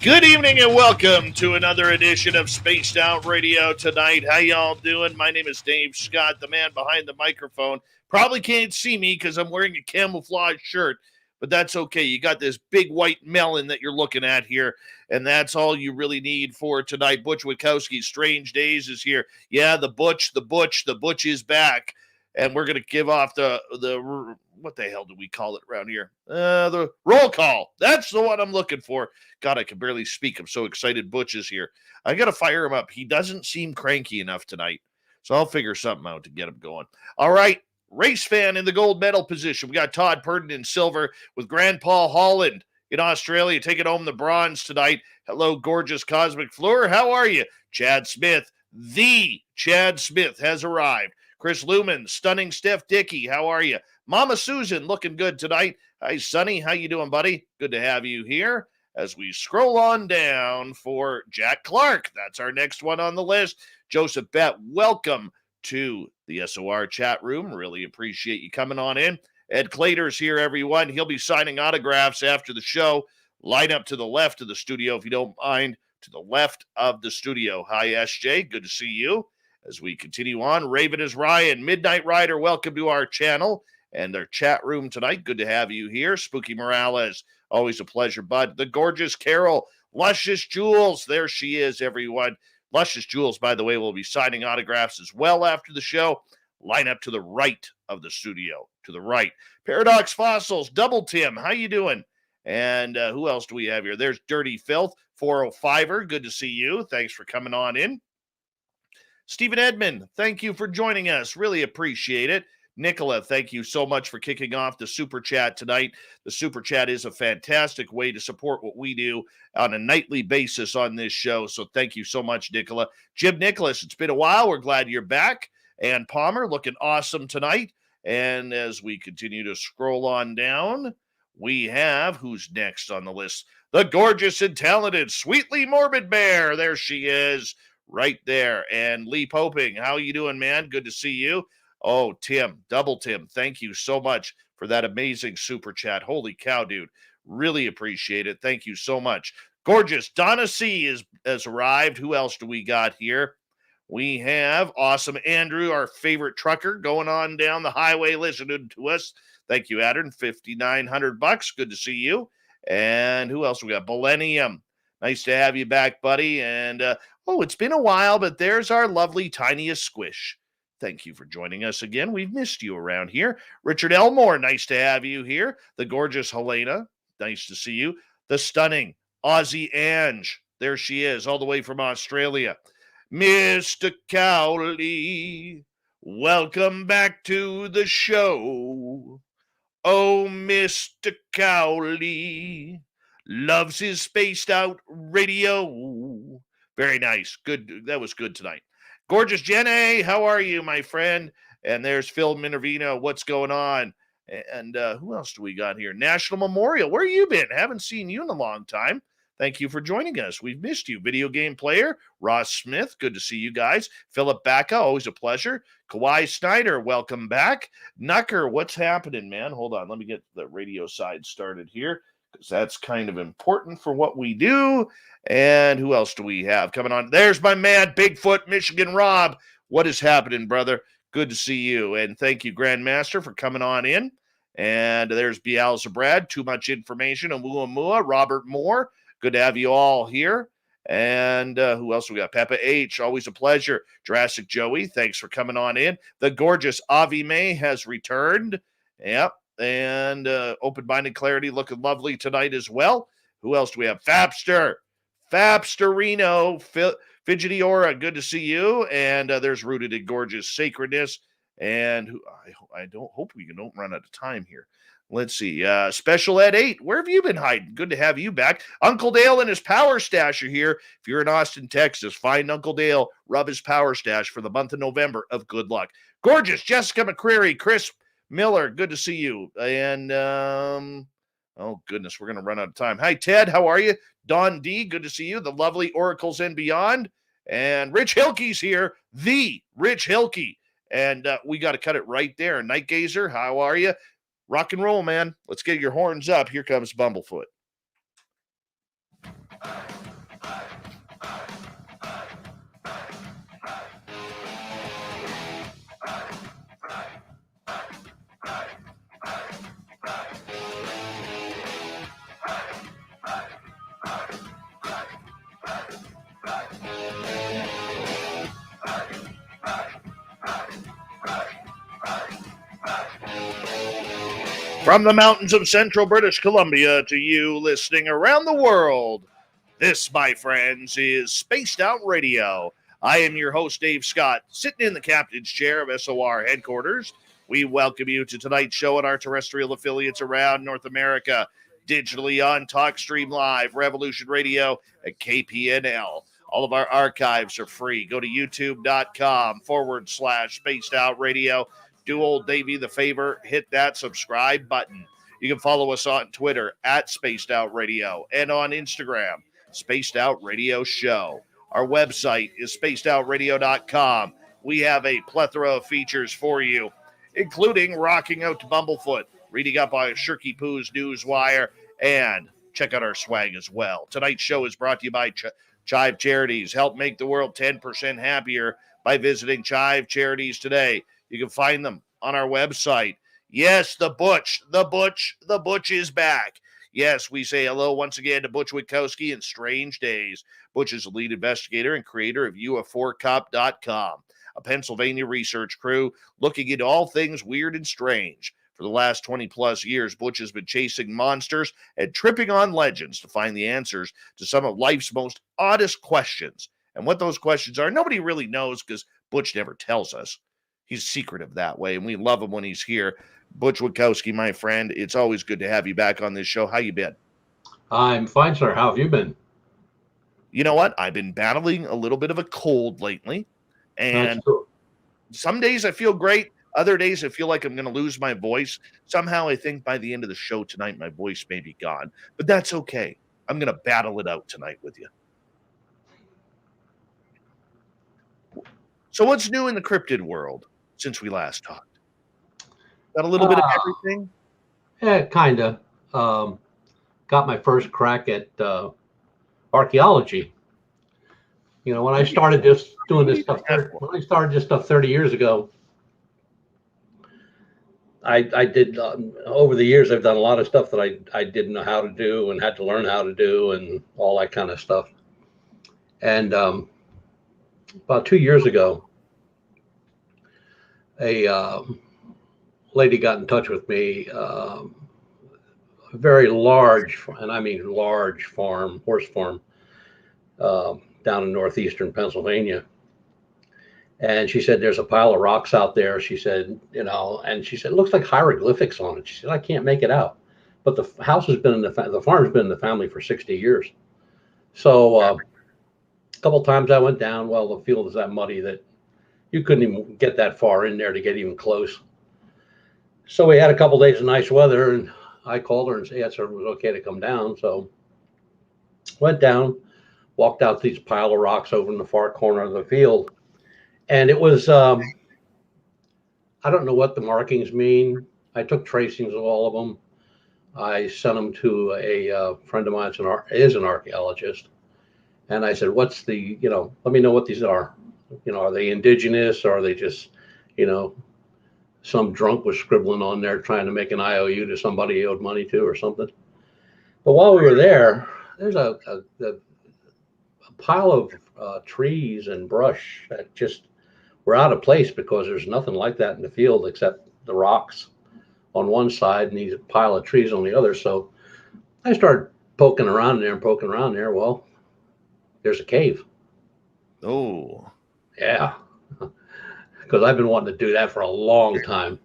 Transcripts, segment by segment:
Good evening and welcome to another edition of Spaced Out Radio tonight. How y'all doing? My name is Dave Scott, the man behind the microphone. Probably can't see me because I'm wearing a camouflage shirt, but that's okay. You got this big white melon that you're looking at here, and that's all you really need for tonight. Butch Witkowski, Strange Days is here. Yeah, the Butch is back. And we're going to give off the what the hell do we call it around here? The roll call. That's the one I'm looking for. God, I can barely speak. I'm so excited Butch is here. I got to fire him up. He doesn't seem cranky enough tonight. So I'll figure something out to get him going. All right. Race fan in the gold medal position. We got Todd Purdon in silver with Grandpa Holland in Australia taking home the bronze tonight. Hello, gorgeous Cosmic Fleur. How are you? Chad Smith, the Chad Smith has arrived. Chris Luman, Stunning Steph Dickey, how are you? Mama Susan, looking good tonight. Hi, Sonny, how you doing, buddy? Good to have you here. As we scroll on down for Jack Clark, that's our next one on the list. Joseph Bett, welcome to the SOR chat room. Really appreciate you coming on in. Ed Clater's here, everyone. He'll be signing autographs after the show. Line up to the left of the studio, if you don't mind, to the left of the studio. Hi, SJ, good to see you. As we continue on, Raven is Ryan. Midnight Rider, welcome to our channel and our chat room tonight. Good to have you here. Spooky Morales, always a pleasure, bud. The gorgeous Carol, Luscious Jules, there she is, everyone. Luscious Jules, by the way, will be signing autographs as well after the show. Line up to the right of the studio, to the right. Paradox Fossils, Double Tim, how you doing? And who else do we have here? There's Dirty Filth, 405er, good to see you. Thanks for coming on in. Stephen Edmond, thank you for joining us. Really appreciate it. Nicola, thank you so much for kicking off the Super Chat tonight. The Super Chat is a fantastic way to support what we do on a nightly basis on this show. So thank you so much, Nicola. Jim Nicholas, it's been a while. We're glad you're back. And Palmer, looking awesome tonight. And as we continue to scroll on down, we have, who's next on the list? The gorgeous and talented Sweetly Morbid Bear. There she is. Right there. And Lee Poping, how you doing, man? Good to see you. Oh, Tim, Double Tim, thank you so much for that amazing super chat. Holy cow, dude. Really appreciate it. Thank you so much. Gorgeous Donna C has arrived. Who else do we got here? We have awesome Andrew, our favorite trucker, going on down the highway listening to us. Thank you, Adern. $5,900. Good to see you. And who else we got? Millennium. Nice to have you back, buddy. And oh, it's been a while, but there's our lovely tiniest squish. Thank you for joining us again. We've missed you around here. Richard Elmore, nice to have you here. The gorgeous Helena, nice to see you. The stunning Aussie Ange, there she is, all the way from Australia. Mr. Cowley, welcome back to the show. Oh, Mr. Cowley loves his spaced out radio. Very nice. Good. That was good tonight. Gorgeous Jenny, how are you, my friend? And there's Phil Minervino. What's going on? And who else do we got here? National Memorial. Where you been? Haven't seen you in a long time. Thank you for joining us. We've missed you. Video game player, Ross Smith. Good to see you guys. Philip Bacca, always a pleasure. Kawhi Snyder, welcome back. Nucker, what's happening, man? Hold on. Let me get the radio side started here, because that's kind of important for what we do. And who else do we have coming on? There's my man, Bigfoot, Michigan Rob. What is happening, brother? Good to see you. And thank you, Grandmaster, for coming on in. And there's Beelzebrad, Too Much Information, Oumuamua, Robert Moore. Good to have you all here. And who else we got? Peppa H, always a pleasure. Jurassic Joey, thanks for coming on in. The gorgeous Avi May has returned. Yep. And Open-Minded Clarity looking lovely tonight as well. Who else do we have? Fabsterino, Fidgety Aura, good to see you. And there's Rooted in Gorgeous Sacredness. And I don't hope we don't run out of time here. Let's see. Special Ed 8, where have you been hiding? Good to have you back. Uncle Dale and his Power Stash are here. If you're in Austin, Texas, find Uncle Dale, rub his Power Stash for the month of November of good luck. Gorgeous Jessica McCreary, Chris Miller, good to see you. And, oh, goodness, we're going to run out of time. Hi, Ted, how are you? Don D, good to see you. The lovely Oracles and Beyond. And Rich Hilke's here, the Rich Hilke. And we got to cut it right there. Night Gazer, how are you? Rock and roll, man. Let's get your horns up. Here comes Bumblefoot. From the mountains of central British Columbia to you listening around the world, this, my friends, is Spaced Out Radio. I am your host, Dave Scott, sitting in the captain's chair of SOR headquarters. We welcome you to tonight's show and our terrestrial affiliates around North America, digitally on TalkStream Live, Revolution Radio, and KPNL. All of our archives are free. Go to youtube.com/Spaced Out Radio. Do old Davey the favor, hit that subscribe button. You can follow us on Twitter at Spaced Out Radio and on Instagram, Spaced Out Radio Show. Our website is spacedoutradio.com. We have a plethora of features for you, including Rocking Out to Bumblefoot, reading up on Shirky Poo's Newswire, and check out our swag as well. Tonight's show is brought to you by Chive Charities. Help make the world 10% happier by visiting Chive Charities today. You can find them on our website. Yes, the Butch is back. Yes, we say hello once again to Butch Witkowski in Strange Days. Butch is the lead investigator and creator of UFOcop.com, a Pennsylvania research crew looking into all things weird and strange. For the last 20 plus years, Butch has been chasing monsters and tripping on legends to find the answers to some of life's most oddest questions. And what those questions are, nobody really knows because Butch never tells us. He's secretive that way, and we love him when he's here. Butch Witkowski, my friend, it's always good to have you back on this show. How you been? I'm fine, sir. How have you been? You know what? I've been battling a little bit of a cold lately, and some days I feel great. Other days I feel like I'm going to lose my voice. Somehow I think by the end of the show tonight, my voice may be gone, but that's okay. I'm going to battle it out tonight with you. So what's new in the cryptid world since we last talked? Got a little bit of everything? Yeah, kind of. Got my first crack at archaeology. You know, when I started just doing this stuff, 30 years ago, I did, over the years, I've done a lot of stuff that I didn't know how to do and had to learn how to do and all that kind of stuff. And about 2 years ago, a lady got in touch with me, a very large, and I mean large farm, horse farm, down in northeastern Pennsylvania. And she said, there's a pile of rocks out there. She said, you know, and she said, it looks like hieroglyphics on it. She said, I can't make it out. But the house has been in the farm's been in the family for 60 years. So a couple times I went down. Well, the field is that muddy that you couldn't even get that far in there to get even close. So we had a couple days of nice weather, and I called her and asked her if it was okay to come down. So went down, walked out to these pile of rocks over in the far corner of the field. And it was, I don't know what the markings mean. I took tracings of all of them. I sent them to a friend of mine who is an archaeologist. And I said, what's the, you know, let me know what these are. You know, are they indigenous, or are they just, you know, some drunk was scribbling on there trying to make an IOU to somebody he owed money to or something. But while we were there, there's a pile of trees and brush that just were out of place because there's nothing like that in the field except the rocks on one side and these pile of trees on the other. So I started poking around there. Well, there's a cave. Oh. Yeah. Because I've been wanting to do that for a long time.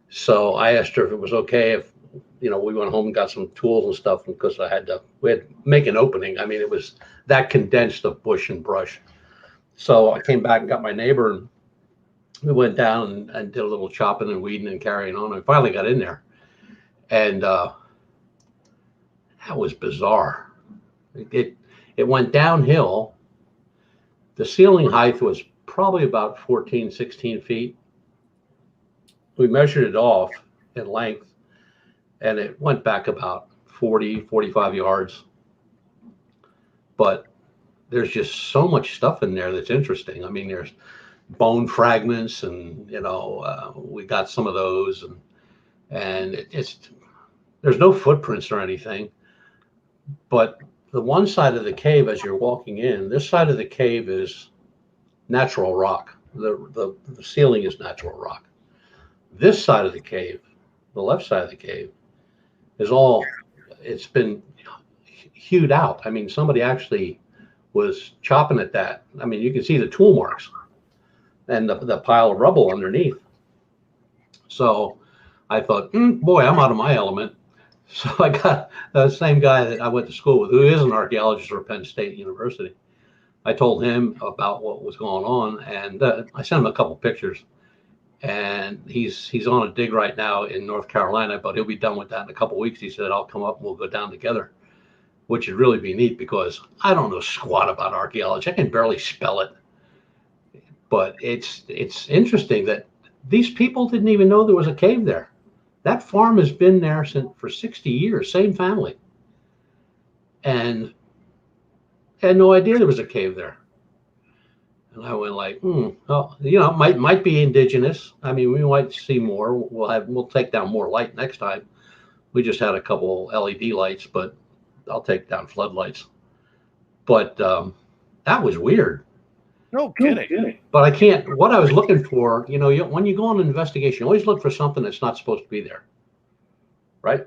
So I asked her if it was okay if, you know, we went home and got some tools and stuff, because we had to make an opening. I mean, it was that condensed of bush and brush. So I came back and got my neighbor, and we went down and did a little chopping and weeding and carrying on. I finally got in there, and that was bizarre. It went downhill. The ceiling height was probably about 14, 16 feet. We measured it off in length, and it went back about 40, 45 yards. but there's just so much stuff in there that's interesting. I mean, there's bone fragments, and we got some of those, and it's there's no footprints or anything, but the one side of the cave, as you're walking in, this side of the cave is natural rock. The ceiling is natural rock. This side of the cave, the left side of the cave, it's been hewed out. I mean, somebody actually was chopping at that. I mean, you can see the tool marks and the pile of rubble underneath. So I thought, boy, I'm out of my element. So I got the same guy that I went to school with, who is an archaeologist for Penn State University. I told him about what was going on, and I sent him a couple pictures. And he's on a dig right now in North Carolina, but he'll be done with that in a couple of weeks. He said, I'll come up and we'll go down together, which would really be neat, because I don't know squat about archaeology. I can barely spell it. But it's interesting that these people didn't even know there was a cave there. That farm has been there for 60 years, same family. And had no idea there was a cave there. And I went like, well, might be indigenous. I mean, we might see more. We'll take down more light next time. We just had a couple LED lights, but I'll take down floodlights. But that was weird. No kidding. But I can't. What I was looking for, when you go on an investigation, you always look for something that's not supposed to be there, right?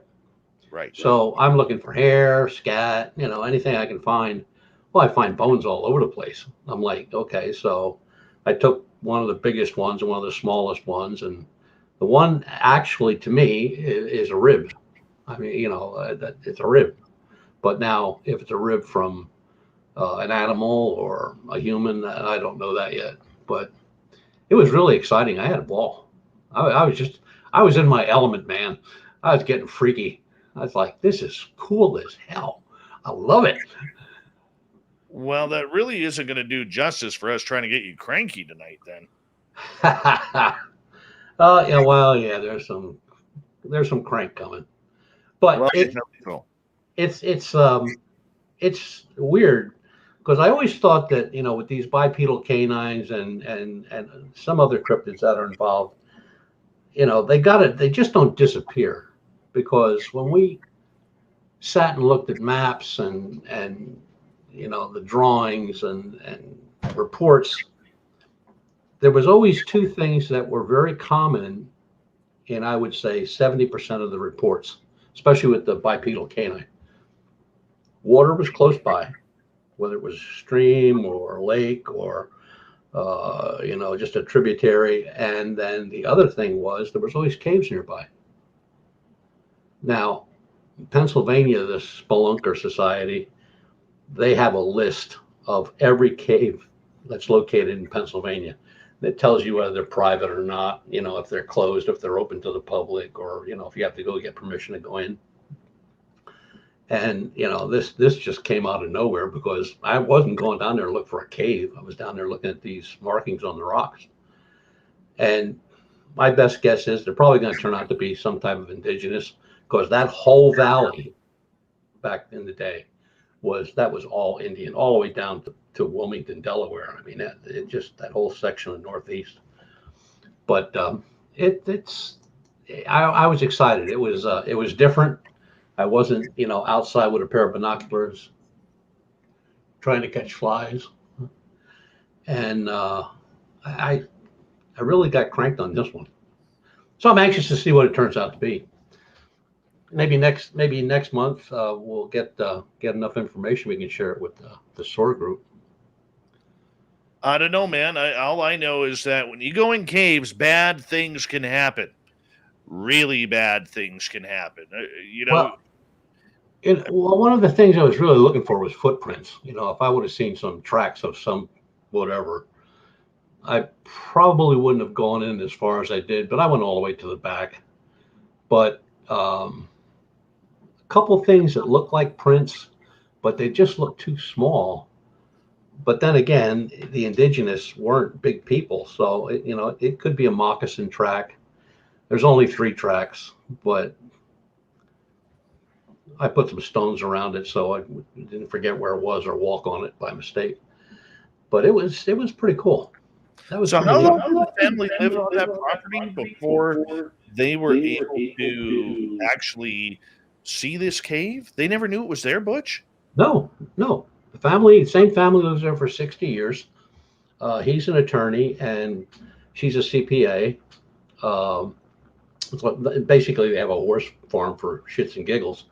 Right. So I'm looking for hair, scat, anything I can find. Well, I find bones all over the place. I'm like, okay, so I took one of the biggest ones and one of the smallest ones, and the one actually to me is a rib. I mean, it's a rib. But now, if it's a rib from an animal or a human, I don't know that yet. But it was really exciting. I had a ball. I was in my element, man. I was getting freaky. I was like, this is cool as hell. I love it. Well, that really isn't going to do justice for us trying to get you cranky tonight, then. Yeah. Well, yeah. There's some crank coming, but it's weird, because I always thought that with these bipedal canines and some other cryptids that are involved, they just don't disappear, because when we sat and looked at maps and the drawings and reports, there was always two things that were very common in, I would say, 70% of the reports, especially with the bipedal canine. Water was close by, whether it was a stream or a lake or just a tributary. And then the other thing was there was always caves nearby. Now, Pennsylvania, the Spelunker Society, they have a list of every cave that's located in Pennsylvania. That tells you whether they're private or not, if they're closed, if they're open to the public, or, if you have to go get permission to go in. And, this just came out of nowhere, because I wasn't going down there to look for a cave. I was down there looking at these markings on the rocks. And my best guess is they're probably going to turn out to be some type of indigenous, because that whole valley back in the day was all Indian, all the way down to Wilmington, Delaware. I mean, that whole section of Northeast. But I was excited. It was different. I wasn't, outside with a pair of binoculars trying to catch flies. And I really got cranked on this one. So I'm anxious to see what it turns out to be. Maybe next month we'll get enough information we can share it with the SOR group. I don't know, man. All I know is that when you go in caves, bad things can happen. Really bad things can happen. Well, one of the things I was really looking for was footprints. If I would have seen some tracks of some whatever, I probably wouldn't have gone in as far as I did. But I went all the way to the back. But a couple things that look like prints, but they just look too small. But then again, the indigenous weren't big people, so it could be a moccasin track. There's only 3 tracks, but I put some stones around it so I didn't forget where it was or walk on it by mistake. But it was pretty cool. That was So pretty how neat. long did the family live on that property before they were able to actually see this cave? They never knew it was there, Butch? No, no. Same family lives there for 60 years. He's an attorney and she's a CPA. Um, Basically, they have a horse farm for shits and giggles.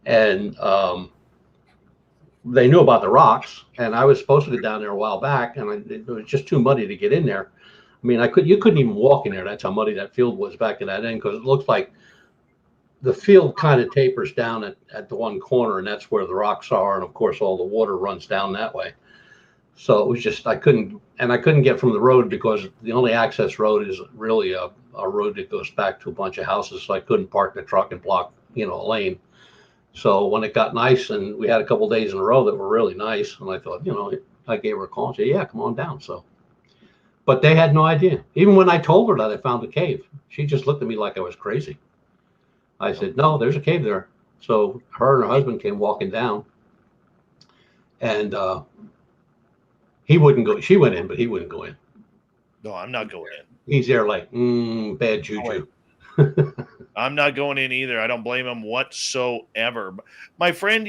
And they knew about the rocks. And I was supposed to go down there a while back, and it was just too muddy to get in there. I mean, you couldn't even walk in there. That's how muddy that field was back in that end, because it looks like the field kind of tapers down at the one corner, and that's where the rocks are. And of course, all the water runs down that way. So it was just, I couldn't get from the road because the only access road is really a road that goes back to a bunch of houses. So I couldn't park the truck and block, a lane. So when it got nice, and we had a couple of days in a row that were really nice, and I thought, I gave her a call and said, yeah, come on down. So, but they had no idea. Even when I told her that I found the cave, she just looked at me like I was crazy. I said, no, there's a cave there. So her and her husband came walking down, and he wouldn't go. She went in, but he wouldn't go in. No, I'm not going in. He's there like, bad juju. I'm not going in either. I don't blame him whatsoever. My friend,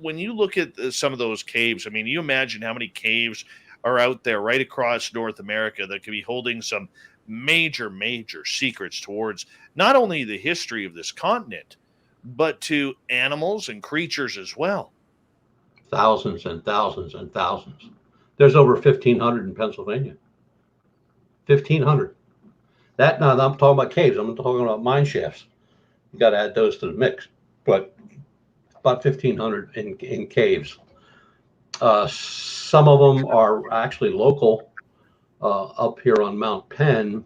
when you look at some of those caves, I mean, you imagine how many caves are out there right across North America that could be holding some major, major secrets towards not only the history of this continent, but to animals and creatures as well. Thousands and thousands and thousands. There's over 1,500 in Pennsylvania. 1,500. That, now I'm talking about caves. I'm talking about mine shafts. You got to add those to the mix. But about 1,500 in caves. Some of them are actually local. Up here on Mount Penn,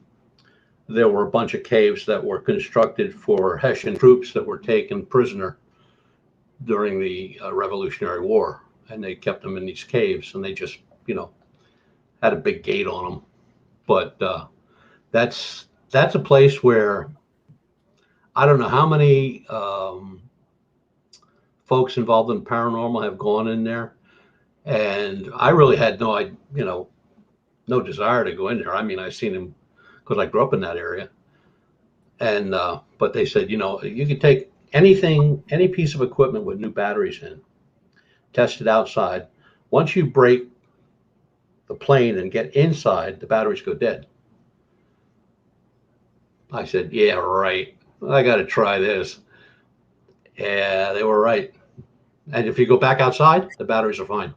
there were a bunch of caves that were constructed for Hessian troops that were taken prisoner during the Revolutionary War, and they kept them in these caves, and they just, had a big gate on them. But that's a place where I don't know how many folks involved in paranormal have gone in there, and I really had no desire to go in there. I mean, I've seen him because I grew up in that area, and but they said, you could take any piece of equipment with new batteries in, test it outside. Once you break the plane and get inside, the batteries go dead. I said, yeah, right. I got to try this. Yeah, they were right. And if you go back outside, the batteries are fine.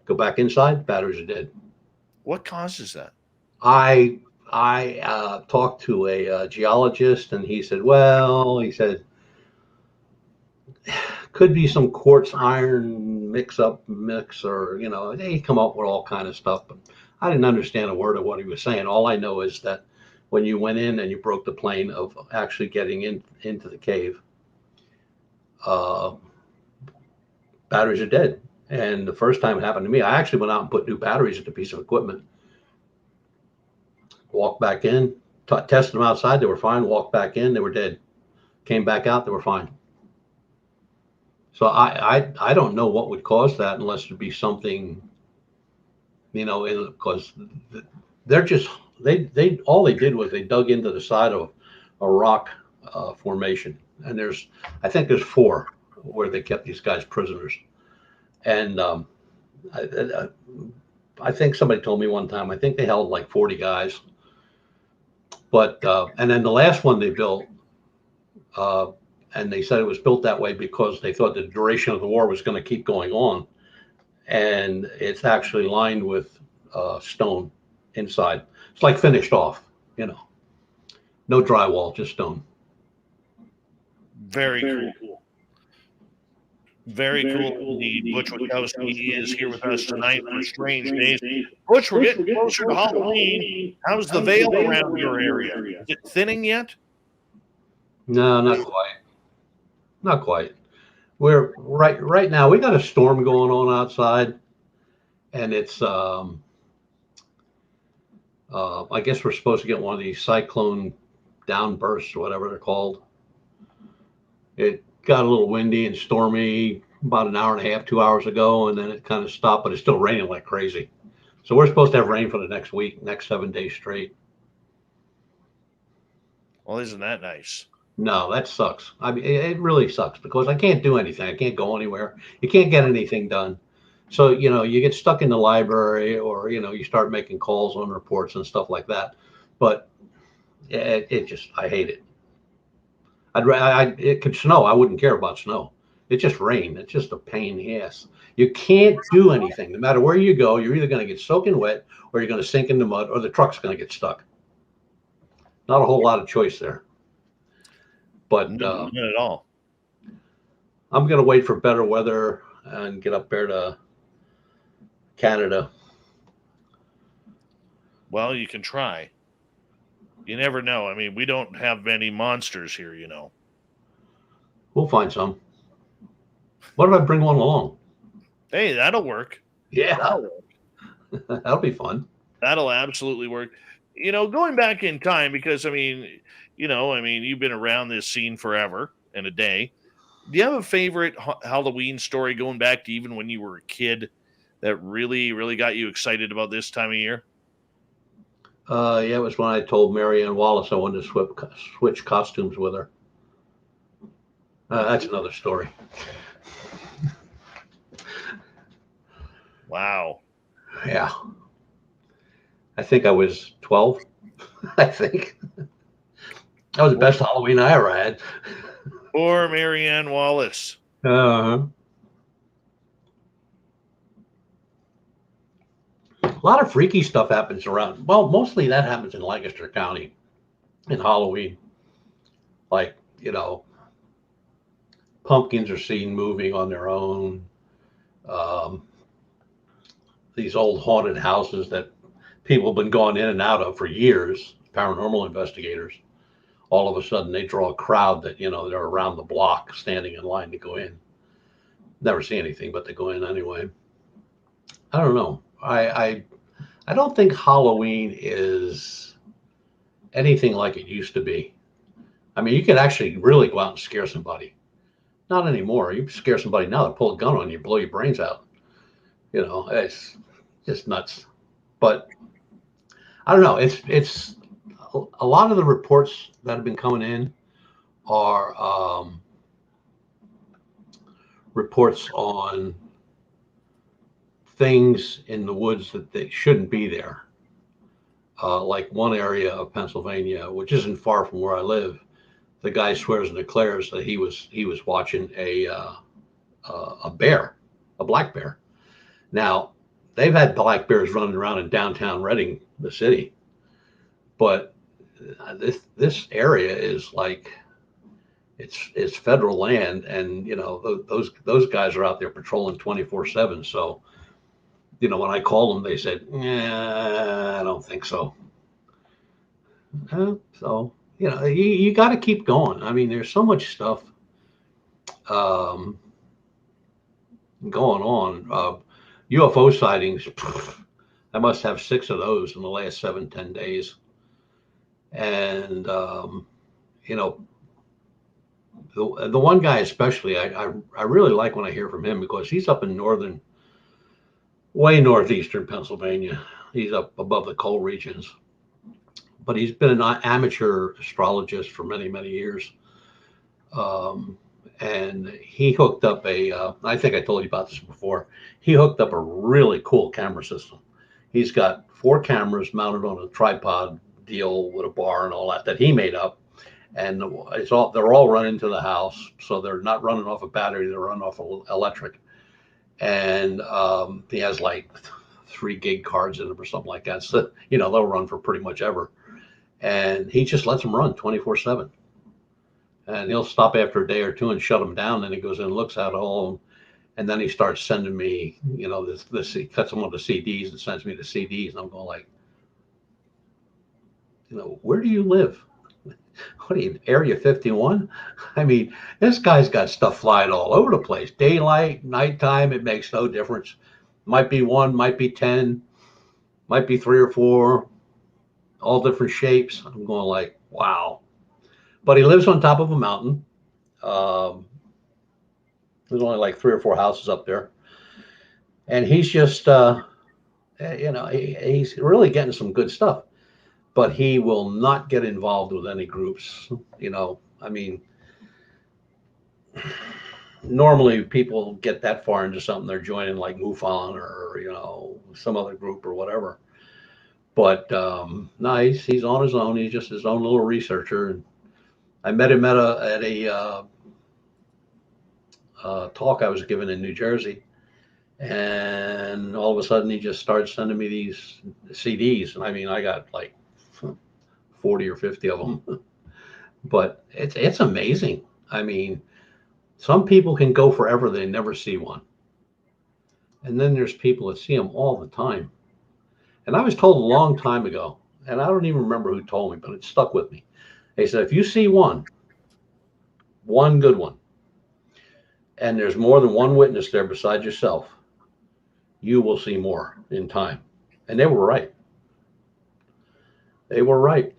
Go back inside, batteries are dead. What causes that? I talked to a geologist, and he said, could be some quartz iron mix, or they come up with all kind of stuff. But I didn't understand a word of what he was saying. All I know is that when you went in and you broke the plane of actually getting into the cave, batteries are dead. And the first time it happened to me, I actually went out and put new batteries in the piece of equipment. Walked back in, tested them outside, they were fine. Walked back in, they were dead. Came back out, they were fine. So I don't know what would cause that unless there'd be something, because they're just they all they did was they dug into the side of a rock formation, and I think there's 4 where they kept these guys prisoners, and I think somebody told me one time, I think they held like 40 guys, but and then the last one they built, and they said it was built that way because they thought the duration of the war was going to keep going on, and it's actually lined with stone inside. It's like finished off, no drywall, just stone. Very cool. Very cool indeed. Butch Witkowski is here with us tonight for Strange Days. Butch, we're getting closer to Halloween. How's the veil around your area? Is it thinning yet? No, not quite. Not quite. We're right now. We got a storm going on outside, and it's I guess we're supposed to get one of these cyclone downbursts or whatever they're called. got a little windy and stormy about an hour and a half, 2 hours ago, and then it kind of stopped, but it's still raining like crazy. So we're supposed to have rain for the next week, next 7 days straight. Well, isn't that nice? No, that sucks. I mean, it really sucks because I can't do anything. I can't go anywhere. You can't get anything done. So, you get stuck in the library, or, you start making calls on reports and stuff like that. But it just, I hate it. It could snow. I wouldn't care about snow. It's just rain. It's just a pain in the ass. You can't do anything. No matter where you go, you're either going to get soaking wet, or you're going to sink in the mud, or the truck's going to get stuck. Not a whole lot of choice there. But none at all. I'm going to wait for better weather and get up there to Canada. Well, you can try. You never know. I mean, we don't have many monsters here, We'll find some. What if I bring one along? Hey, that'll work. Yeah. That'll be fun. That'll absolutely work. Going back in time, because, you've been around this scene forever and a day. Do you have a favorite Halloween story going back to even when you were a kid that really, really got you excited about this time of year? Yeah, it was when I told Marianne Wallace I wanted to switch costumes with her. That's another story. Wow. Yeah. I think I was 12. I think. That was the best Halloween I ever had. Poor Marianne Wallace. A lot of freaky stuff happens around. Well, mostly that happens in Lancaster County in Halloween. Like, pumpkins are seen moving on their own. These old haunted houses that people have been going in and out of for years, paranormal investigators, all of a sudden they draw a crowd that, they're around the block standing in line to go in. Never see anything, but they go in anyway. I don't know. I don't think Halloween is anything like it used to be. I mean, you could actually really go out and scare somebody. Not anymore. You scare somebody now, they pull a gun on you, blow your brains out. It's just nuts. But I don't know. It's a lot of the reports that have been coming in are reports on things in the woods that they shouldn't be there. Like one area of Pennsylvania, which isn't far from where I live, the guy swears and declares that he was watching a bear, a black bear. Now, they've had black bears running around in downtown Reading, the city, but this area is like it's federal land, and those guys are out there patrolling 24/7. So, when I called them, they said, "Yeah, I don't think so." So you got to keep going. I mean, there's so much stuff going on. UFO sightings. I must have 6 of those in the last 7-10 days. And, the one guy especially, I really like when I hear from him, because he's up in way northeastern Pennsylvania. He's up above the coal regions. But he's been an amateur astrologist for many, many years. And he hooked up I think I told you about this before. He hooked up a really cool camera system. He's got 4 cameras mounted on a tripod deal with a bar and all that he made up. And they're all running to the house. So they're not running off a battery, they're running off electric. And he has like 3 gig cards in them or something like that. So, they'll run for pretty much ever. And he just lets them run 24/7. And he'll stop after a day or two and shut them down. Then he goes in and looks at all of them. And then he starts sending me, he cuts them onto CDs and sends me the CDs. And I'm going like, where do you live? What are you, Area 51? I mean, this guy's got stuff flying all over the place. Daylight, nighttime, it makes no difference. Might be 1, might be 10, might be 3 or 4, all different shapes. I'm going like, wow. But he lives on top of a mountain. There's only like 3 or 4 houses up there, and he's just, he's really getting some good stuff. But he will not get involved with any groups. I mean, normally people get that far into something, they're joining like MUFON or some other group or whatever. But no, he's on his own. He's just his own little researcher. And I met him at a talk I was giving in New Jersey, and all of a sudden he just started sending me these CDs. And I mean, I got like 40 or 50 of them. But it's amazing. I mean, some people can go forever, they never see one. And then there's people that see them all the time. And I was told a long time ago, and I don't even remember who told me, but it stuck with me. They said, if you see one good one, and there's more than one witness there besides yourself, you will see more in time. And they were right. They were right.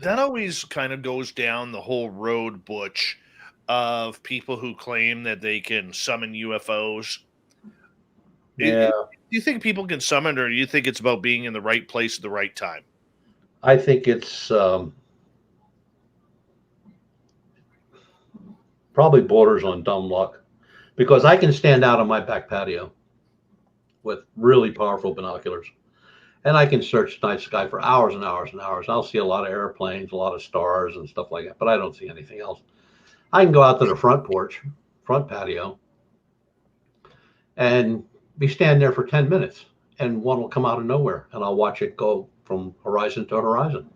That always kind of goes down the whole road, Butch, of people who claim that they can summon UFOs. Yeah. Do you think people can summon, or do you think it's about being in the right place at the right time? I think it's probably borders on dumb luck, because I can stand out on my back patio with really powerful binoculars, and I can search the night sky for hours and hours and hours. I'll see a lot of airplanes, a lot of stars and stuff like that, but I don't see anything else. I can go out to the front patio, and be standing there for 10 minutes, and one will come out of nowhere, and I'll watch it go from horizon to horizon.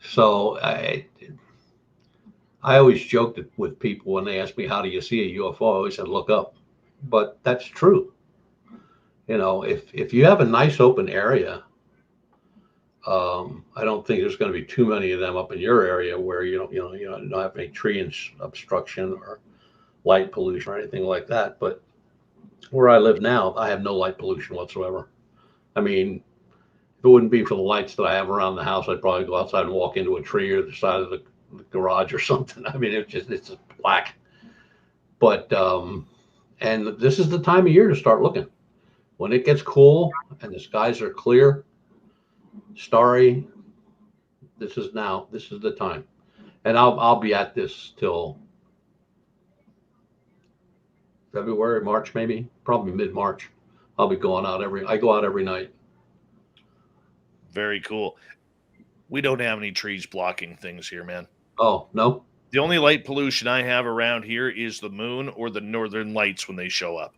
So I always joked with people when they ask me, how do you see a UFO? I always said, look up. But that's true. If you have a nice open area, I don't think there's going to be too many of them up in your area where you don't have any tree obstruction or light pollution or anything like that. But where I live now, I have no light pollution whatsoever. I mean, if it wouldn't be for the lights that I have around the house, I'd probably go outside and walk into a tree or the side of the garage or something. I mean, it's just black. But and this is the time of year to start looking. When it gets cool and the skies are clear, starry, this is the time. And I'll be at this till February, March, maybe, probably mid-March. I'll be going out I go out every night. Very cool. We don't have any trees blocking things here, man. Oh, no? The only light pollution I have around here is the moon or the northern lights when they show up.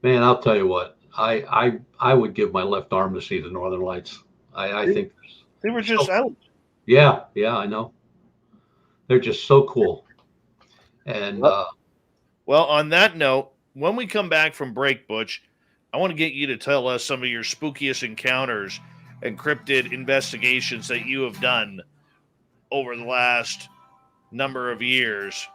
Man, I'll tell you what, I would give my left arm to see the northern lights. I think they were just out. Yeah, I know. They're just so cool. And well, on that note, when we come back from break, Butch, I want to get you to tell us some of your spookiest encounters and cryptid investigations that you have done over the last number of years.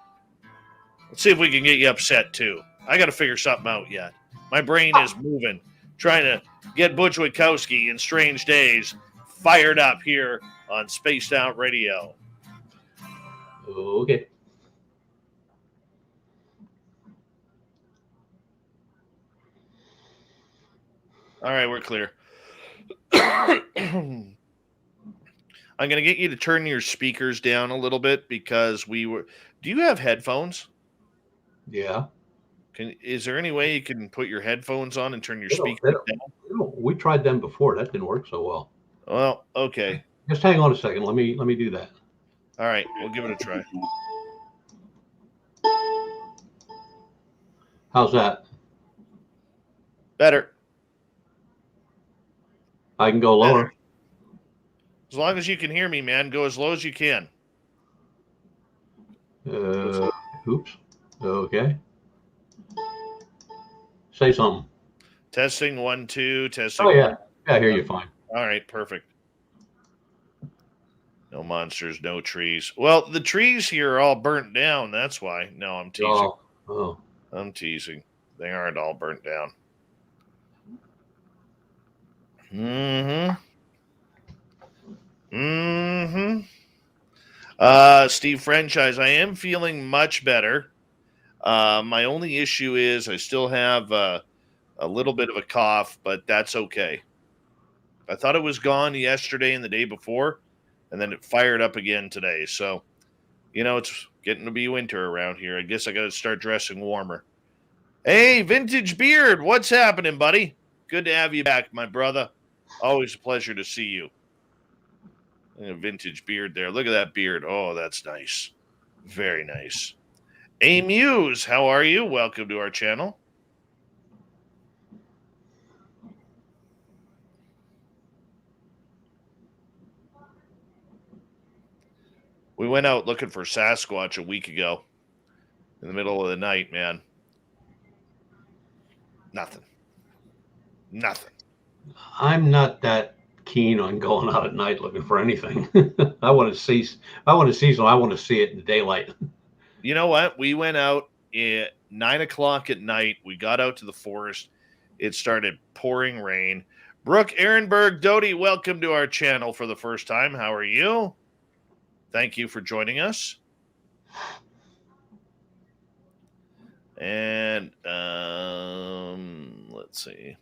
Let's see if we can get you upset too. I got to figure something out yet. My brain is moving, trying to get Butch Witkowski in Strange Days fired up here on Spaced Out Radio. Okay. All right, we're clear. I'm going to get you to turn your speakers down a little bit because do you have headphones? Yeah. Is there any way you can put your headphones on and turn your speakers down? We tried them before. That didn't work so well. Well, okay. Just hang on a second. Let me do that. All right, we'll give it a try. How's that? Better. I can go lower. Better. As long as you can hear me, man, go as low as you can. Oops. Okay. Say something. Testing 1, 2. Testing. Oh yeah, I hear you fine. All right, perfect. No monsters, no trees. Well, the trees here are all burnt down. That's why. No, I'm teasing. Oh. I'm teasing. They aren't all burnt down. Steve Franchise, I am feeling much better. My only issue is I still have a little bit of a cough, but that's okay. I thought it was gone yesterday and the day before, and then it fired up again today. So, it's getting to be winter around here. I guess I got to start dressing warmer. Hey, Vintage Beard, what's happening, buddy? Good to have you back, my brother. Always a pleasure to see you. A vintage beard there. Look at that beard. Oh, that's nice. Very nice. Hey, Muse, how are you? Welcome to our channel. We went out looking for Sasquatch a week ago in the middle of the night, man. Nothing. I'm not that keen on going out at night looking for anything. I want to see something. I want to see it in the daylight. You know what? We went out at 9 o'clock at night. We got out to the forest. It started pouring rain. Brooke Ehrenberg Doty, welcome to our channel for the first time. How are you? Thank you for joining us. And let's see.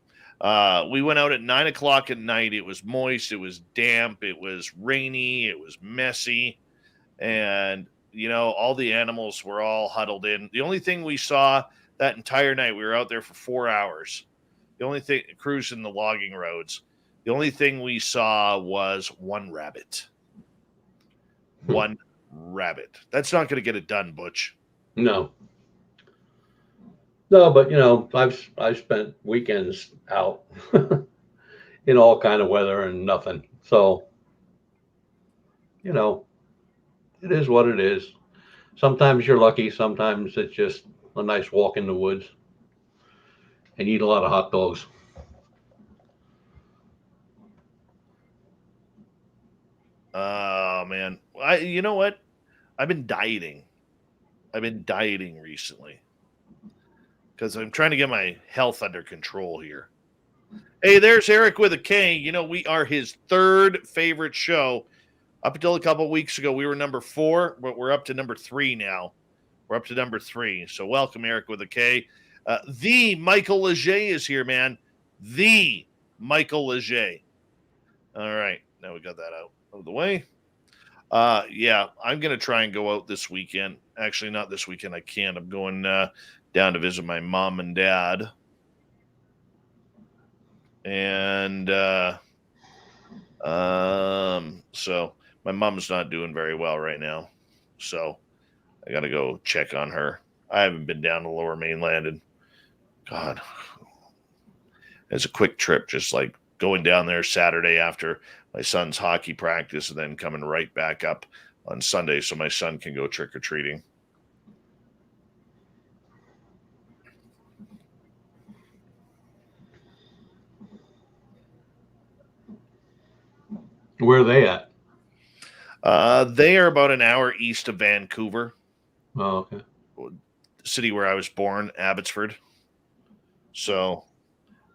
We went out at 9 o'clock at night. It was moist. It was damp. It was rainy. It was messy. And, all the animals were all huddled in. The only thing we saw that entire night, we were out there for 4 hours. The only thing, cruising the logging roads, the only thing we saw was one rabbit. One rabbit. That's not going to get it done, Butch. No, but I've spent weekends out in all kind of weather and nothing. So, it is what it is. Sometimes you're lucky. Sometimes it's just a nice walk in the woods and eat a lot of hot dogs. Oh, man. You know what? I've been dieting recently because I'm trying to get my health under control here. Hey, there's Eric with a K. We are his third favorite show. Up until a couple of weeks ago, we were number 4, but we're up to number 3 now. We're up to number 3. So welcome, Eric with a K. The Michael Leger is here, man. The Michael Leger. All right. Now we got that out of the way. Yeah, I'm going to try and go out this weekend. Actually, not this weekend. I can't. I'm going down to visit my mom and dad. And so my mom's not doing very well right now. So I got to go check on her. I haven't been down to the Lower Mainland, and God, it's a quick trip, just like going down there Saturday after my son's hockey practice and then coming right back up on Sunday so my son can go trick-or-treating. Where are they at? They are about an hour east of Vancouver. Oh, okay. The city where I was born, Abbotsford. So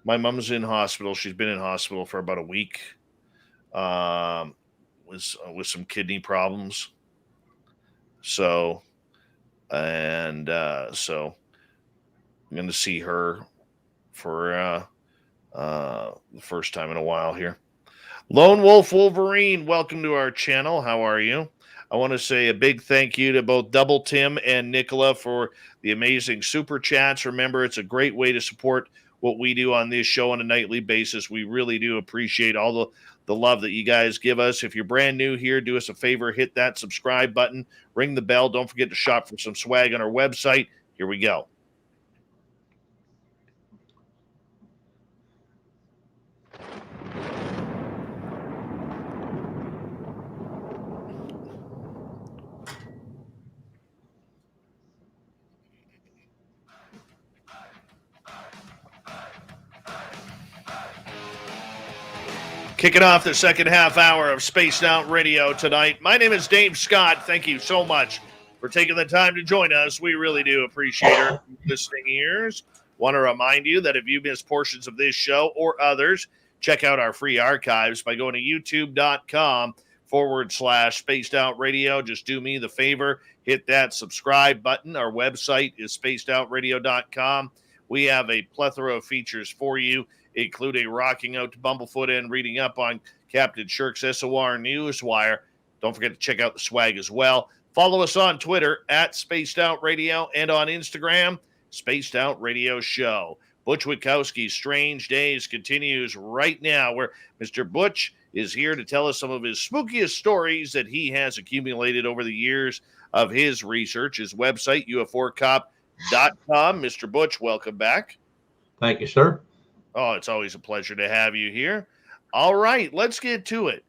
my mom's in hospital. She's been in hospital for about a week. With some kidney problems. So I'm going to see her for the first time in a while here. Lone Wolf Wolverine, welcome to our channel. How are you? I want to say a big thank you to both Double Tim and Nicola for the amazing super chats. Remember, it's a great way to support what we do on this show on a nightly basis. We really do appreciate all the love that you guys give us. If you're brand new here, do us a favor, hit that subscribe button, ring the bell. Don't forget to shop for some swag on our website. Here we go. Kicking off the second half hour of Spaced Out Radio tonight. My name is Dave Scott. Thank you so much for taking the time to join us. We really do appreciate our listening ears. Want to remind you that if you miss portions of this show or others, check out our free archives by going to youtube.com YouTube.com/Spaced Out Radio. Just do me the favor, hit that subscribe button. Our website is spacedoutradio.com. We have a plethora of features for you, including rocking out to Bumblefoot and reading up on Captain Shirk's SOR Newswire. Don't forget to check out the swag as well. Follow us on Twitter at Spaced Out Radio and on Instagram, Spaced Out Radio Show. Butch Witkowski's Strange Days continues right now, where Mr. Butch is here to tell us some of his spookiest stories that he has accumulated over the years of his research. His website, uforcop.com. Mr. Butch, welcome back. Thank you, sir. Oh, it's always a pleasure to have you here. All right, let's get to it.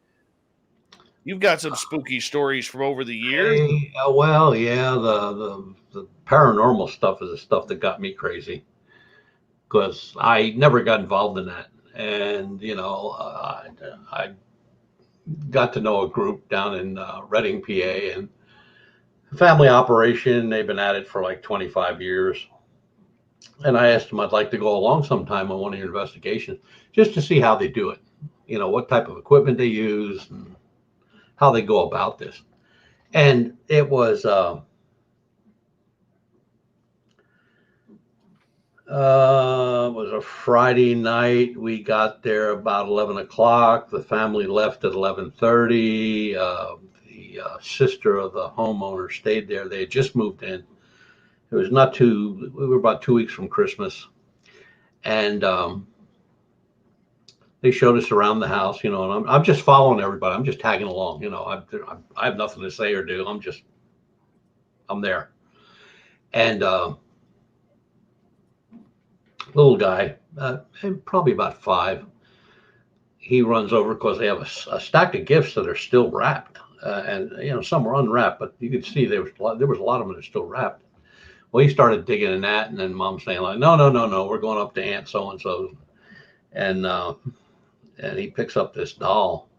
You've got some spooky stories from over the years. Well, yeah, the paranormal stuff is the stuff that got me crazy, because I never got involved in that. And, you know, I got to know a group down in Reading, PA, and family operation. They've been at it for like 25 years. And I asked them I'd like to go along sometime on one of your investigations, just to see how they do it, you know, what type of equipment they use and how they go about this. And it was a Friday night. We got there about 11 o'clock. The family left at 11:30. The sister of the homeowner stayed there. They had just moved in. It was we were about 2 weeks from Christmas. And they showed us around the house, you know, and I'm just following everybody. I'm just tagging along, you know. I have nothing to say or do. I'm there. And little guy, probably about 5, he runs over because they have a stack of gifts that are still wrapped, and you know, some were unwrapped, but you could see there was a lot of them that are still wrapped. Well, he started digging in that, and then Mom's saying like, no, we're going up to Aunt so and so, and he picks up this doll,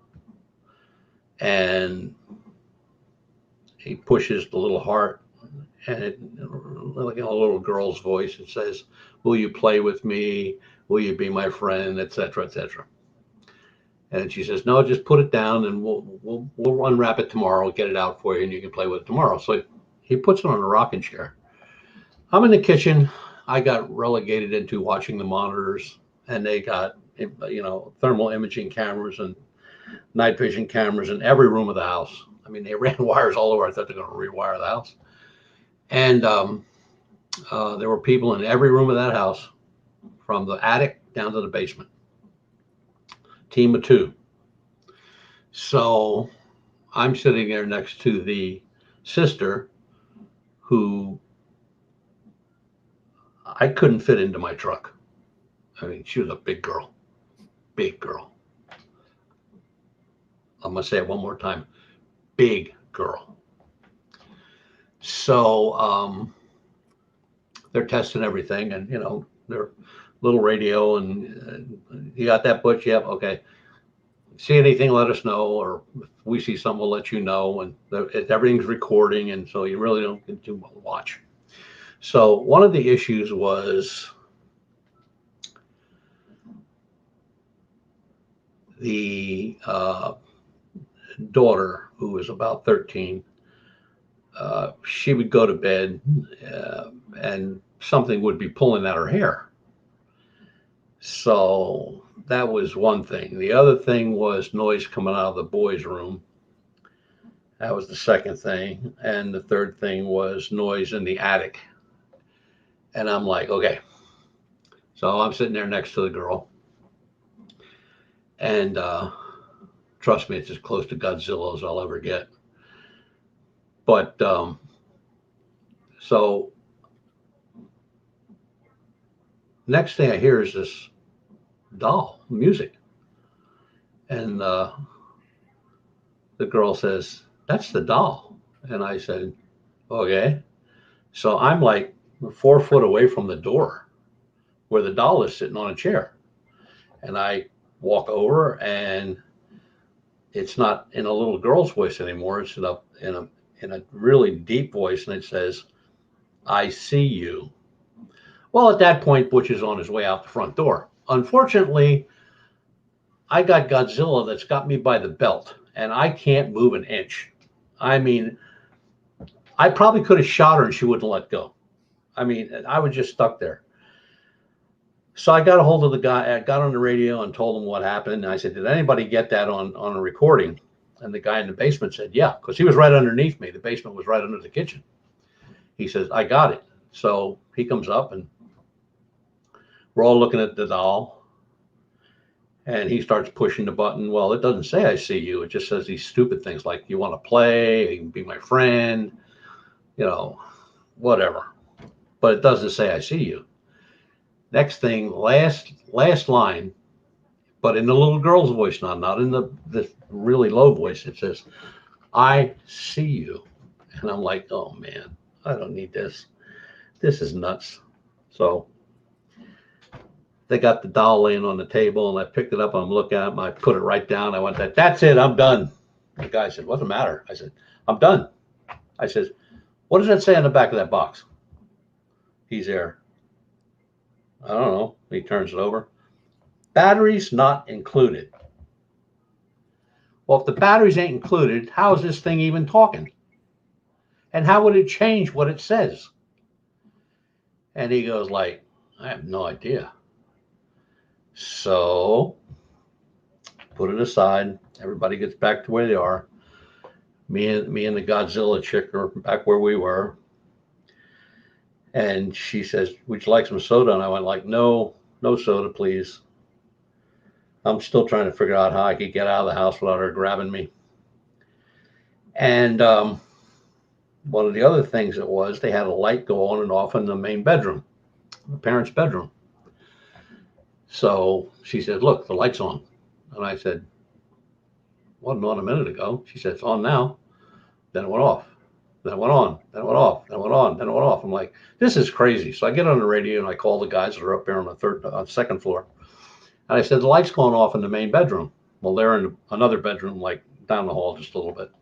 and he pushes the little heart, and it, like in a little girl's voice, it says, "Will you play with me? Will you be my friend?" etc., etc. And she says, "No, just put it down, and we'll unwrap it tomorrow, get it out for you, and you can play with it tomorrow." So he puts it on a rocking chair. I'm in the kitchen. I got relegated into watching the monitors, and they got, you know, thermal imaging cameras and night vision cameras in every room of the house. I mean, they ran wires all over. I thought they were going to rewire the house. And there were people in every room of that house, from the attic down to the basement. Team of 2. So I'm sitting there next to the sister, who I couldn't fit into my truck. I mean, she was a big girl. Big girl. I'm going to say it one more time. Big girl. So they're testing everything, and, you know, their little radio, and you got that, Butch? Yep. Okay. See anything, let us know, or if we see something, we'll let you know. And everything's recording, and so you really don't get to watch. So one of the issues was the daughter, who was about 13. She would go to bed, and something would be pulling at her hair. So that was one thing. The other thing was noise coming out of the boys' room. That was the second thing. And the third thing was noise in the attic. And I'm like, okay. So I'm sitting there next to the girl. And trust me, it's as close to Godzilla as I'll ever get. But so next thing I hear is this doll music. And the girl says, "That's the doll." And I said, okay. So I'm like 4 foot away from the door where the doll is sitting on a chair. And I walk over, and it's not in a little girl's voice anymore. It's in a really deep voice, and it says, "I see you." Well, at that point, Butch is on his way out the front door. Unfortunately, I got Godzilla that's got me by the belt, and I can't move an inch. I mean, I probably could have shot her and she wouldn't let go. I mean, I was just stuck there. So I got a hold of the guy. I got on the radio and told him what happened. And I said, did anybody get that on a recording? And the guy in the basement said, yeah, because he was right underneath me. The basement was right under the kitchen. He says, I got it. So he comes up and we're all looking at the doll. And he starts pushing the button. Well, it doesn't say I see you. It just says these stupid things like, you want to play? You can be my friend, you know, whatever. But it doesn't say I see you. Next thing, last line, but in the little girl's voice, not in the really low voice. It says, I see you. And I'm like, oh man, I don't need this. This is nuts. So they got the doll laying on the table and I picked it up and I'm looking at it and I put it right down. I went, that's it, I'm done. The guy said, what's the matter? I said, I'm done. I said, what does that say on the back of that box? He's there. I don't know. He turns it over. Batteries not included. Well, if the batteries ain't included, how is this thing even talking? And how would it change what it says? And he goes like, I have no idea. So put it aside. Everybody gets back to where they are. Me and the Godzilla chick are back where we were. And she says, would you like some soda? And I went like, no soda, please. I'm still trying to figure out how I could get out of the house without her grabbing me. And one of the other things it was, they had a light go on and off in the main bedroom, the parents' bedroom. So she said, look, the light's on. And I said, wasn't on a minute ago. She said, it's on now. Then it went off. Then it went on, then it went off, then it went on, then it went off. I'm like, this is crazy. So I get on the radio and I call the guys that are up there on the second floor. And I said, the light's going off in the main bedroom. Well, they're in another bedroom, like down the hall just a little bit.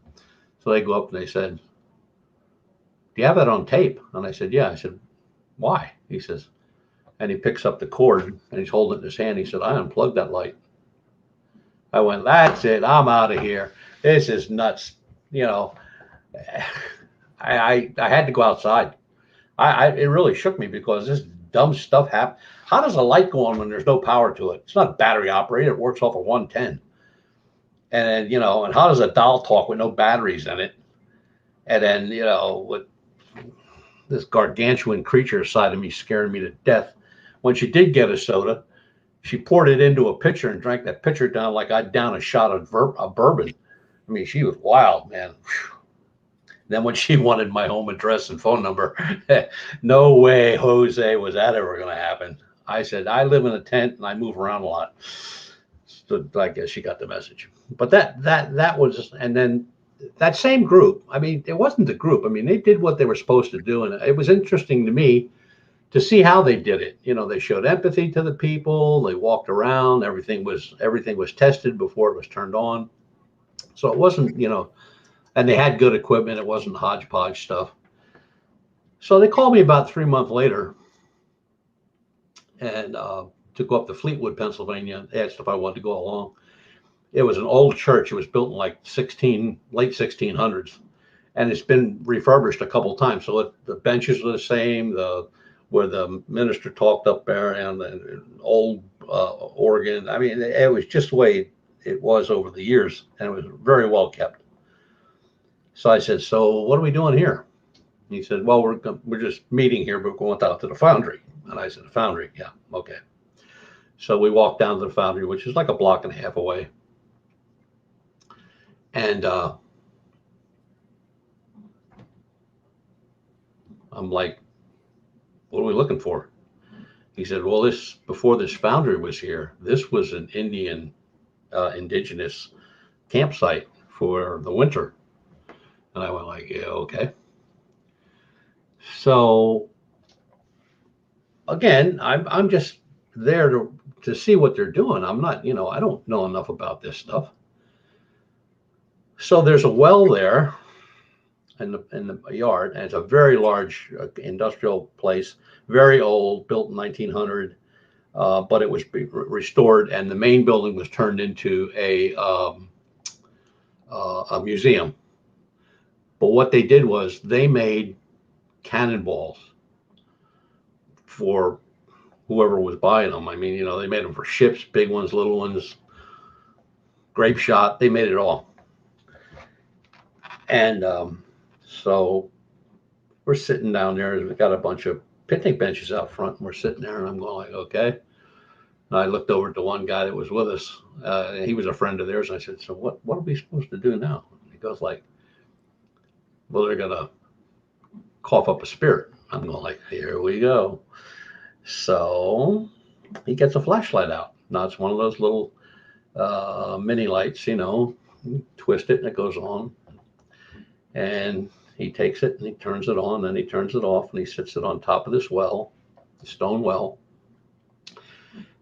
So they go up and they said, do you have that on tape? And I said, yeah. I said, why? He says, and he picks up the cord and he's holding it in his hand. He said, I unplugged that light. I went, that's it. I'm out of here. This is nuts. You know, I had to go outside. It really shook me because this dumb stuff happened. How does a light go on when there's no power to it? It's not battery operated. It works off of 110. And then, you know, and how does a doll talk with no batteries in it? And then, you know, with this gargantuan creature side of me scaring me to death. When she did get a soda, she poured it into a pitcher and drank that pitcher down like I'd down a shot of bourbon. I mean, she was wild, man. Whew. Then when she wanted my home address and phone number, no way, Jose, was that ever going to happen. I said, I live in a tent and I move around a lot. So I guess she got the message. But that was, and then that same group, I mean, it wasn't the group. I mean, they did what they were supposed to do. And it was interesting to me to see how they did it. You know, they showed empathy to the people. They walked around. Everything was tested before it was turned on. So it wasn't, you know, and they had good equipment. It wasn't hodgepodge stuff. So they called me about 3 months later and to go up to Fleetwood, Pennsylvania. They asked if I wanted to go along. It was an old church. It was built in like late 1600s. And it's been refurbished a couple times. So the benches are the same, where the minister talked up there, and the old organ. I mean, it was just the way it was over the years, and it was very well kept. So I said, so what are we doing here? He said, well, we're just meeting here, but we're going out to the foundry. And I said, the foundry? Yeah, okay. So we walked down to the foundry, which is like a block and a half away. And I'm like, what are we looking for? He said, well, before this foundry was here, this was an indigenous campsite for the winter. And I went like, yeah, okay. So again, I'm just there to see what they're doing. I'm not, you know, I don't know enough about this stuff. So there's a well there in the yard, and it's a very large industrial place, very old, built in 1900, but it was restored, and the main building was turned into a a museum. But what they did was they made cannonballs for whoever was buying them. I mean, you know, they made them for ships, big ones, little ones, grape shot. They made it all. And so we're sitting down there. We've got a bunch of picnic benches out front, and we're sitting there, and I'm going like, okay. And I looked over at the one guy that was with us. He was a friend of theirs. And I said, so what are we supposed to do now? And he goes like, well, they're going to cough up a spirit. I'm going like, here we go. So he gets a flashlight out. Now it's one of those little mini lights, you know, you twist it and it goes on. And he takes it and he turns it on, and he turns it off, and he sits it on top of this well, the stone well.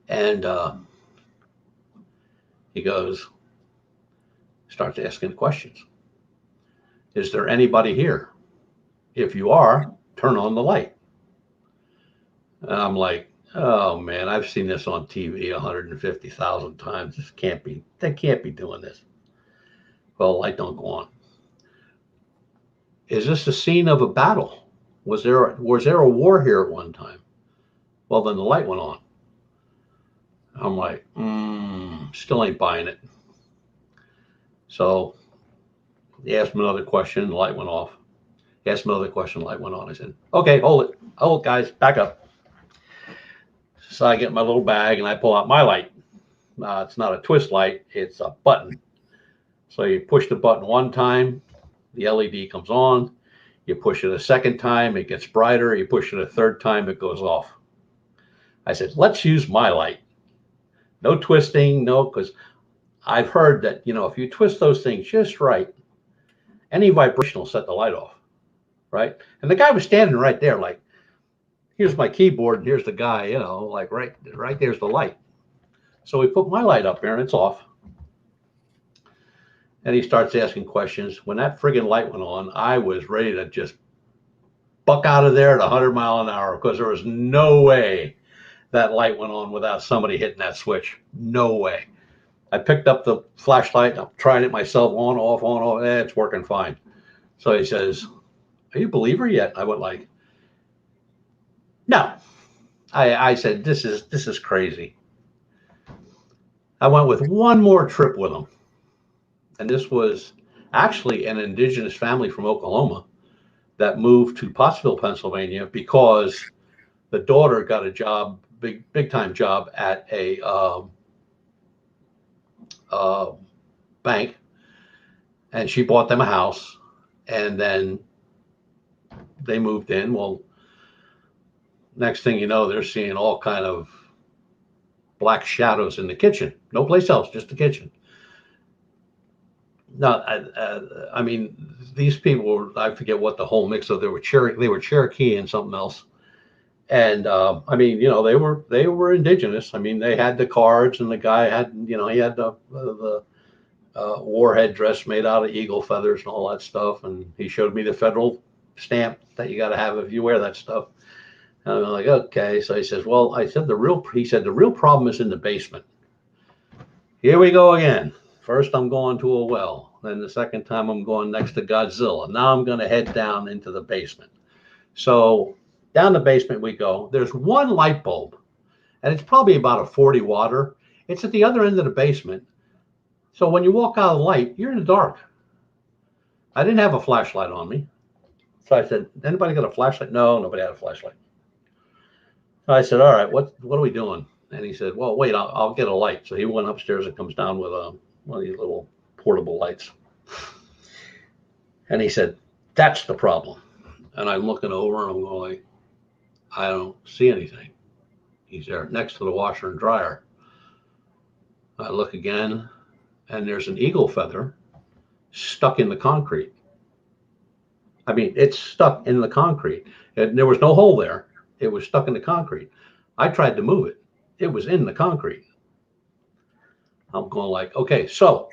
And he goes, starts asking questions. Is there anybody here? If you are, turn on the light. And I'm like, oh man, I've seen this on TV 150,000 times. They can't be doing this. Well, the light don't go on. Is this the scene of a battle? Was there a war here at one time? Well, then the light went on. I'm like, still ain't buying it. So he asked him another question, the light went off. He asked him another question, the light went on. I said, okay, hold it. Hold it, guys, back up. So I get my little bag and I pull out my light. It's not a twist light, it's a button. So you push the button one time, the LED comes on. You push it a second time, it gets brighter. You push it a third time, it goes off. I said, let's use my light. No twisting, no, because I've heard that, you know, if you twist those things just right, any vibration will set the light off, right? And the guy was standing right there like, here's my keyboard and here's the guy, you know, like right there's the light. So we put my light up there and it's off. And he starts asking questions. When that friggin' light went on, I was ready to just buck out of there at 100 miles an hour because there was no way that light went on without somebody hitting that switch. No way. I picked up the flashlight. I'm trying it myself, on, off. It's working fine. So he says, are you a believer yet? I went like, no. I said, this is crazy. I went with one more trip with him. And this was actually an indigenous family from Oklahoma that moved to Pottsville, Pennsylvania, because the daughter got a job, big time job at a bank, and she bought them a house, and then they moved in. Well, next thing you know, they're seeing all kind of black shadows in the kitchen. No place else, just the kitchen. No, I mean, these people were, I forget what the whole mix of, they were Cherokee and something else. And I mean, you know, they were indigenous. I mean, they had the cards, and the guy had, you know, he had the warhead dress made out of eagle feathers and all that stuff. And he showed me the federal stamp that you got to have if you wear that stuff. And I'm like, okay. So he says, well, the real problem is in the basement. Here we go again. First, I'm going to a well. Then the second time, I'm going next to Godzilla. Now I'm going to head down into the basement. So down the basement we go. There's one light bulb, and it's probably about a 40 watter. It's at the other end of the basement. So when you walk out of the light, you're in the dark. I didn't have a flashlight on me. So I said, anybody got a flashlight? No, nobody had a flashlight. So I said, all right, what are we doing? And he said, well, wait, I'll get a light. So he went upstairs and comes down with one of these little portable lights. And he said, that's the problem. And I'm looking over and I'm going like, I don't see anything. He's there next to the washer and dryer. I look again, and there's an eagle feather stuck in the concrete. I mean, it's stuck in the concrete. And there was no hole there. It was stuck in the concrete. I tried to move it. It was in the concrete. I'm going like, okay, so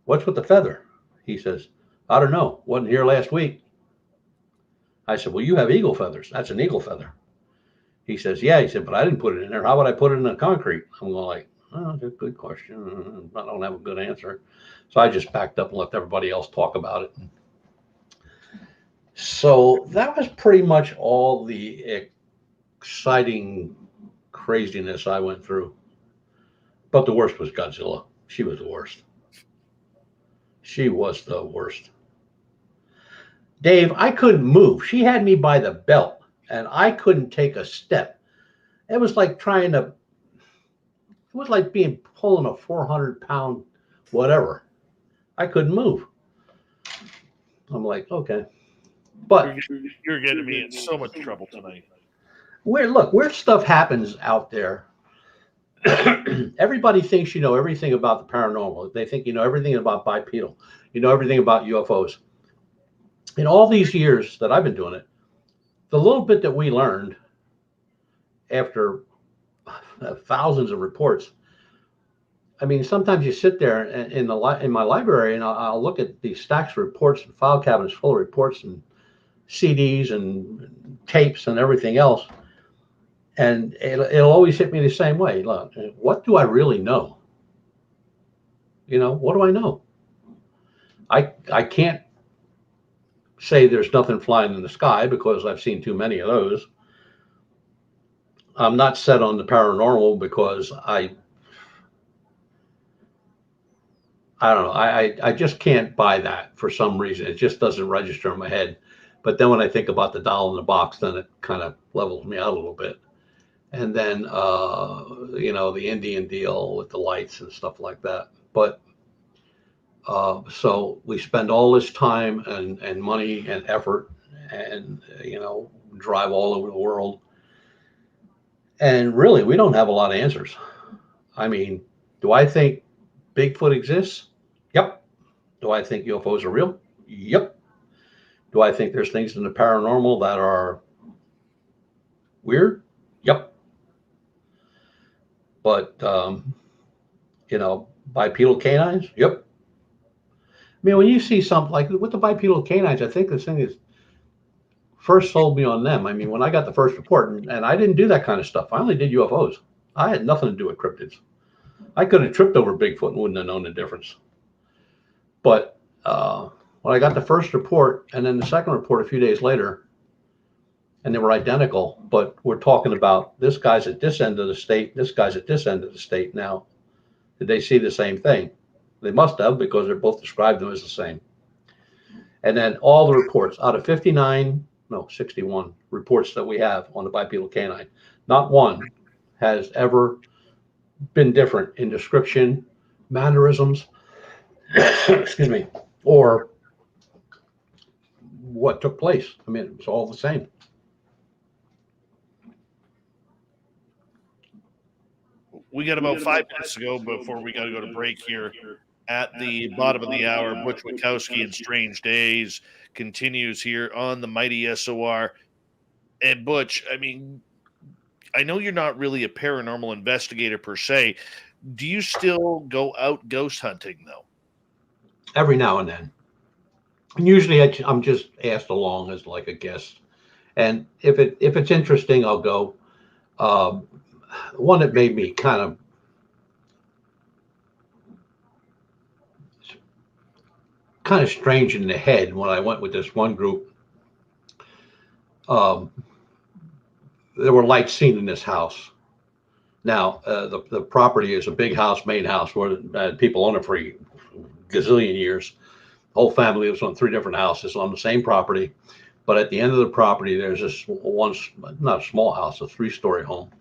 what's with the feather? He says, I don't know. Wasn't here last week. I said, well, you have eagle feathers. That's an eagle feather. He says, yeah. He said, but I didn't put it in there. How would I put it in the concrete? I'm going like, Oh, that's a good question. I don't have a good answer. So I just backed up and let everybody else talk about it. So that was pretty much all the exciting craziness I went through. But the worst was Godzilla. She was the worst. She was the worst. Dave, I couldn't move. She had me by the belt and I couldn't take a step. It was like being pulling a 400-pound whatever. I couldn't move. I'm like, okay. But you're getting me in so much trouble tonight. Where stuff happens out there, everybody thinks you know everything about the paranormal. They think you know everything about bipedal. You know everything about UFOs. In all these years that I've been doing it, the little bit that we learned after thousands of reports, I mean, sometimes you sit there in my library and I'll look at these stacks of reports and file cabinets full of reports and CDs and tapes and everything else. And it'll always hit me the same way. Look, what do I really know? You know, what do I know? I can't say there's nothing flying in the sky because I've seen too many of those. I'm not set on the paranormal because I don't know. I just can't buy that for some reason. It just doesn't register in my head. But then when I think about the doll in the box, then it kind of levels me out a little bit. And then, you know, the Indian deal with the lights and stuff like that. But so we spend all this time and money and effort and, you know, drive all over the world. And really, we don't have a lot of answers. I mean, do I think Bigfoot exists? Yep. Do I think UFOs are real? Yep. Do I think there's things in the paranormal that are weird? Yep. But, you know, bipedal canines? Yep. I mean, when you see something like with the bipedal canines, I think the thing is first sold me on them. I mean, when I got the first report, and I didn't do that kind of stuff. I only did UFOs. I had nothing to do with cryptids. I could have tripped over Bigfoot and wouldn't have known the difference. But when I got the first report and then the second report a few days later, and they were identical, but we're talking about this guy's at this end of the state, this guy's at this end of the state. Now, did they see the same thing? They must have, because they're both described them as the same. And then all the reports out of 61 reports that we have on the bipedal canine, not one has ever been different in description, mannerisms, excuse me, or what took place. I mean, it's all the same. We got about 5 minutes to go before we got to go to break here. At the bottom of the hour, Butch Witkowski and Strange Days continues here on the mighty SOR. And Butch, I mean, I know you're not really a paranormal investigator per se. Do you still go out ghost hunting, though? Every now and then. And usually I'm just asked along as like a guest. And if it's interesting, I'll go. One that made me kind of strange in the head when I went with this one group. There were lights seen in this house. Now, the property is a big house, main house, where people own it for a gazillion years. The whole family lives on 3 different houses on the same property. But at the end of the property, there's this one, not a small house, a 3-story home.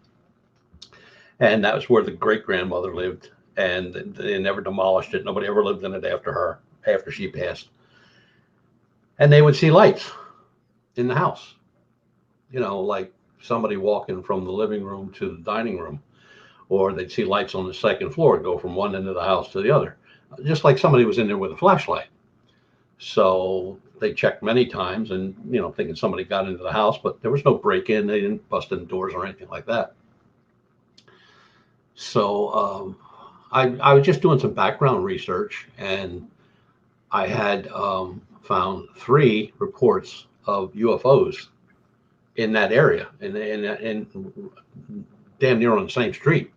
And that was where the great-grandmother lived. And they never demolished it. Nobody ever lived in it after her, after she passed. And they would see lights in the house. You know, like somebody walking from the living room to the dining room. Or they'd see lights on the second floor go from one end of the house to the other. Just like somebody was in there with a flashlight. So they checked many times and, you know, thinking somebody got into the house, but there was no break-in. They didn't bust in doors or anything like that. So I was just doing some background research, and I had found 3 reports of UFOs in that area, in damn near on the same street.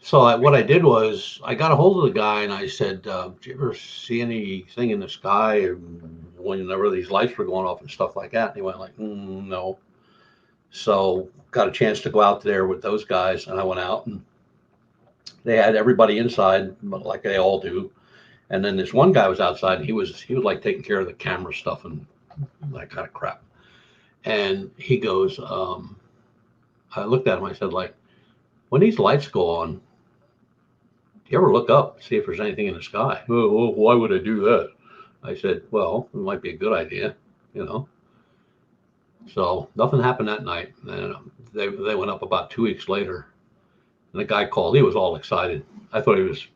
So what I did was I got a hold of the guy and I said, "Did you ever see anything in the sky whenever these lights were going off and stuff like that?" And he went like, "No." So got a chance to go out there with those guys, and I went out and they had everybody inside, like they all do. And then this one guy was outside, and he was like taking care of the camera stuff and that kind of crap. And he goes, I looked at him. I said, like, when these lights go on, do you ever look up, see if there's anything in the sky? Oh, well, why would I do that? I said, well, it might be a good idea, you know. So nothing happened that night. And they went up about 2 weeks later. And the guy called. He was all excited. I thought he was,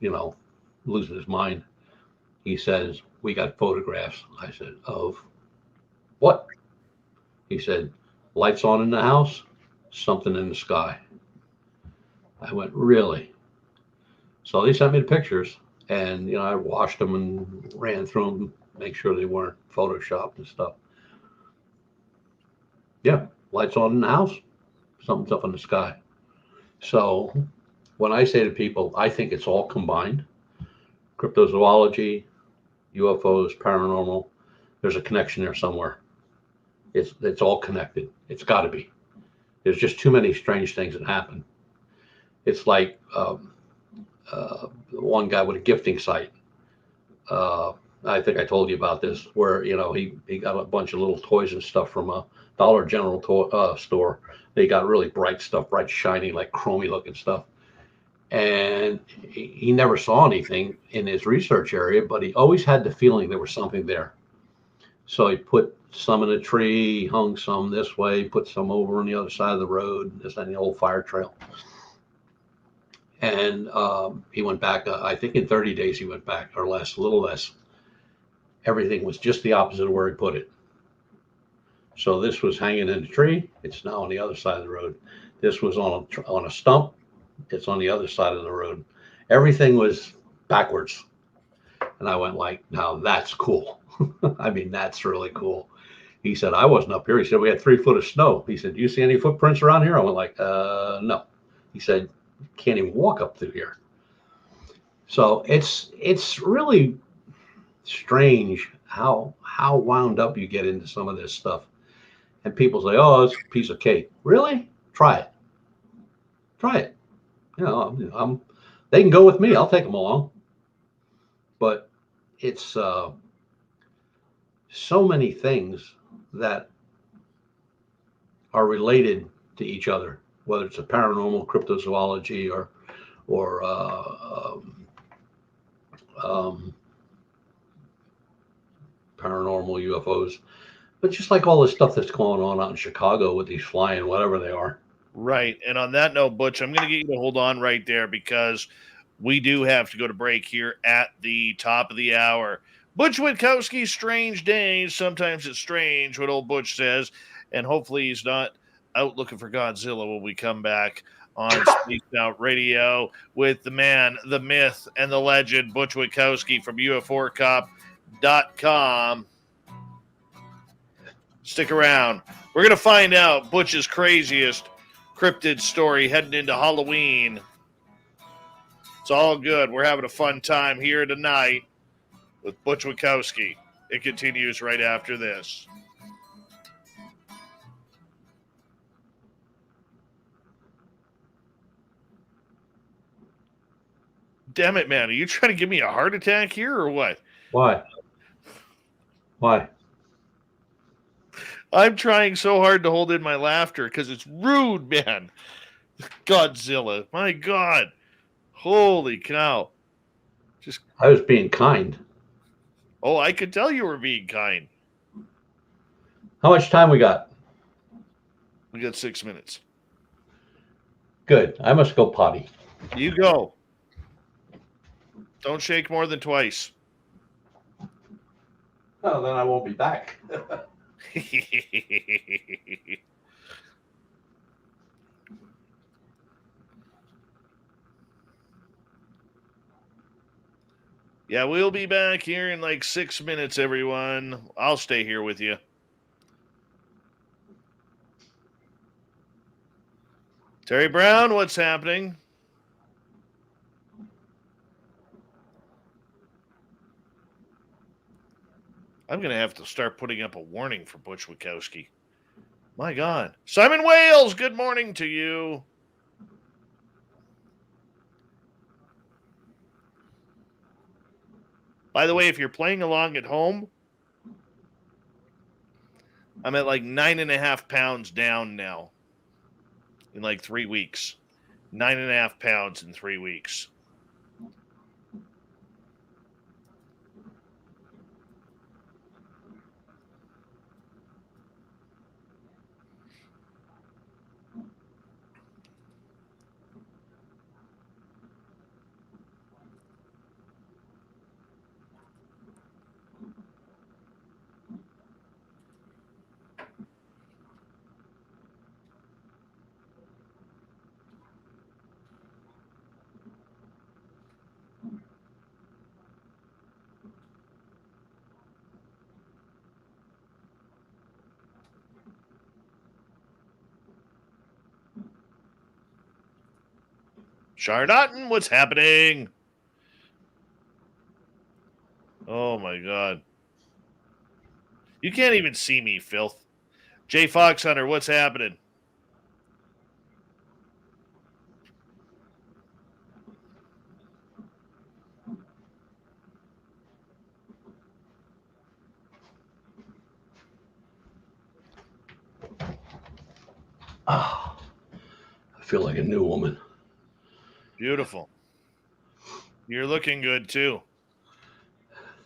losing his mind. He says, "We got photographs." I said, "Of what?" He said, "Lights on in the house, something in the sky." I went, "Really?" So they sent me the pictures, and I washed them and ran through them, make sure they weren't photoshopped and stuff. Yeah, lights on in the house, something's up in the sky. So when I say to people, I think it's all combined: cryptozoology, UFOs, paranormal. There's a connection there somewhere. It's all connected. It's got to be. There's just too many strange things that happen. It's like one guy with a gifting site. I think I told you about this, where he got a bunch of little toys and stuff from a Dollar General store. They got really bright stuff, bright, shiny, like chromy looking stuff. And he never saw anything in his research area, but he always had the feeling there was something there. So he put some in a tree, hung some this way, put some over on the other side of the road, just on the old fire trail. And he went back, I think in 30 days he went back, or less, a little less. Everything was just the opposite of where he put it. So this was hanging in the tree. It's now on the other side of the road. This was on a stump. It's on the other side of the road. Everything was backwards. And I went like, now that's cool. I mean, that's really cool. He said, I wasn't up here. He said, we had 3 foot of snow. He said, do you see any footprints around here? I went like, no. He said, can't even walk up through here. So it's really strange how wound up you get into some of this stuff. And people say, oh, it's a piece of cake. Really? Try it. Try it. They can go with me. I'll take them along. But it's so many things that are related to each other, whether it's a paranormal, cryptozoology, or paranormal UFOs. But just like all the stuff that's going on out in Chicago with these flying, whatever they are. Right. And on that note, Butch, I'm going to get you to hold on right there because we do have to go to break here at the top of the hour. Butch Witkowski's Strange Days. Sometimes it's strange what old Butch says, and hopefully he's not out looking for Godzilla when we come back on Spaced Out Radio with the man, the myth, and the legend, Butch Witkowski from UFOcop.com. Stick around. We're going to find out Butch's craziest cryptid story heading into Halloween. It's all good. We're having a fun time here tonight with Butch Witkowski. It continues right after this. Damn it, man. Are you trying to give me a heart attack here or what? Why? I'm trying so hard to hold in my laughter because it's rude, man. Godzilla. My God. Holy cow. I was being kind. Oh, I could tell you were being kind. How much time we got? We got 6 minutes. Good. I must go potty. You go. Don't shake more than twice. Oh, then I won't be back. Yeah, we'll be back here in like 6 minutes, everyone. I'll stay here with you. Terry Brown, what's happening? I'm going to have to start putting up a warning for Butch Witkowski. My God. Simon Wales, good morning to you. By the way, if you're playing along at home, I'm at like 9.5 pounds down now in like 3 weeks. 9.5 pounds in 3 weeks. Charlotten, what's happening? Oh my God. You can't even see me, filth. Jay Fox Hunter, what's happening? Oh, I feel like a new woman. Beautiful. You're looking good too.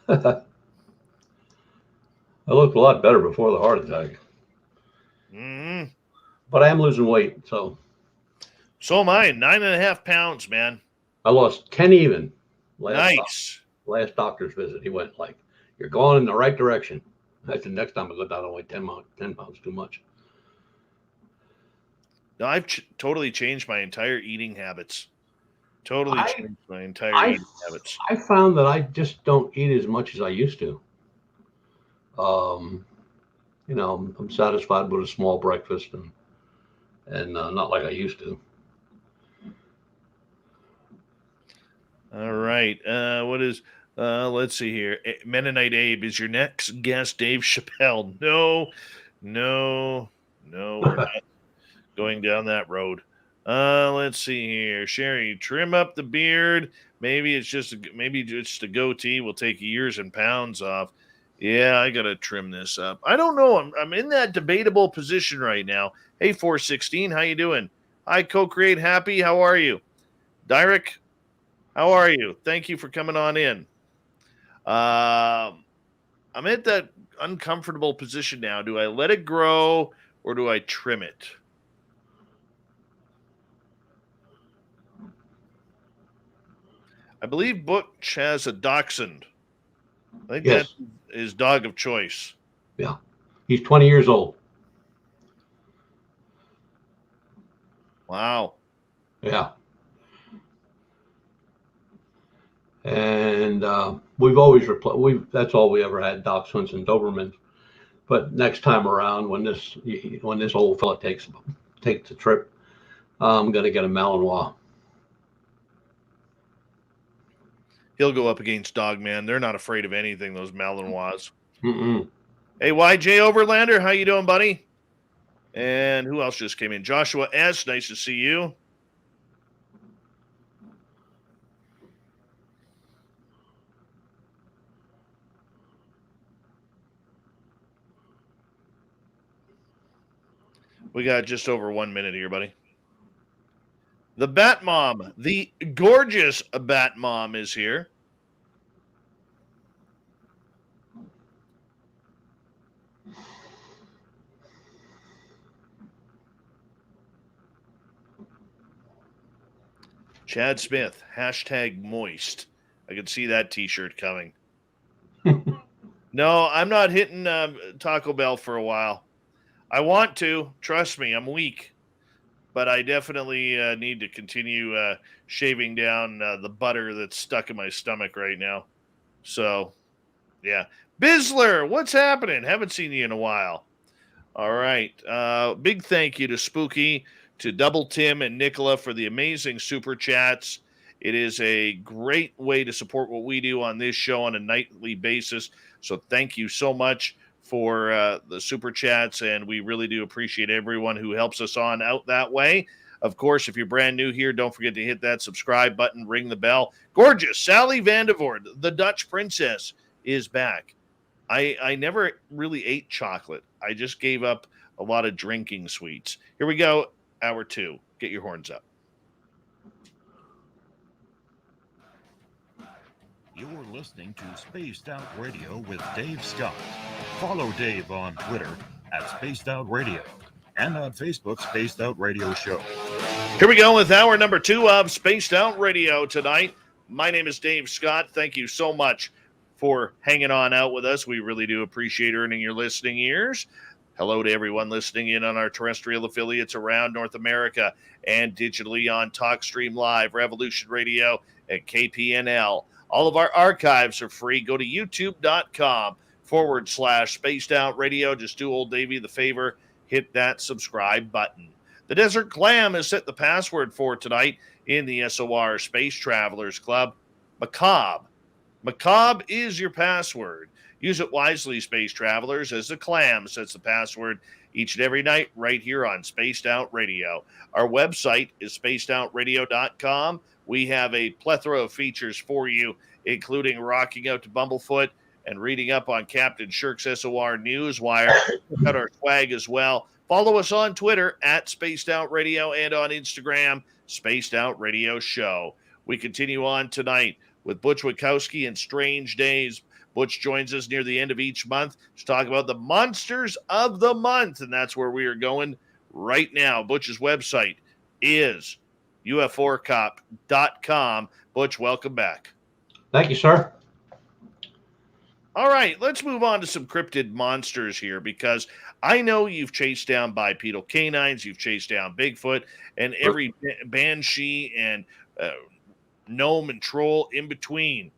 I looked a lot better before the heart attack. Mm-hmm. But I am losing weight, so. So am I. 9.5 pounds, man. I lost 10 even. Nice. Last doctor's visit, he went like, "You're going in the right direction." I said, "Next time I go down, only 10 pounds too much." No, I've totally changed my entire eating habits. Totally changed my entire eating habits. I found that I just don't eat as much as I used to. I'm satisfied with a small breakfast and not like I used to. All right. Let's see here. Mennonite Abe is your next guest, Dave Chappelle. No, we're not going down that road. Let's see here. Sherry, trim up the beard. Maybe it's just a goatee will take years and pounds off. Yeah, I gotta trim this up. I don't know. I'm in that debatable position right now. Hey, 416, how you doing? Hi, Co-Create Happy. How are you? Direk, how are you? Thank you for coming on in. I'm at that uncomfortable position now. Do I let it grow or do I trim it? I believe Butch has a dachshund. I think Yes. that's his dog of choice. Yeah. He's 20 years old. Wow. Yeah. And we've always that's all we ever had, dachshunds and Dobermans. But next time around, when this old fella takes the trip, I'm gonna get a Malinois. He'll go up against Dogman. They're not afraid of anything, those Malinois. Mm-mm. Hey, YJ Overlander, how you doing, buddy? And who else just came in? Joshua S., nice to see you. We got just over 1 minute here, buddy. The Bat Mom, the gorgeous Bat Mom is here. Chad Smith, #moist. I can see that t-shirt coming. No, I'm not hitting Taco Bell for a while. I want to. Trust me, I'm weak. But I definitely need to continue shaving down the butter that's stuck in my stomach right now. So, yeah. Bizzler, what's happening? Haven't seen you in a while. All right. Big thank you to Spooky, to Double Tim and Nicola for the amazing super chats. It is a great way to support what we do on this show on a nightly basis. So thank you so much for the super chats, and we really do appreciate everyone who helps us on out that way. Of course, if you're brand new here, don't forget to hit that subscribe button, ring the bell. Gorgeous Sally Vandervoort, the Dutch princess, is back. I never really ate chocolate. I just gave up a lot of drinking sweets. Here we go, hour 2. Get your horns up. You're listening to Spaced Out Radio with Dave Scott. Follow Dave on Twitter at Spaced Out Radio and on Facebook, Spaced Out Radio Show. Here we go with hour number 2 of Spaced Out Radio tonight. My name is Dave Scott. Thank you so much for hanging on out with us. We really do appreciate earning your listening ears. Hello to everyone listening in on our terrestrial affiliates around North America and digitally on TalkStream Live, Revolution Radio, and KPNL. All of our archives are free. Go to youtube.com/Spaced Out Radio. Just do old Davey the favor. Hit that subscribe button. The Desert Clam has set the password for tonight in the SOR Space Travelers Club. Macabre. Macabre is your password. Use it wisely, space travelers, as the Clam sets the password each and every night right here on Spaced Out Radio. Our website is spacedoutradio.com. We have a plethora of features for you, including rocking out to Bumblefoot and reading up on Captain Shirk's SOR Newswire. We've got our swag as well. Follow us on Twitter at Spaced Out Radio and on Instagram, Spaced Out Radio Show. We continue on tonight with Butch Witkowski and Strange Days. Butch joins us near the end of each month to talk about the monsters of the month, and that's where we are going right now. Butch's website is uforcop.com. Butch, welcome back. Thank you, sir. All right, let's move on to some cryptid monsters here, because I know you've chased down bipedal canines, you've chased down Bigfoot, and every banshee and gnome and troll in between.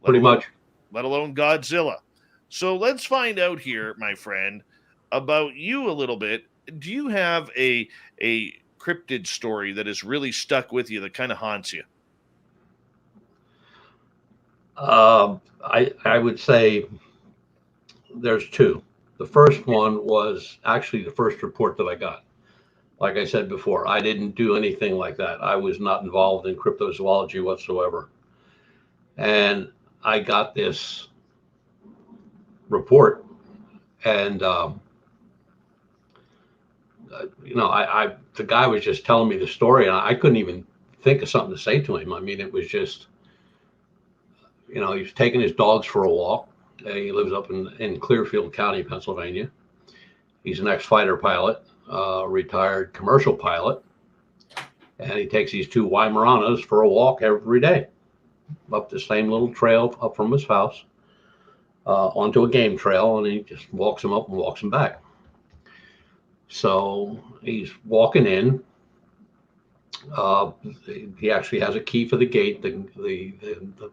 Pretty much. Let alone Godzilla. So let's find out here, my friend, about you a little bit. Do you have a cryptid story that has really stuck with you, that kind of haunts you? I would say there's 2. The first one was actually the first report that I got. Like I said before, I didn't do anything like that. I was not involved in cryptozoology whatsoever. And I got this report, and the guy was just telling me the story, and I couldn't even think of something to say to him. I mean, it was just, he was taking his dogs for a walk. He lives up in Clearfield County, Pennsylvania. He's an ex-fighter pilot, retired commercial pilot, and he takes these 2 Weimaraners for a walk every day up the same little trail up from his house onto a game trail, and he just walks them up and walks them back. So he's walking in. He actually has a key for the gate. The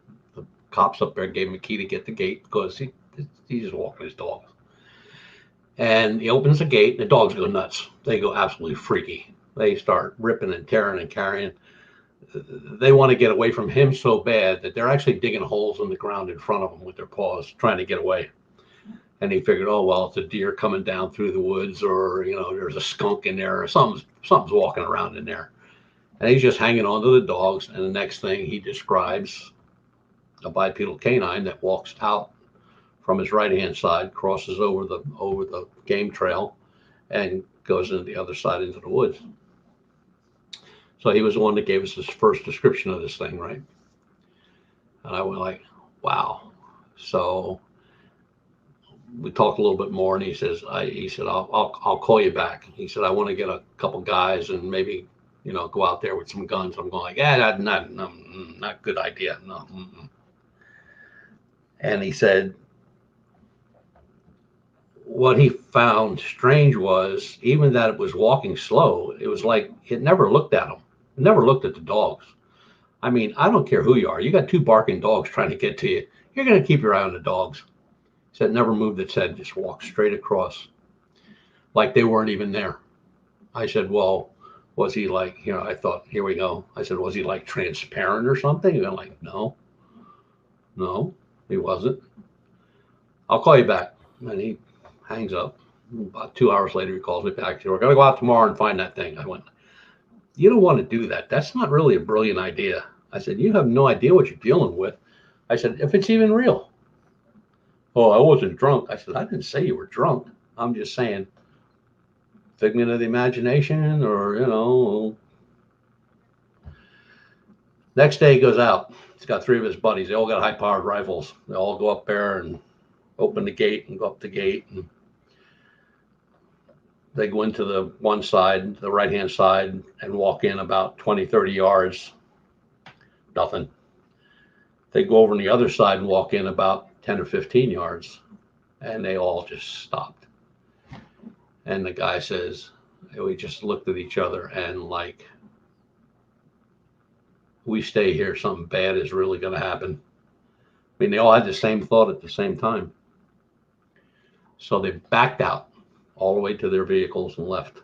cops up there gave him a key to get the gate because he's just walking his dogs. And he opens the gate, and the dogs go nuts. They go absolutely freaky. They start ripping and tearing and carrying. They want to get away from him so bad that they're actually digging holes in the ground in front of him with their paws, trying to get away. And he figured, oh, well, it's a deer coming down through the woods, or, there's a skunk in there, or something's walking around in there. And he's just hanging on to the dogs. And the next thing he describes a bipedal canine that walks out from his right-hand side, crosses over the game trail, and goes into the other side into the woods. So he was the one that gave us his first description of this thing, right? And I went like, wow. So we talked a little bit more, and he said, I'll call you back. He said, I want to get a couple guys and maybe, go out there with some guns. I'm going like, that's not a good idea. No. Mm-mm. And he said, what he found strange was, even that it was walking slow, it was like it never looked at him. It never looked at the dogs. I mean, I don't care who you are. You got 2 barking dogs trying to get to you. You're going to keep your eye on the dogs. He said, never moved its head, just walked straight across like they weren't even there. I said, well, Was he like, I thought, here we go. I said, was he like transparent or something? And I'm like, no, he wasn't. I'll call you back. And he hangs up. About 2 hours later, he calls me back. He said, we're going to go out tomorrow and find that thing. I went, you don't want to do that. That's not really a brilliant idea. I said, you have no idea what you're dealing with. I said, if it's even real. Oh, I wasn't drunk. I said, I didn't say you were drunk. I'm just saying, figment of the imagination, or, Next day he goes out. He's got 3 of his buddies. They all got high-powered rifles. They all go up there and open the gate and go up the gate. And they go into the one side, the right-hand side, and walk in about 20, 30 yards. Nothing. They go over on the other side and walk in about 10 or 15 yards. And they all just stopped. And the guy says, we just looked at each other and like, we stay here, something bad is really going to happen. I mean, they all had the same thought at the same time. So they backed out all the way to their vehicles and left.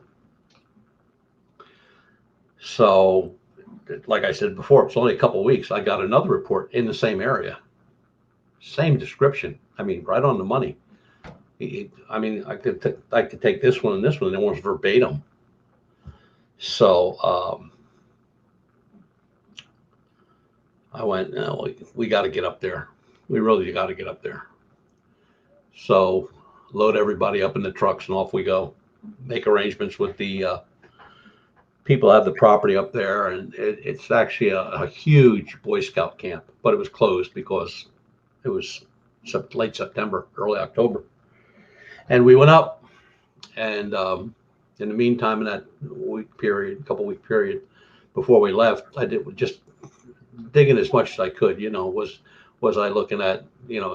So, like I said before, it's only a couple of weeks. I got another report in the same area. Same description. I mean, right on the money. I could take this one and this one, and it was verbatim. So, I went, no, we got to get up there. We really got to get up there. So load everybody up in the trucks and off we go. Make arrangements with the people who have the property up there. And it's actually a huge Boy Scout camp, but it was closed because it was late September, early October. And we went up, and in the meantime, in that couple week period before we left, I did just digging as much as I could, was I looking at,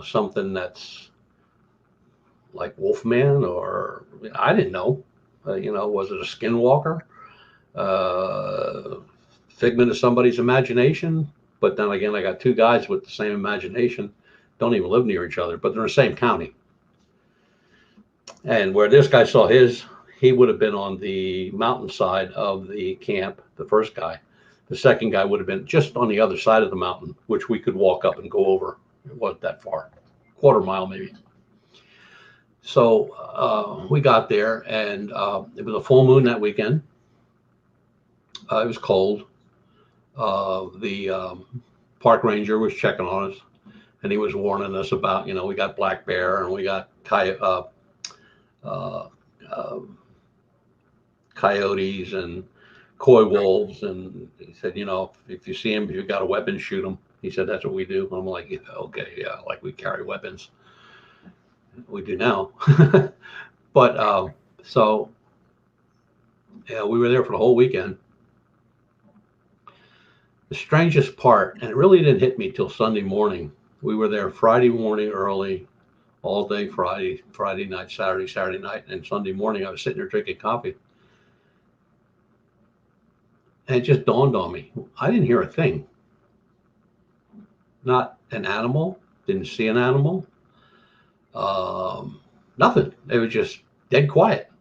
something that's like Wolfman, or I didn't know, was it a skinwalker, figment of somebody's imagination? But then again, I got 2 guys with the same imagination, don't even live near each other, but they're in the same county. And where this guy saw his, he would have been on the mountainside of the camp, the first guy. The second guy would have been just on the other side of the mountain, which we could walk up and go over. It wasn't that far, quarter mile maybe. So we got there, and it was a full moon that weekend. It was cold. The park ranger was checking on us, and he was warning us about, we got black bear and we got coyotes and coy wolves, and he said, if you see him, if you've got a weapon, shoot him. He said, that's what we do. I'm like, okay, yeah, like we carry weapons. We do now. But so yeah, we were there for the whole weekend. The strangest part, and it really didn't hit me till Sunday morning. We were there Friday morning early, all day Friday night, Saturday night, and Sunday morning I was sitting there drinking coffee. And it just dawned on me, I didn't hear a thing. Not an animal, didn't see an animal, nothing. It was just dead quiet.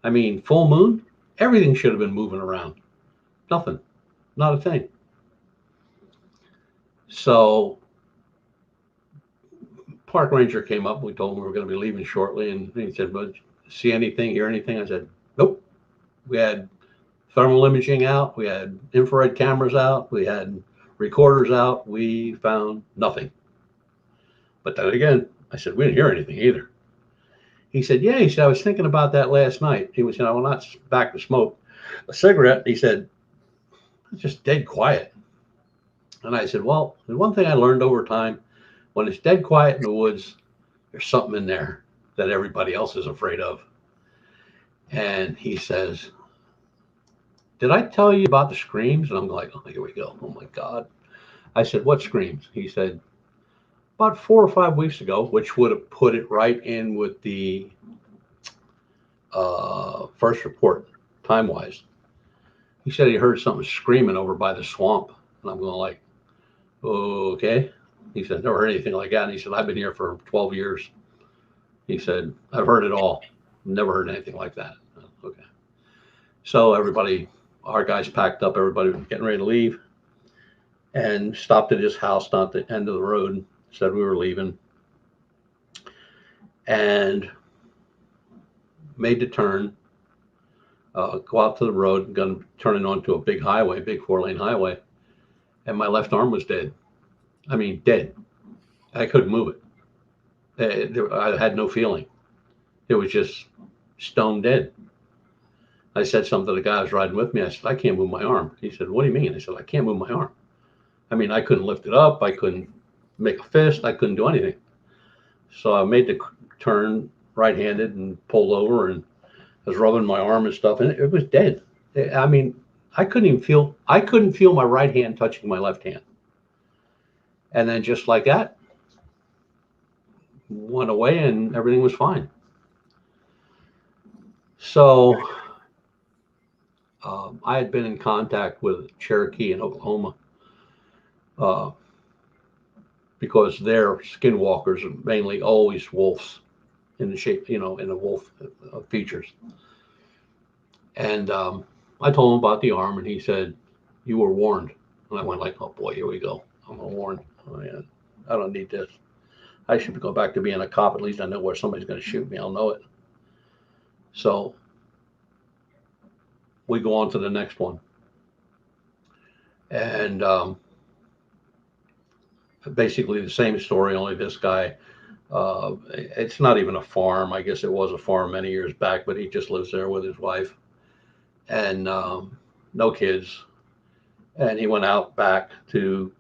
I mean, full moon, everything should have been moving around. Nothing, not a thing. So park ranger came up, we told him we were going to be leaving shortly, and he said, but see anything, hear anything? I said, nope. We had thermal imaging out, we had infrared cameras out, we had recorders out, we found nothing. But then again, I said, we didn't hear anything either. He said, yeah, he said, I was thinking about that last night. He was, well, not back to smoke a cigarette. He said, it's just dead quiet. And I said, well, the one thing I learned over time, when it's dead quiet in the woods, there's something in there that everybody else is afraid of. And he says, did I tell you about the screams? And I'm like, oh, here we go. Oh my God. I said, what screams? He said, about 4 or 5 weeks ago, which would have put it right in with the first report, time-wise. He said he heard something screaming over by the swamp. And I'm going like, okay. He said, never heard anything like that. And he said, I've been here for 12 years. He said, I've heard it all. Never heard anything like that. Okay. So our guys packed up, everybody was getting ready to leave, and stopped at his house, not the end of the road, said we were leaving, and made the turn, go out to the road, going to turn it onto a big highway, big 4-lane highway, and my left arm was dead. I mean, dead. I couldn't move it. I had no feeling. It was just stone dead. I said something to the guy who was riding with me. I said, I can't move my arm. He said, what do you mean? I said, I can't move my arm. I mean, I couldn't lift it up. I couldn't make a fist. I couldn't do anything. So I made the turn right-handed and pulled over and was rubbing my arm and stuff, and it was dead. I mean, I couldn't feel my right hand touching my left hand. And then just like that, went away and everything was fine. So I had been in contact with Cherokee in Oklahoma because their skinwalkers are mainly always wolves in the shape, in the wolf features. And I told him about the arm, and he said, you were warned. And I went like, oh boy, here we go. I'm warned. Oh, yeah. I don't need this. I should go back to being a cop. At least I know where somebody's going to shoot me. I'll know it. So we go on to the next one. And basically the same story, only this guy, it's not even a farm. I guess it was a farm many years back, but he just lives there with his wife and no kids. And he went out back to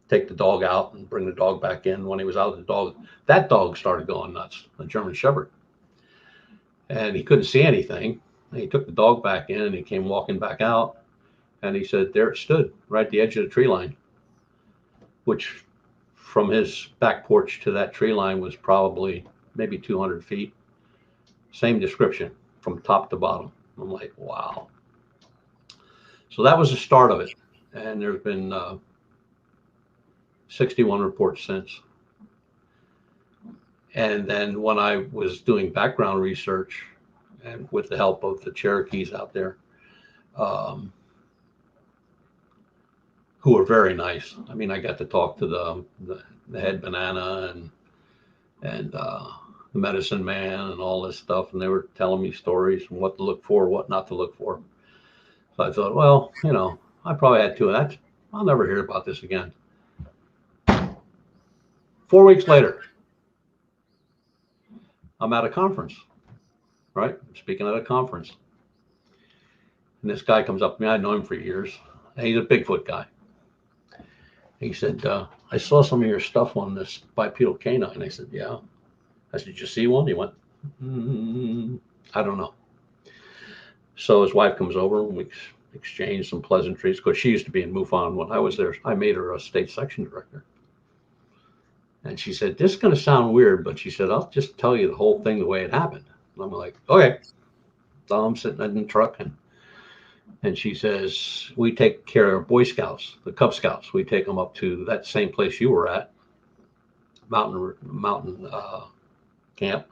take the dog out and bring the dog back in. When he was out, that dog started going nuts, a German Shepherd. And he couldn't see anything. And he took the dog back in and he came walking back out. And he said, there it stood, right at the edge of the tree line, which from his back porch to that tree line was probably maybe 200 feet. Same description from top to bottom. I'm like, wow. So that was the start of it. And there's been 61 reports since. And then when I was doing background research and with the help of the Cherokees out there, who were very nice. I mean, I got to talk to the head banana and the medicine man and all this stuff. And they were telling me stories and what to look for, what not to look for. So I thought, well, I probably had two of that. I'll never hear about this again. 4 weeks later, I'm at a conference, right? I'm speaking at a conference. And this guy comes up to me. I'd known him for years. And he's a Bigfoot guy. He said, I saw some of your stuff on this bipedal canine. I said, yeah. I said, did you see one? He went, I don't know. So his wife comes over and we exchanged some pleasantries because she used to be in MUFON when I was there. I made her a state section director. And she said, this is going to sound weird, but she said, I'll just tell you the whole thing the way it happened. And I'm like, okay. So I'm sitting in the truck and she says, we take care of Boy Scouts, the Cub Scouts. We take them up to that same place you were at, mountain camp.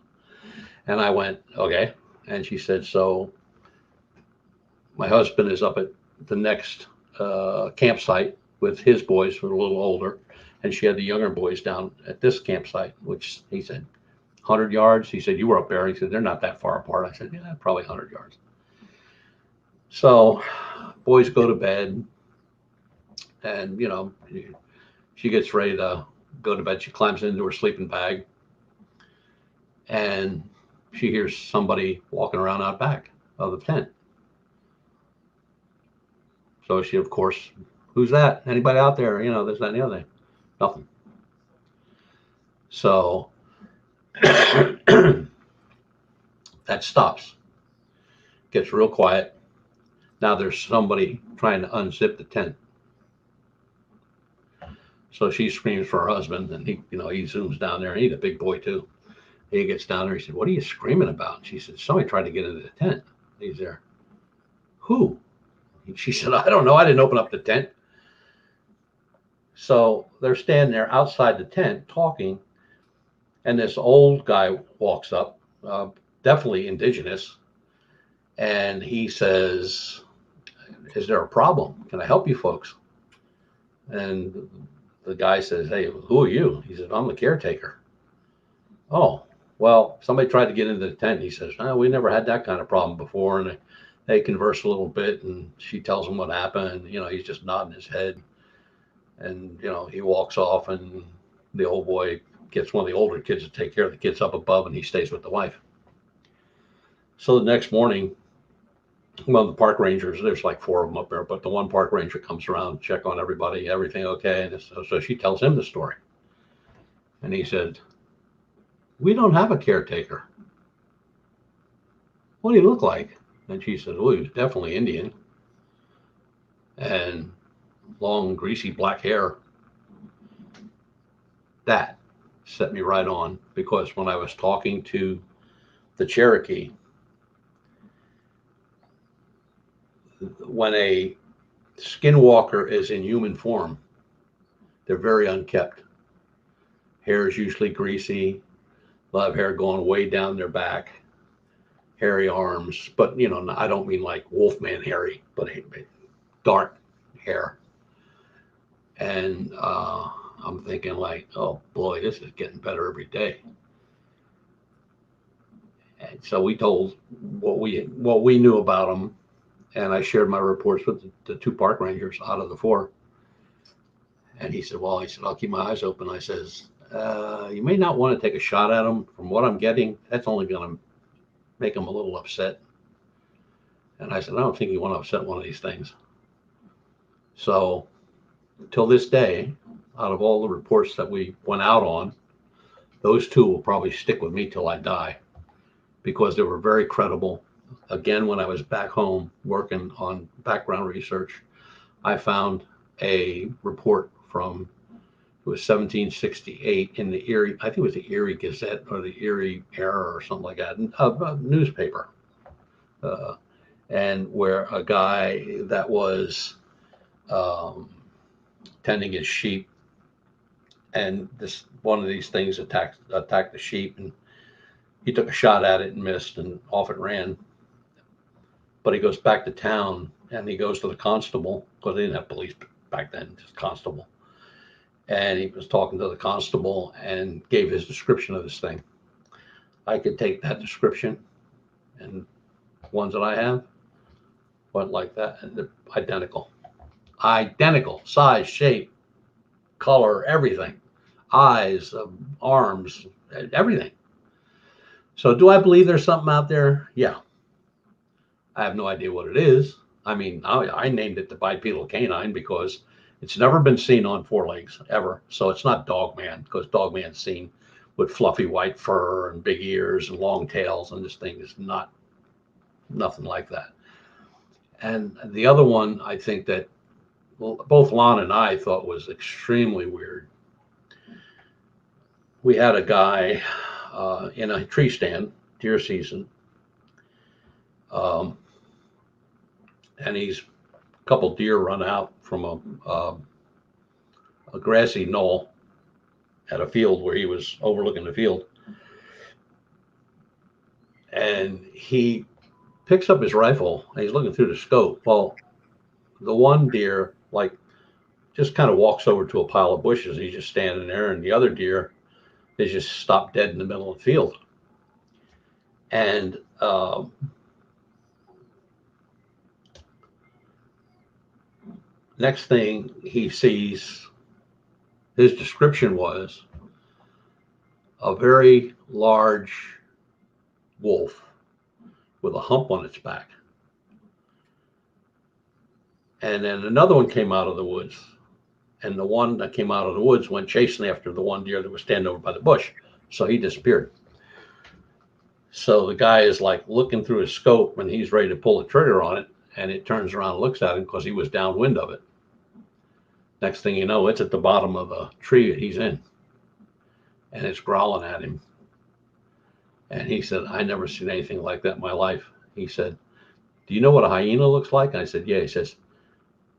And I went, okay. And she said, so my husband is up at the next campsite with his boys who are a little older. And she had the younger boys down at this campsite, which he said, 100 yards. He said, you were up there. He said, they're not that far apart. I said, yeah, probably 100 yards. So boys go to bed and, she gets ready to go to bed. She climbs into her sleeping bag and she hears somebody walking around out back of the tent. So she, of course, who's that? Anybody out there? This, that, and the other thing. Nothing. So that stops. Gets real quiet. Now there's somebody trying to unzip the tent. So she screams for her husband, and he zooms down there, and he's a big boy too. He gets down there. He said, "What are you screaming about?" She said, "Somebody tried to get into the tent." He's there. Who? She said, "I don't know. I didn't open up the tent." So they're standing there outside the tent talking, and this old guy walks up, definitely indigenous, And he says, "Is there a problem? Can I help you folks?" And the guy says, "Hey, who are you?" He said, "I'm the caretaker." "Oh, well, somebody tried to get into the tent." He says, "Oh, we never had that kind of problem before." And they converse a little bit, and she tells him what happened. He's just nodding his head. And, he walks off, and the old boy gets one of the older kids to take care of the kids up above, and he stays with the wife. So the next morning, one of the park rangers, there's like 4 of them up there, but the one park ranger comes around, check on everybody, everything okay? And so she tells him the story. And he said, "We don't have a caretaker." "What do you look like?" And she said, "Oh, he was definitely Indian. And long, greasy black hair." That set me right on, because when I was talking to the Cherokee, when a skinwalker is in human form, they're very unkempt. Hair is usually greasy, a lot of hair going way down their back, hairy arms, but I don't mean like Wolfman hairy, but dark hair. And I'm thinking like, oh boy, this is getting better every day. And so we told what we knew about them, and I shared my reports with the 2 park rangers out of the 4. And he said, "I'll keep my eyes open." I says, "You may not want to take a shot at them. From what I'm getting, that's only going to make them a little upset." And I said, "I don't think you want to upset one of these things." So till this day, out of all the reports that we went out on, those 2 will probably stick with me till I die, because they were very credible. Again, when I was back home working on background research, I found a report from, it was 1768 in the Erie, I think it was the Erie Gazette or the Erie Error or something like that, a newspaper, and where a guy that was tending his sheep, and one of these things attacked the sheep, and he took a shot at it and missed, and off it ran. But he goes back to town, and he goes to the constable, because they didn't have police back then, just constable. And he was talking to the constable and gave his description of this thing. I could take that description, and ones that I have went like that, and they're identical. Size, shape, color, everything. Eyes, arms, everything. So do I believe there's something out there? Yeah. I have no idea what it is. I mean, I named it the bipedal canine because it's never been seen on 4 legs ever. So it's not Dogman, because Dogman's seen with fluffy white fur and big ears and long tails, and this thing is nothing like that. And the other one, I think that both Lon and I thought was extremely weird. We had a guy in a tree stand, deer season, and a couple deer run out from a grassy knoll at a field where he was overlooking the field. And he picks up his rifle and he's looking through the scope. Well, the one deer just kind of walks over to a pile of bushes. He's just standing there, and the other deer is just stopped dead in the middle of the field. And next thing he sees, his description was a very large wolf with a hump on its back. And then another one came out of the woods, and the one that came out of the woods went chasing after the one deer that was standing over by the bush. So he disappeared. So the guy is looking through his scope, and he's ready to pull the trigger on it, and it turns around and looks at him because he was downwind of it. Next thing you know, it's at the bottom of a tree that he's in, and it's growling at him. And he said, "I never seen anything like that in my life." He said, "Do you know what a hyena looks like?" I said, "Yeah." He says,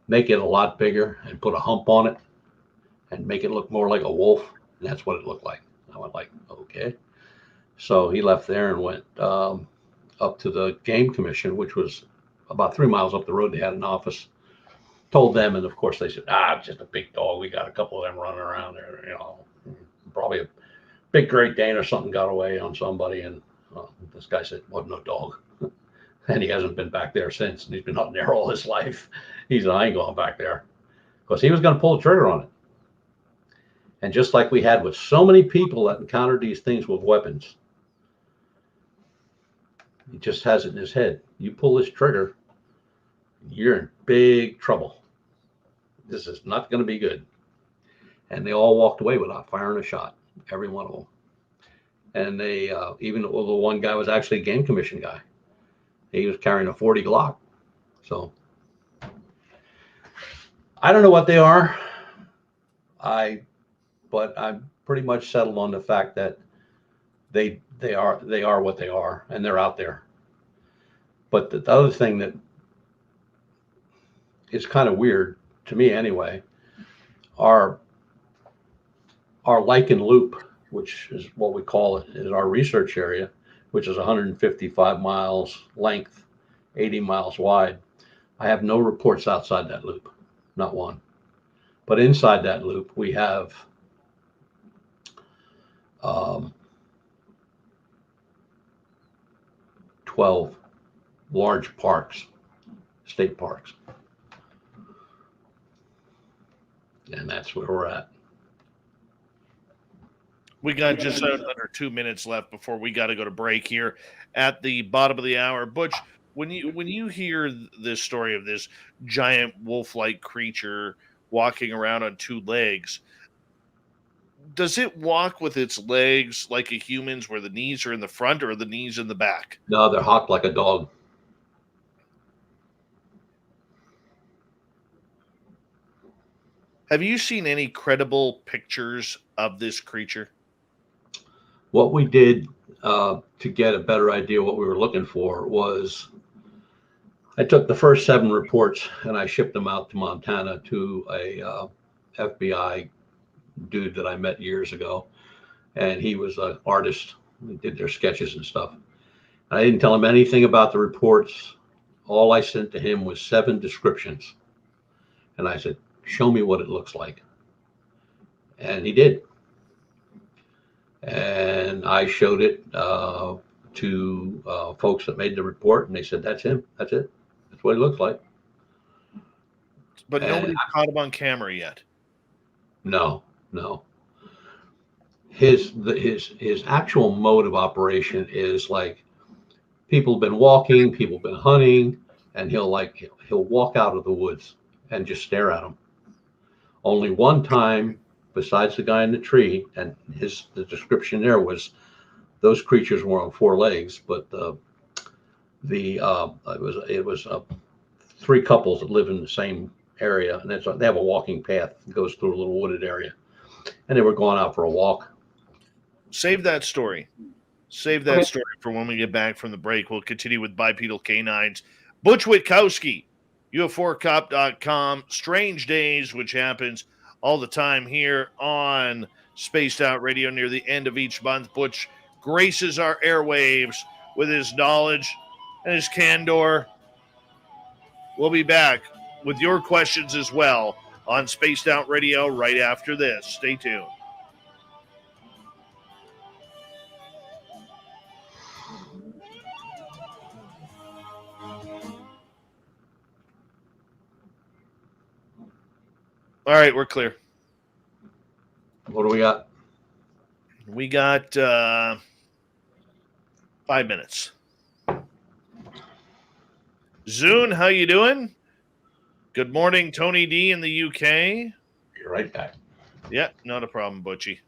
"Make it a lot bigger and put a hump on it and make it look more like a wolf." And that's what it looked like. I went like, okay. So he left there and went. up to the Game Commission, which was about 3 miles up the road. They had an office. Told them, and of course they said, it's just a big dog. We got a couple of them running around there, probably a big Great Dane or something got away on somebody. And this guy said, wasn't no dog. And he hasn't been back there since. And he's been hunting there all his life. He said, I ain't going back there. Because he was going to pull the trigger on it. And just like we had with so many people that encountered these things with weapons, he just has it in his head. You pull this trigger, you're in big trouble. This is not going to be good. And they all walked away without firing a shot, every one of them. And they, even though the one guy was actually a Game Commission guy, he was carrying a 40 Glock. So I don't know what they are. But I'm pretty much settled on the fact that they are what they are, and they're out there. But the other thing that is kind of weird to me anyway, our Lichen Loop, which is what we call it, is our research area, which is 155 miles length, 80 miles wide. I have no reports outside that loop, not one. But inside that loop, we have 12 large parks, state parks. And that's where we're at. We got just under 2 minutes left before we got to go to break here at the bottom of the hour. Butch, when you hear this story of this giant wolf-like creature walking around on two legs, does it walk with its legs like a human's, where the knees are in the front or the knees in the back? No, they're hocked like a dog. Have you seen any credible pictures of this creature? What we did to get a better idea what we were looking for was I took the first 7 reports and I shipped them out to Montana to a FBI dude that I met years ago. And he was an artist. He did their sketches and stuff. I didn't tell him anything about the reports. All I sent to him was 7 descriptions. And I said, show me what it looks like. And he did. And I showed it to folks that made the report, and they said, that's him. That's it. That's what he looks like. But nobody's caught him on camera yet. No. His actual mode of operation is like people have been walking, people have been hunting, and he'll walk out of the woods and just stare at them. Only one time, besides the guy in the tree, and the description there was those creatures were on 4 legs, but it was 3 couples that live in the same area, and they have a walking path that goes through a little wooded area, and they were going out for a walk. Save that story. Save that story for when we get back from the break. We'll continue with bipedal canines. Butch Witkowski, UFOcop.com. Strange Days, which happens all the time here on Spaced Out Radio near the end of each month. Butch graces our airwaves with his knowledge and his candor. We'll be back with your questions as well on Spaced Out Radio right after this. Stay tuned. All right, we're clear. What do we got? We got 5 minutes. Zune, how you doing? Good morning, Tony D in the UK. You're right back. Yeah, not a problem, Butchie.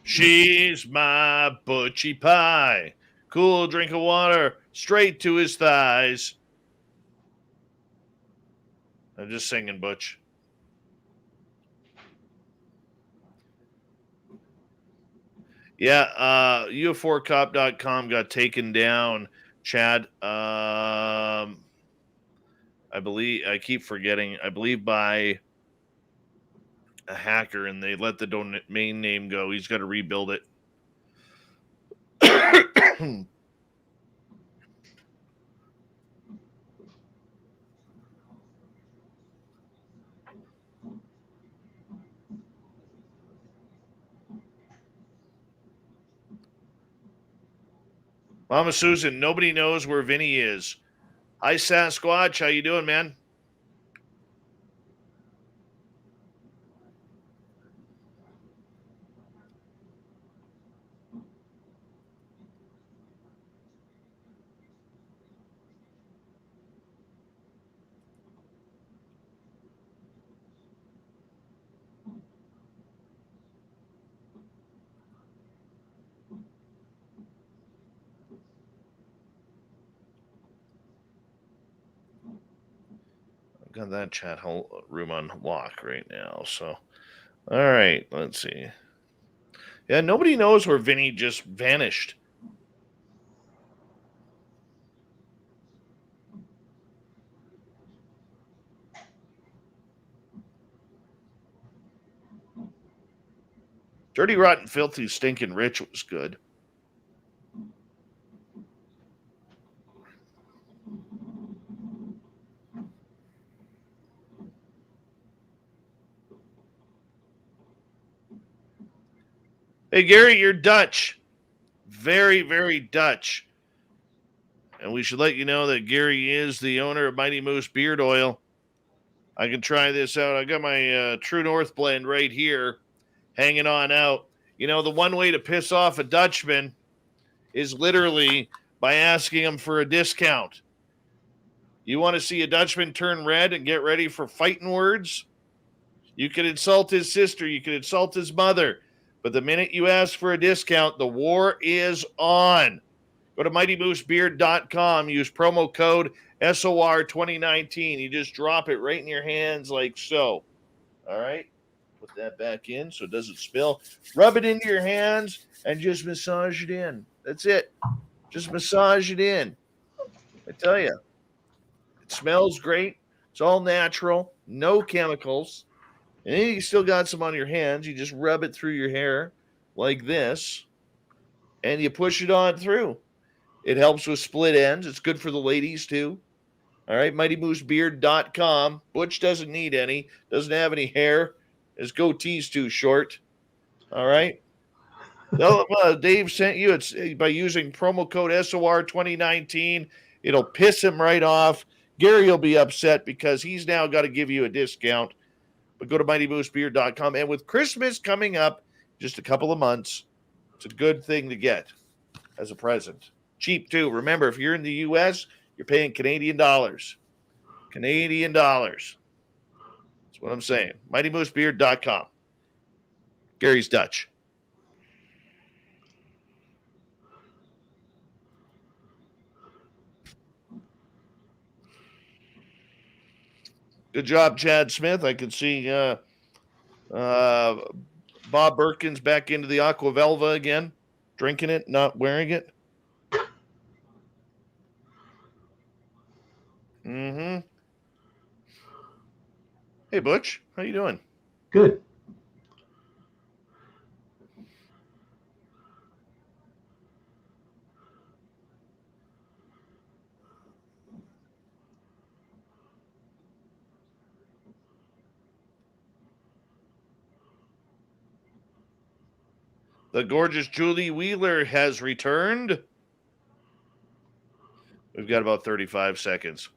She's my Butchie pie. Cool drink of water straight to his thighs. I'm just singing, Butch. Yeah, UFOcop.com got taken down, Chad. I believe by a hacker, and they let the domain name go. He's got to rebuild it. Mama Susan, nobody knows where Vinny is. Hi, Sasquatch. How you doing, man? Got that chat room on lock right now. So, all right, let's see. Yeah, nobody knows where Vinny just vanished. Dirty, Rotten, Filthy, Stinking Rich was good. Hey, Gary, you're Dutch. Very, very Dutch. And we should let you know that Gary is the owner of Mighty Moose Beard Oil. I can try this out. I got my True North blend right here, hanging on out. You know, the one way to piss off a Dutchman is literally by asking him for a discount. You want to see a Dutchman turn red and get ready for fighting words? You can insult his sister. You can insult his mother. But the minute you ask for a discount, the war is on. Go to MightyMooseBeard.com. Use promo code SOR 2019. You just drop it right in your hands like so. All right? Put that back in so it doesn't spill. Rub it into your hands and just massage it in. That's it. Just massage it in. I tell you. It smells great. It's all natural. No chemicals. And then you still got some on your hands. You just rub it through your hair like this, and you push it on through. It helps with split ends. It's good for the ladies, too. All right, MightyMooseBeard.com. Butch doesn't need any. Doesn't have any hair. His goatee's too short. All right. Dave sent you. It's by using promo code SOR2019. It'll piss him right off. Gary will be upset because he's now got to give you a discount. But go to MightyMooseBeard.com. And with Christmas coming up, just a couple of months, it's a good thing to get as a present. Cheap, too. Remember, if you're in the U.S., you're paying Canadian dollars. Canadian dollars. That's what I'm saying. MightyMooseBeard.com. Gary's Dutch. Good job, Chad Smith. I can see Bob Birkin's back into the Aqua Velva again, drinking it, not wearing it. Mm-hmm. Hey, Butch, how you doing? Good. The gorgeous Julie Wheeler has returned. We've got about 35 seconds.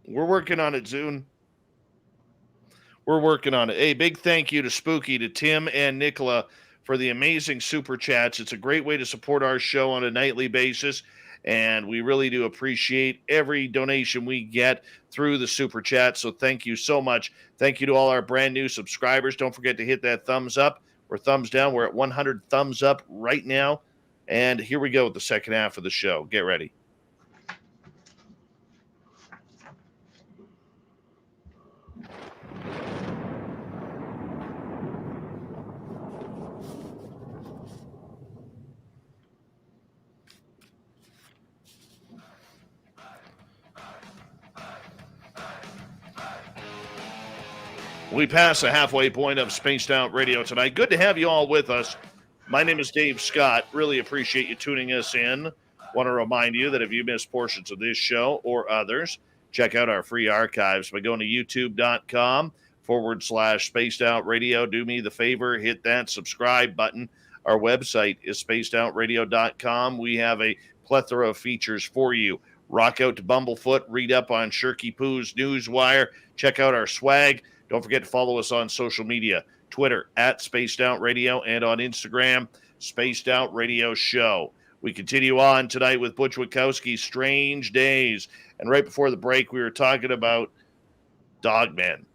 We're working on it, Zune. We're working on it. Hey, big thank you to Spooky, to Tim and Nicola for the amazing super chats. It's a great way to support our show on a nightly basis, and we really do appreciate every donation we get through the super chat. So thank you so much. Thank you to all our brand new subscribers. Don't forget to hit that thumbs up or thumbs down. We're at 100 thumbs up right now. And here we go with the second half of the show. Get ready. We pass the halfway point of Spaced Out Radio tonight. Good to have you all with us. My name is Dave Scott. Really appreciate you tuning us in. Want to remind you that if you missed portions of this show or others, check out our free archives by going to youtube.com/Spaced Out Radio. Do me the favor, hit that subscribe button. Our website is spacedoutradio.com. We have a plethora of features for you. Rock out to Bumblefoot, read up on Shirky Poo's Newswire, check out our swag. Don't forget to follow us on social media, Twitter at Spaced Out Radio, and on Instagram, Spaced Out Radio Show. We continue on tonight with Butch Witkowski's Strange Days. And right before the break, we were talking about dogmen,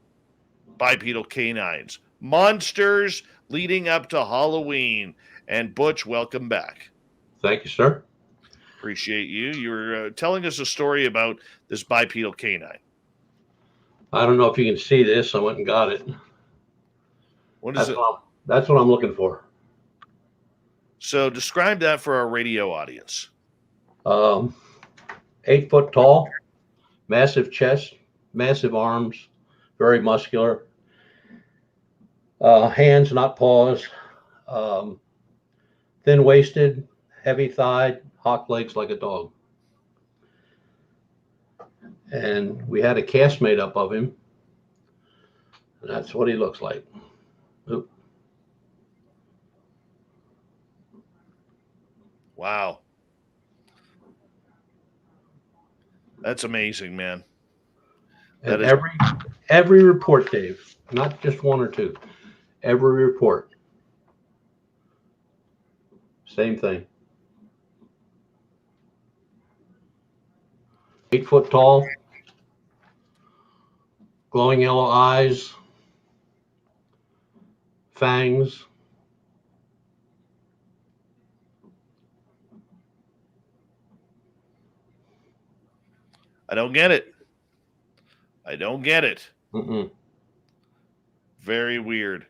bipedal canines, monsters leading up to Halloween. And Butch, welcome back. Thank you, sir. Appreciate you. You were telling us a story about this bipedal canine. I don't know if you can see this. I went and got it. What is it? That's what I'm looking for. So describe that for our radio audience. 8 foot tall, massive chest, massive arms, very muscular. Hands, not paws. Thin-waisted, heavy-thighed, hawk legs like a dog. And we had a cast made up of him. And that's what he looks like. Oop. Wow. That's amazing, man. And every report, Dave, not just one or two, every report, same thing. 8 foot tall, glowing yellow eyes, fangs. I don't get it. Mm-mm. Very weird.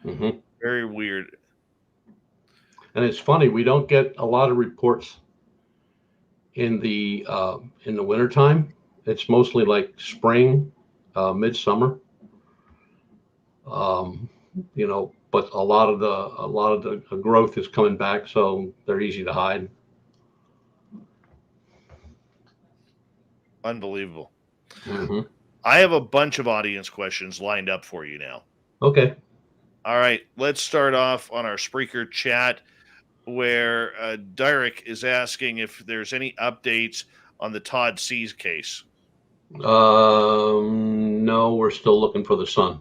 Mm-hmm. Very weird. And it's funny, we don't get a lot of reports in the wintertime. It's mostly like spring, midsummer. But a lot of the growth is coming back, so they're easy to hide. Unbelievable. Mm-hmm. I have a bunch of audience questions lined up for you now. Okay. All right, let's start off on our Spreaker chat where Derek is asking if there's any updates on the Todd C's case. No, we're still looking for the son.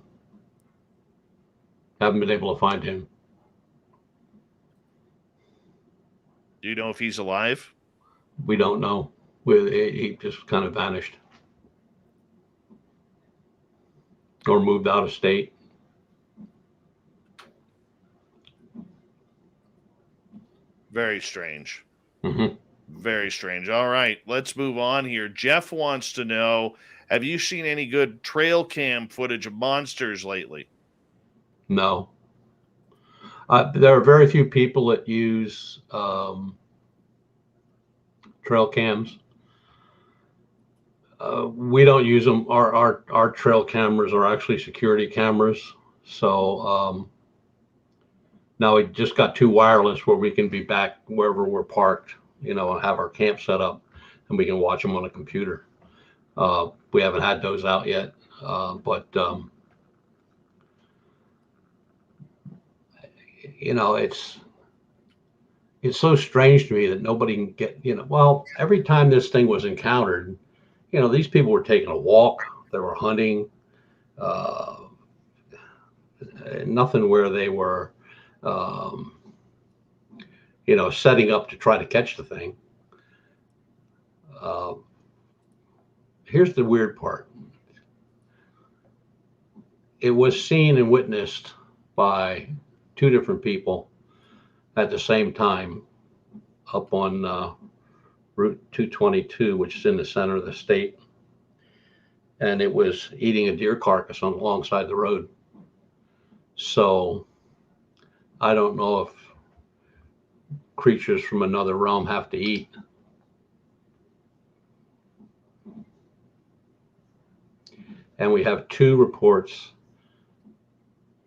Haven't been able to find him. Do you know if he's alive? We don't know. He just kind of vanished or moved out of state. Very strange. Mm-hmm. Very strange. All right, let's move on here. Jeff wants to know, have you seen any good trail cam footage of monsters lately? No. There are very few people that use trail cams. We don't use them. Our trail cameras are actually security cameras. So now we just got 2 wireless where we can be back wherever we're parked, and have our camp set up, and we can watch them on a computer. We haven't had those out yet, but it's so strange to me that nobody can get, well, every time this thing was encountered, these people were taking a walk, they were hunting, nothing where they were, setting up to try to catch the thing. Here's the weird part. It was seen and witnessed by 2 different people at the same time up on Route 222, which is in the center of the state. And it was eating a deer carcass alongside the road. So I don't know if creatures from another realm have to eat. And we have 2 reports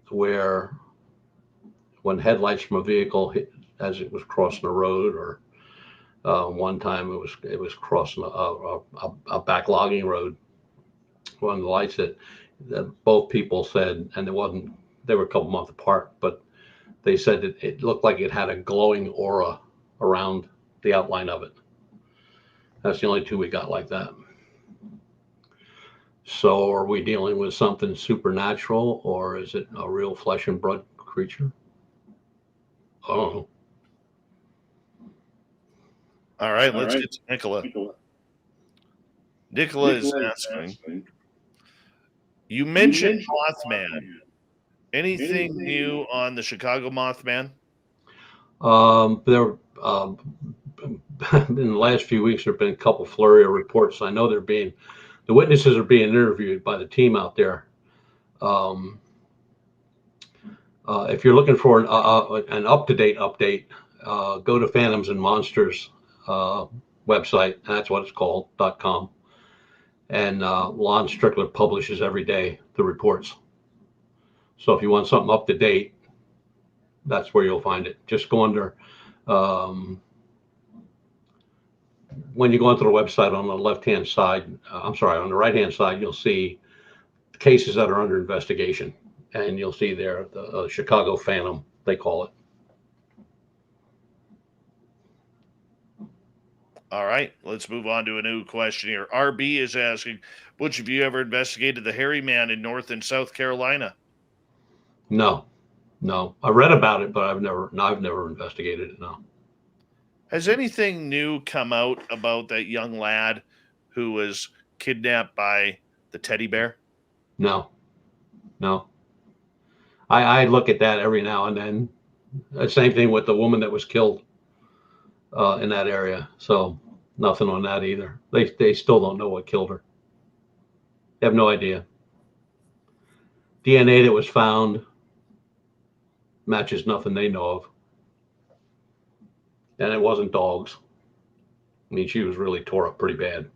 where when headlights from a vehicle hit as it was crossing a road, or one time it was crossing a backlogging road. One of the lights that both people said, and they were a couple months apart, but they said that it looked like it had a glowing aura around the outline of it. That's the only two we got like that. So are we dealing with something supernatural, or is it a real flesh and blood creature? Oh. All right, let's get to Nicola. Nicola is asking, you mentioned Mothman. Anything new on the Chicago Mothman? There, in the last few weeks, there have been a couple flurry of reports. I know the witnesses are being interviewed by the team out there. If you're looking for an up-to-date update, go to Phantoms and Monsters website, and that's what it's called, .com. And Lon Strickler publishes every day the reports. So if you want something up to date, that's where you'll find it. Just go under, when you go onto the website on the left-hand side, on the right-hand side, you'll see cases that are under investigation. And you'll see there the Chicago Phantom, they call it. All right, let's move on to a new question here. RB is asking, Butch, have you ever investigated the hairy man in North and South Carolina? No. I read about it, but I've never investigated it. No. Has anything new come out about that young lad who was kidnapped by the teddy bear? No. I look at that every now and then. The same thing with the woman that was killed in that area. So nothing on that either. They still don't know what killed her. They have no idea. DNA that was found matches nothing they know of. And it wasn't dogs. I mean, she was really tore up pretty bad.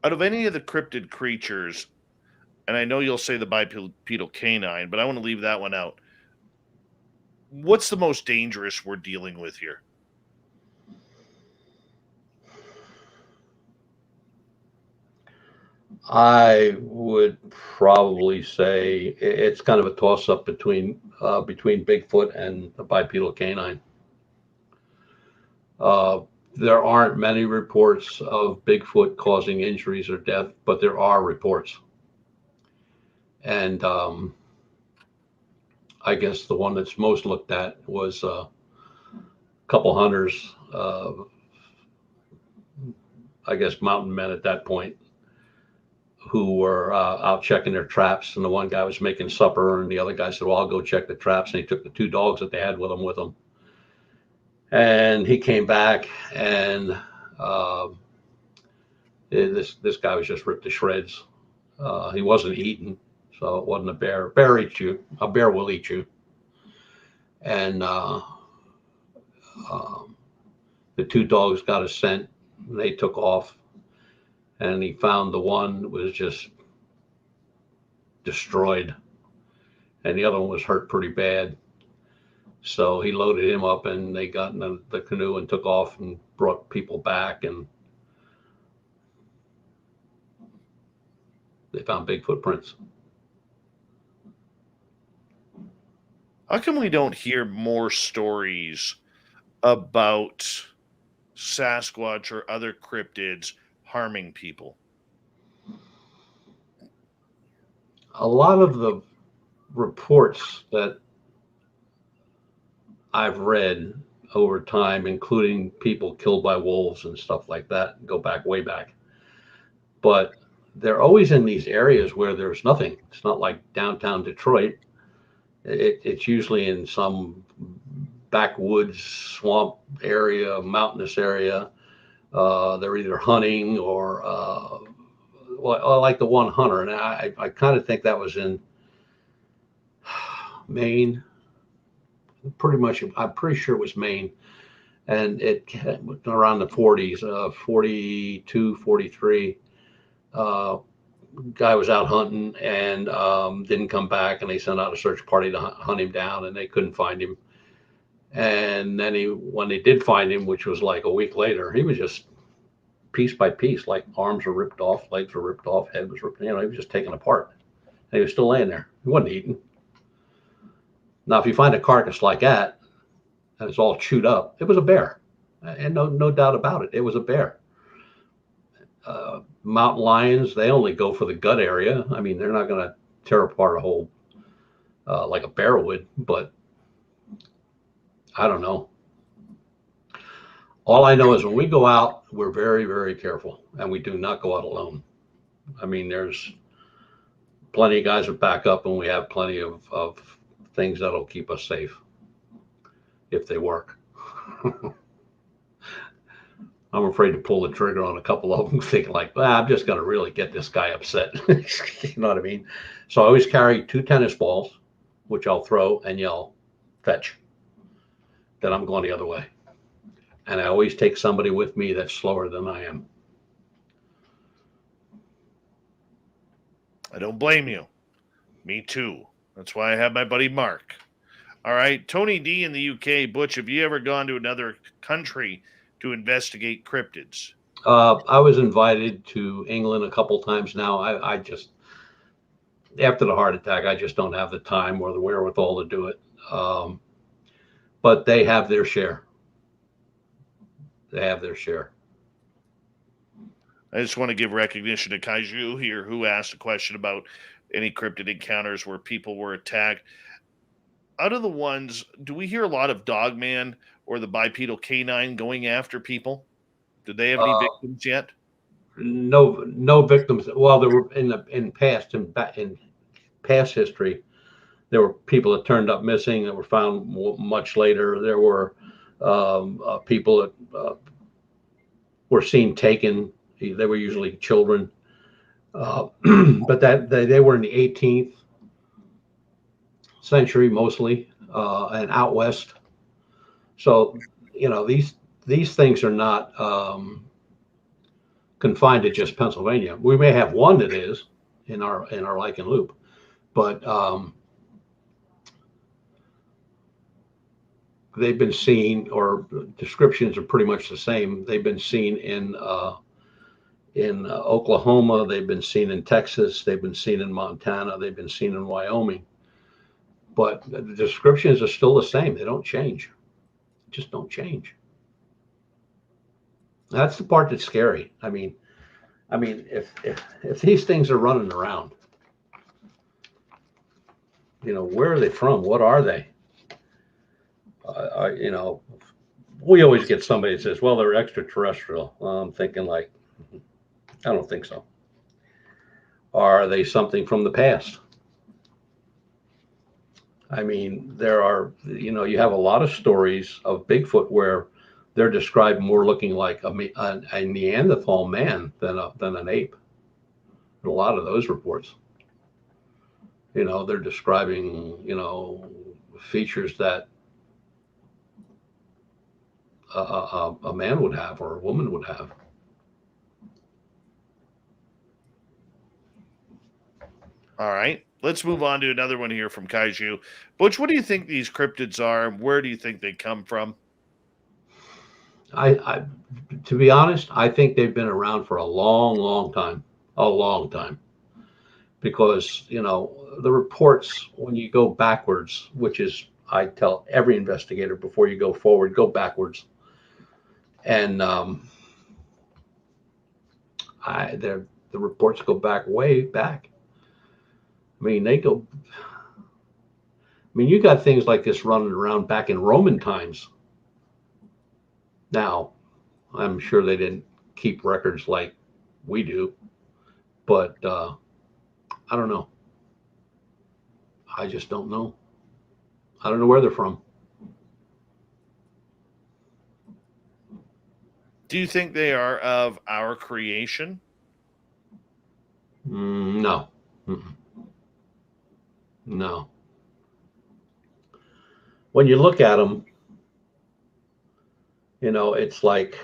Out of any of the cryptid creatures, and I know you'll say the bipedal canine, but I want to leave that one out. What's the most dangerous we're dealing with here? I would probably say it's kind of a toss-up between Bigfoot and the bipedal canine. There aren't many reports of Bigfoot causing injuries or death, but there are reports. And I guess the one that's most looked at was a couple hunters, I guess mountain men at that point, who were out checking their traps. And the one guy was making supper, and the other guy said, well, I'll go check the traps. And he took the two dogs that they had with him. And he came back, and this guy was just ripped to shreds. He wasn't eaten, so it wasn't a bear. A bear eats you. A bear will eat you. And the two dogs got a scent, and they took off. And he found the one that was just destroyed, and the other one was hurt pretty bad. So he loaded him up, and they got in the canoe and took off and brought people back, and they found big footprints. How come we don't hear more stories about Sasquatch or other cryptids harming people? A lot of the reports that I've read over time, including people killed by wolves and stuff like that, go back way back. But they're always in these areas where there's nothing. It's not like downtown Detroit. It's usually in some backwoods, swamp area, mountainous area. They're either hunting or, like the one hunter. And I kind of think that was in Maine. Pretty much, I'm pretty sure it was Maine. And it around the 40s, 42, 43. Guy was out hunting and didn't come back, and they sent out a search party to hunt him down, and they couldn't find him. And then when they did find him, which was like a week later, he was just piece by piece, like arms were ripped off, legs were ripped off, head was ripped, he was just taken apart. And he was still laying there. He wasn't eating. Now, if you find a carcass like that, and it's all chewed up, it was a bear. And no doubt about it, it was a bear. Mountain lions, they only go for the gut area. I mean, they're not going to tear apart a whole, like a bear would, but I don't know. All I know is when we go out, we're very, very careful, and we do not go out alone. I mean, there's plenty of guys that back up, and we have plenty of things that'll keep us safe if they work. I'm afraid to pull the trigger on a couple of them, thinking like, I'm just going to really get this guy upset. You know what I mean? So I always carry 2 tennis balls, which I'll throw and yell, fetch. Then I'm going the other way. And I always take somebody with me that's slower than I am. I don't blame you. Me too. That's why I have my buddy Mark. All right. Tony D in the UK. Butch, have you ever gone to another country to investigate cryptids? I was invited to England a couple times now. I just, after the heart attack, I just don't have the time or the wherewithal to do it. But they have their share. They have their share. I just want to give recognition to Kaiju here, who asked a question about any cryptid encounters where people were attacked. Out of the ones, do we hear a lot of Dogman or the bipedal canine going after people? Did they have any victims yet? No victims. Well, there were in past history, there were people that turned up missing that were found much later. There were people that were seen taken. They were usually children, but they were in the 18th century mostly, and out west. So these things are not confined to just Pennsylvania. We may have one that is in our Lichen Loop, but they've been seen, or descriptions are pretty much the same. They've been seen in Oklahoma. They've been seen in Texas. They've been seen in Montana. They've been seen in Wyoming. But the descriptions are still the same. They don't change. Just don't change. That's the part that's scary. I mean, if these things are running around, where are they from? What are they? We always get somebody that says, well, they're extraterrestrial. I'm thinking like, I don't think so. Are they something from the past? I mean, there are, you have a lot of stories of Bigfoot where they're described more looking like a Neanderthal man than an ape. A lot of those reports, they're describing, features that a man would have or a woman would have. All right. Let's move on to another one here from Kaiju. Butch, what do you think these cryptids are? Where do you think they come from? I to be honest, I think they've been around for a long time, because, the reports, when you go backwards, which is, I tell every investigator, before you go forward, go backwards. And the reports go way back. I mean, you got things like this running around back in Roman times. Now, I'm sure they didn't keep records like we do, but I don't know. I just don't know. I don't know where they're from. Do you think they are of our creation? No. Mm-mm. No. When you look at them, it's like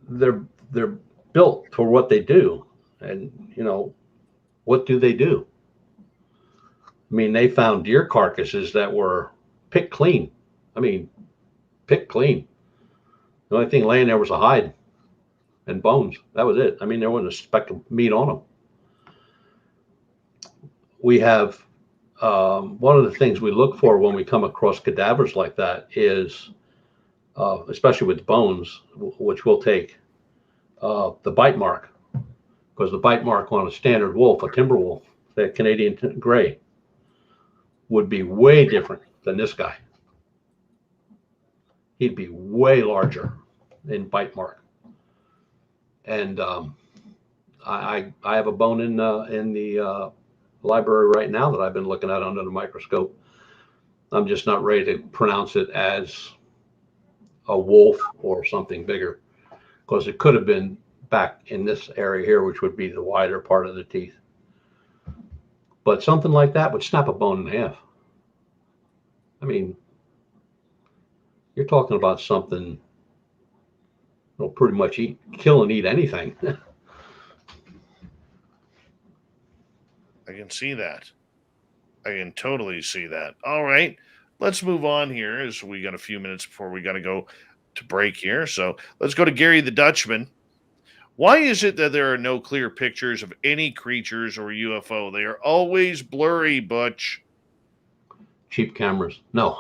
they're built for what they do. And, what do they do? I mean, they found deer carcasses that were picked clean. Picked clean. The only thing laying there was a hide and bones. That was it. I mean, there wasn't a speck of meat on them. we have one of the things we look for when we come across cadavers like that is, especially with bones, which we'll take, the bite mark, because the bite mark on a standard wolf, a timber wolf, that Canadian gray, would be way different than this guy. He'd be way larger in bite mark. And I have a bone in the library right now that I've been looking at under the microscope. I'm just not ready to pronounce it as a wolf or something bigger, because it could have been back in this area here, which would be the wider part of the teeth. But something like that would snap a bone in half. I mean, you're talking about something that'll pretty much kill and eat anything. I can see that. I can totally see that. All right. Let's move on here, as we got a few minutes before we got to go to break here. So let's go to Gary the Dutchman. Why is it that there are no clear pictures of any creatures or UFO? They are always blurry, Butch. Cheap cameras. No.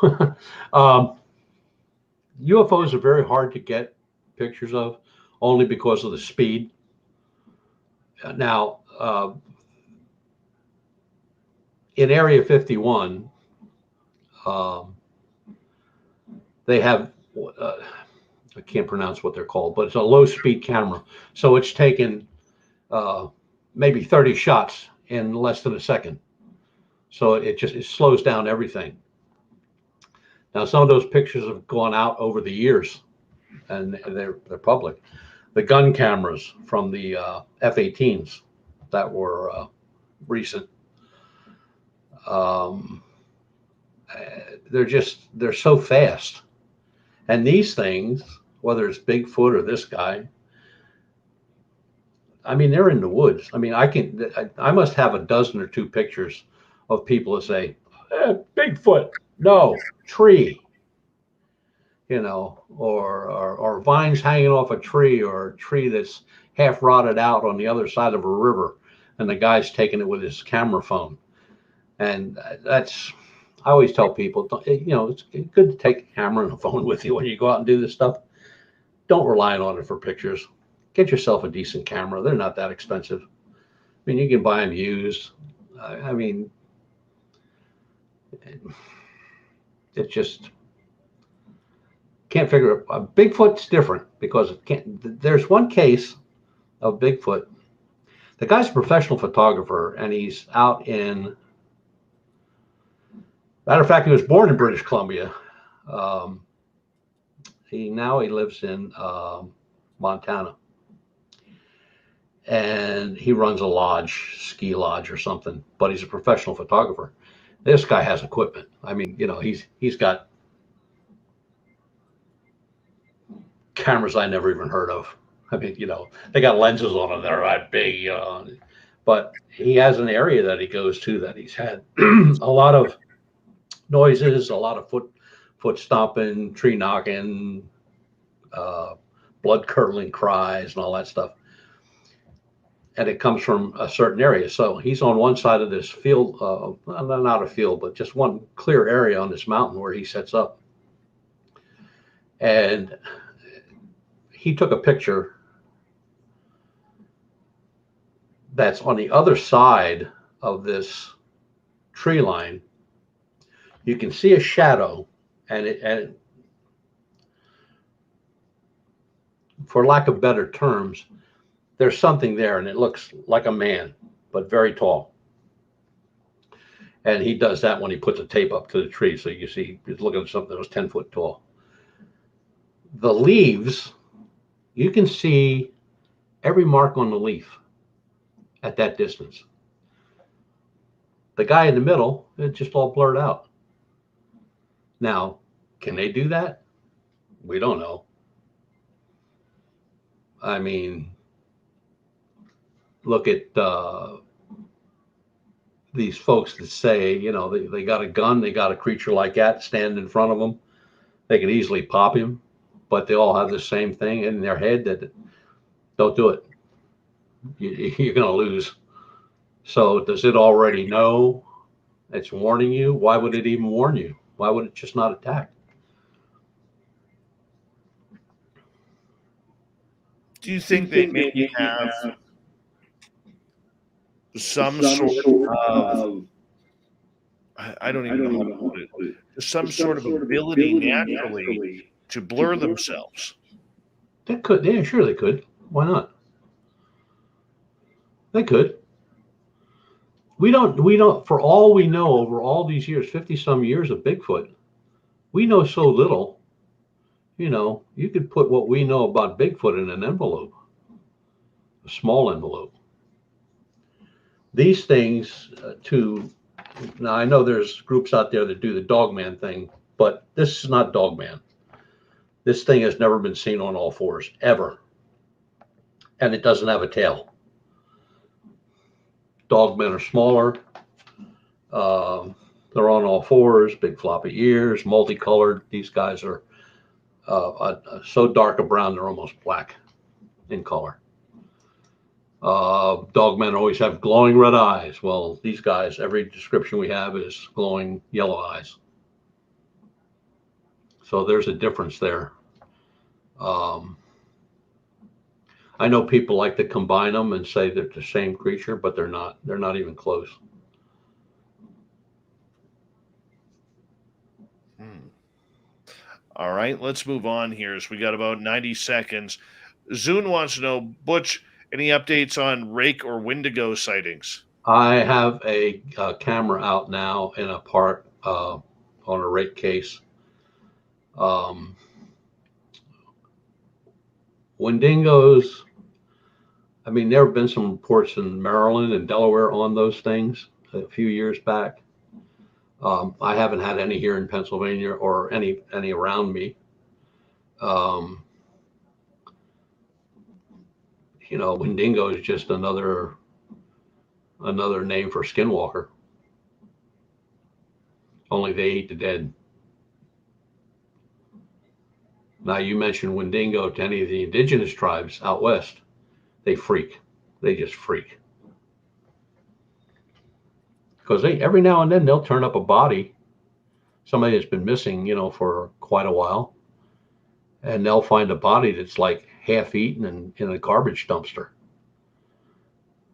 UFOs are very hard to get pictures of, only because of the speed. Now, in Area 51, they have, I can't pronounce what they're called, but it's a low speed camera. So it's taken maybe 30 shots in less than a second. So it slows down everything. Now, some of those pictures have gone out over the years, and they're public. The gun cameras from the F-18s that were recent, they're so fast. And these things, whether it's Bigfoot or this guy, I mean, they're in the woods. I mean, I must have a dozen or two pictures of people that say, Bigfoot, no, tree, or vines hanging off a tree, or a tree that's half rotted out on the other side of a river, and the guy's taking it with his camera phone. And I always tell people, it's good to take a camera and a phone with you when you go out and do this stuff. Don't rely on it for pictures. Get yourself a decent camera. They're not that expensive. I mean, you can buy them used. I mean, it just can't figure it. Bigfoot's different, because there's one case of Bigfoot. The guy's a professional photographer, and he's out in, matter of fact, he was born in British Columbia. He lives in Montana, and he runs a lodge, ski lodge or something, but he's a professional photographer. This guy has equipment. I mean, he's got cameras I never even heard of. I mean, they got lenses on them that are that big, but he has an area that he goes to that he's had a lot of noises, a lot of foot stomping, tree knocking, blood curdling cries, and all that stuff. And it comes from a certain area. So he's on one side of this field, not a field, but just one clear area on this mountain where he sets up. And he took a picture that's on the other side of this tree line. You can see a shadow, and for lack of better terms, there's something there, and it looks like a man, but very tall. And he does that when he puts a tape up to the tree. So you see, he's looking at something that was 10 foot tall. The leaves, you can see every mark on the leaf at that distance. The guy in the middle, it's just all blurred out. Now, can they do that? We don't know. I mean, look at these folks that say, they got a gun, they got a creature like that standing in front of them. They could easily pop him, but they all have the same thing in their head that don't do it. You're going to lose So does it already know it's warning you? Why would it even warn you? Why would it just not attack? Do you think they maybe have some sort of, I don't even know how to put it, some sort of ability naturally to blur themselves? They could. Yeah, sure they could. Why not? They could. We don't, for all we know, over all these years, 50 some years of Bigfoot, we know so little. You know, you could put what we know about Bigfoot in an envelope, a small envelope. These things, now I know there's groups out there that do the dogman thing, but this is not dogman. This thing has never been seen on all fours, ever. And it doesn't have a tail. Dogmen are smaller. They're on all fours, big floppy ears, multicolored. These guys are so dark a brown, they're almost black in color. Dogmen always have glowing red eyes. Well, these guys, every description we have is glowing yellow eyes. So there's a difference there. I know people like to combine them and say they're the same creature, but they're not. They're not even close. All right, let's move on here. So we got about 90 seconds. Zune wants to know, Butch, any updates on Rake or Wendigo sightings? I have a camera out now in a park on a rake case. Wendigos, I mean, there have been some reports in Maryland and Delaware on those things a few years back. I haven't had any here in Pennsylvania or any around me. You know, Wendigo is just another name for skinwalker. Only they eat the dead. Now, you mentioned Wendigo to any of the indigenous tribes out west. They freak. They just freak. Because every now and then they'll turn up a body, somebody that's been missing, you know, for quite a while, and they'll find a body that's like half eaten and in a garbage dumpster.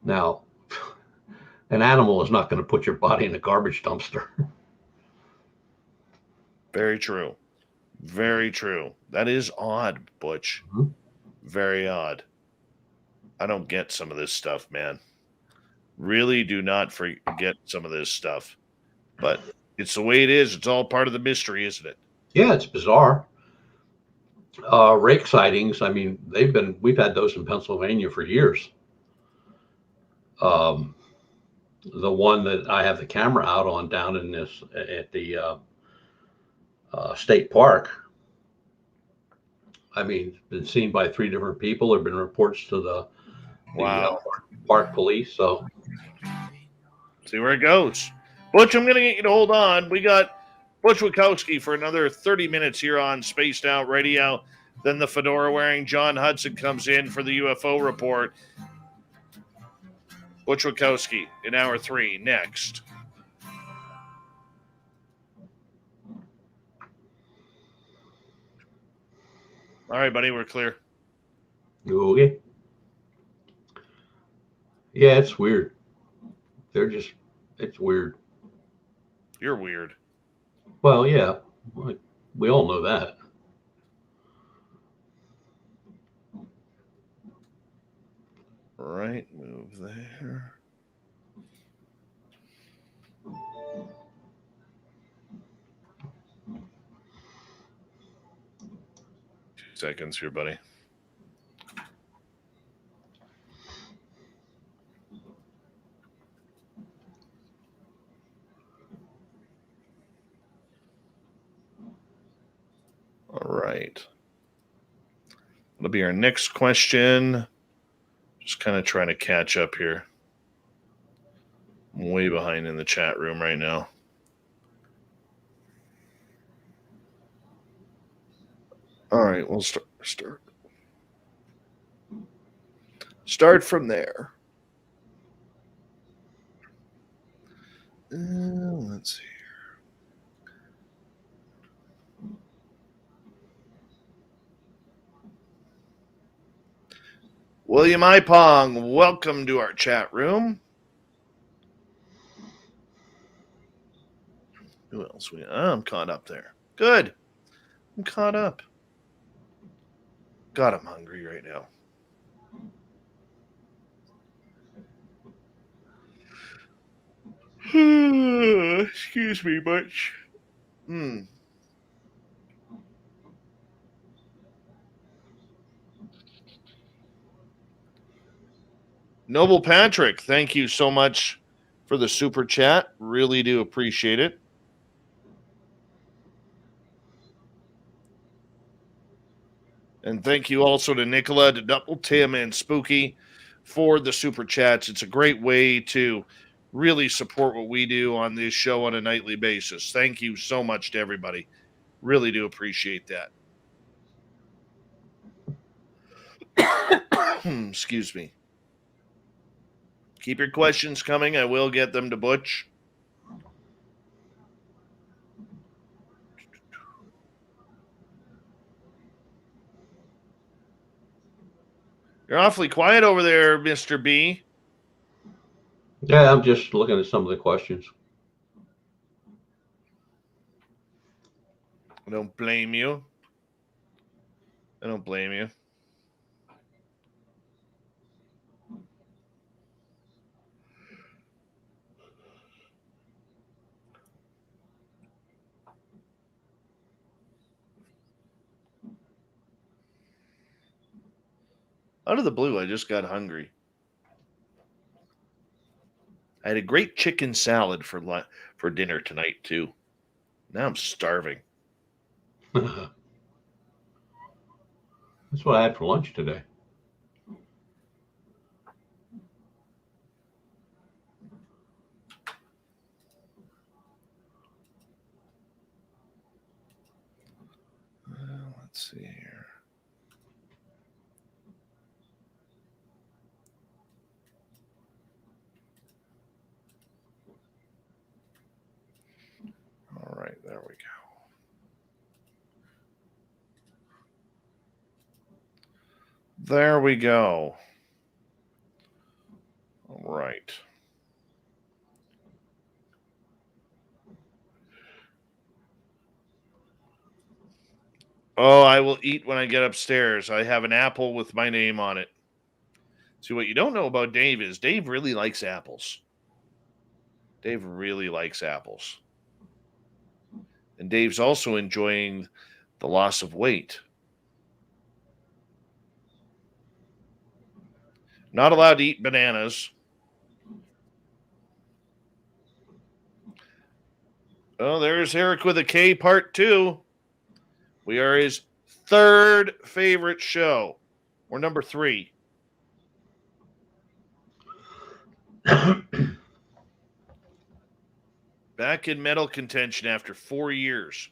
Now, an animal is not going to put your body in a garbage dumpster. Very true. Very true. That is odd, Butch. Mm-hmm. Very odd. I don't get some of this stuff, man. Really do not forget some of this stuff. But it's the way it is. It's all part of the mystery, isn't it? Yeah, it's bizarre. Rake sightings, I mean, we've had those in Pennsylvania for years. The one that I have the camera out on down in this at the state park, I mean, it's been seen by 3 different people. There have been reports to the park police. So see where it goes. Butch, I'm going to get you to hold on. We got Butch Witkowski for another 30 minutes here on Spaced Out Radio. Then the fedora-wearing John Hudson comes in for the UFO report. Butch Witkowski in hour 3 next. All right, buddy, we're clear. Okay. Yeah, it's weird. It's weird. You're weird. Well, yeah, we all know that. Right, move there. Seconds here, buddy. All right. That'll be our next question. Just kind of trying to catch up here. I'm way behind in the chat room right now. All right, we'll start from there. Let's see. William Ipong, welcome to our chat room. Who else? I'm caught up there. Good. I'm caught up. God, I'm hungry right now. Excuse me, Butch. Noble Patrick, thank you so much for the super chat. Really do appreciate it. And thank you also to Nicola, to Double Tim, and Spooky for the super chats. It's a great way to really support what we do on this show on a nightly basis. Thank you so much to everybody. Really do appreciate that. Excuse me. Keep your questions coming. I will get them to Butch. You're awfully quiet over there, Mr. B. Yeah, I'm just looking at some of the questions. I don't blame you. I don't blame you. Out of the blue, I just got hungry. I had a great chicken salad for dinner tonight, too. Now I'm starving. That's what I had for lunch today. Let's see here. All right, there we go. There we go. All right. Oh, I will eat when I get upstairs. I have an apple with my name on it. See, what you don't know about Dave is Dave really likes apples. Dave really likes apples. And Dave's also enjoying the loss of weight. Not allowed to eat bananas. Oh, there's Eric with a K, part 2. We are his third favorite show. We're number 3. Back in medal contention after 4 years.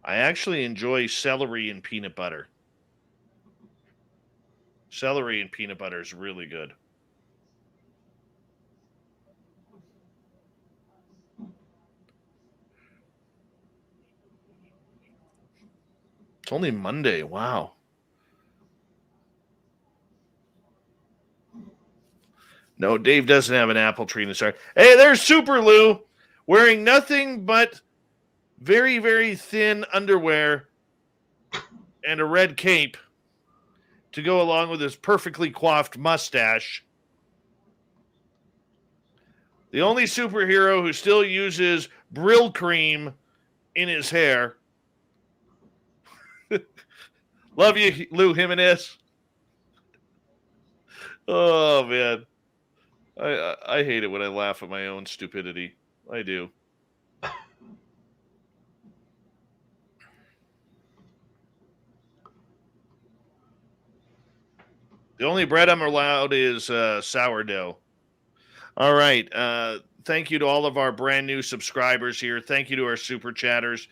I actually enjoy celery and peanut butter. Celery and peanut butter is really good. It's only Monday. Wow. No, Dave doesn't have an apple tree in his yard. Hey, there's Super Lou wearing nothing but very, very thin underwear and a red cape to go along with his perfectly coiffed mustache. The only superhero who still uses Brill cream in his hair. Love you, Lou Jimenez. Oh, man. I hate it when I laugh at my own stupidity. I do. The only bread I'm allowed is sourdough. All right. thank you to all of our brand new subscribers here. Thank you to our super chatters.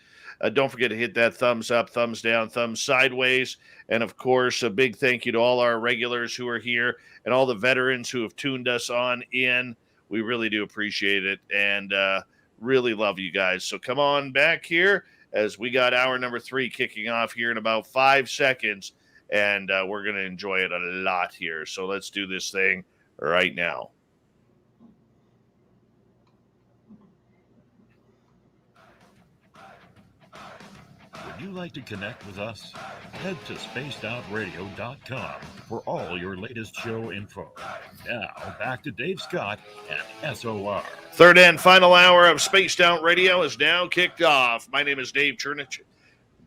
Don't forget to hit that thumbs up, thumbs down, thumbs sideways. And of course, a big thank you to all our regulars who are here and all the veterans who have tuned us on in. We really do appreciate it and really love you guys. So come on back here as we got hour number 3 kicking off here in about 5 seconds. And we're going to enjoy it a lot here. So let's do this thing right now. Would you like to connect with us? Head to spacedoutradio.com for all your latest show info. Now, back to Dave Scott and SOR. Third and final hour of Spaced Out Radio is now kicked off. My name is Dave Chernich.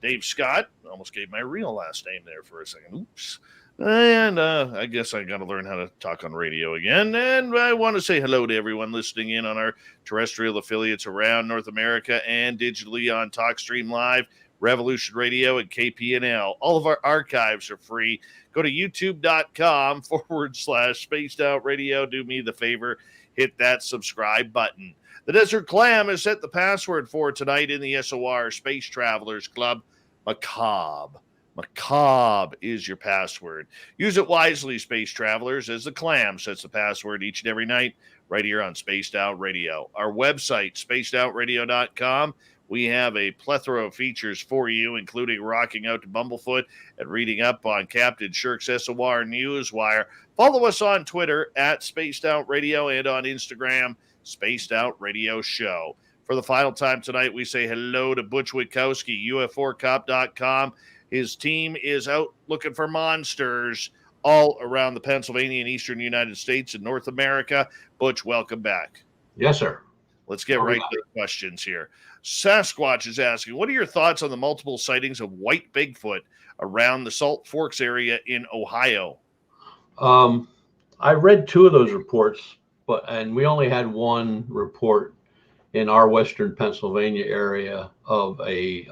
Dave Scott. Almost gave my real last name there for a second. Oops. And I guess I got to learn how to talk on radio again. And I want to say hello to everyone listening in on our terrestrial affiliates around North America and digitally on TalkStream Live, Revolution Radio, and KPNL. All of our archives are free. Go to youtube.com/Spaced Out Radio. Do me the favor, hit that subscribe button. The Desert Clam has set the password for tonight in the SOR Space Travelers Club. Macabre. Macabre is your password. Use it wisely, Space Travelers, as the Clam sets the password each and every night right here on Spaced Out Radio. Our website, spacedoutradio.com. We have a plethora of features for you, including rocking out to Bumblefoot and reading up on Captain Shirk's SOR Newswire. Follow us on Twitter at Spaced Out Radio and on Instagram, Spaced Out Radio Show. For the final time tonight, we say hello to Butch Witkowski, UFOcop.com. His team is out looking for monsters all around the Pennsylvania and eastern United States and North America. Butch, welcome back. Yes, sir. Let's get right to the questions here. Sasquatch is asking, what are your thoughts on the multiple sightings of white Bigfoot around the Salt Forks area in Ohio? I read 2 of those reports, and we only had one report in our western Pennsylvania area of a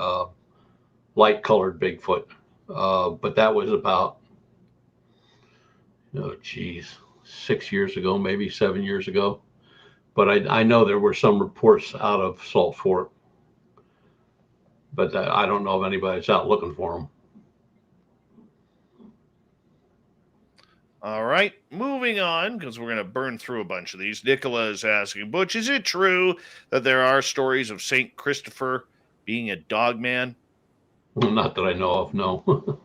light-colored Bigfoot. But that was about, 6 years ago, maybe 7 years ago. But I know there were some reports out of Salt Fork. But I don't know if anybody's out looking for them. All right, moving on, because we're going to burn through a bunch of these. Nicola is asking, Butch, is it true that there are stories of St. Christopher being a dog man? Well, not that I know of, no.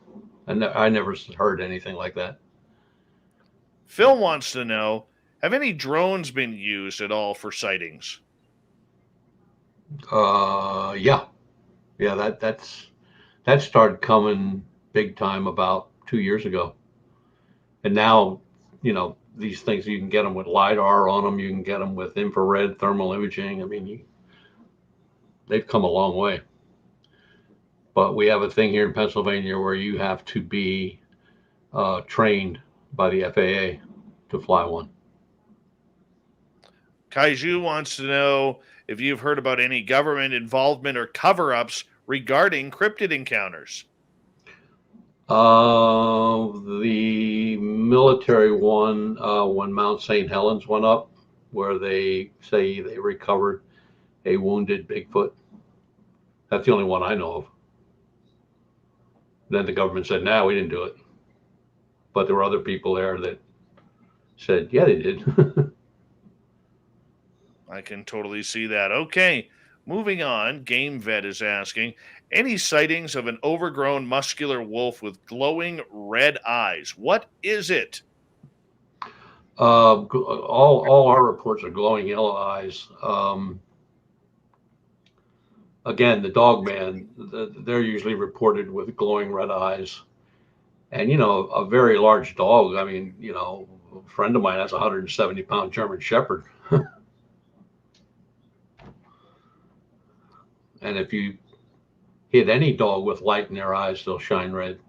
I never heard anything like that. Phil wants to know, have any drones been used at all for sightings? Yeah. Yeah, that started coming big time about 2 years ago. And now, these things, you can get them with LiDAR on them. You can get them with infrared thermal imaging. I mean, they've come a long way. But we have a thing here in Pennsylvania where you have to be trained by the FAA to fly one. Kaiju wants to know if you've heard about any government involvement or cover-ups regarding cryptid encounters. The military one, when Mount St. Helens went up, where they say they recovered a wounded Bigfoot. That's the only one I know of. Then the government said, no, we didn't do it. But there were other people there that said, yeah, they did. I can totally see that. Okay, moving on. Game Vet is asking, any sightings of an overgrown muscular wolf with glowing red eyes? What is it? All our reports are glowing yellow eyes. Again, the dog man, they're usually reported with glowing red eyes. And, a very large dog. I mean, a friend of mine has a 170-pound German Shepherd. And if you hit any dog with light in their eyes, they'll shine red.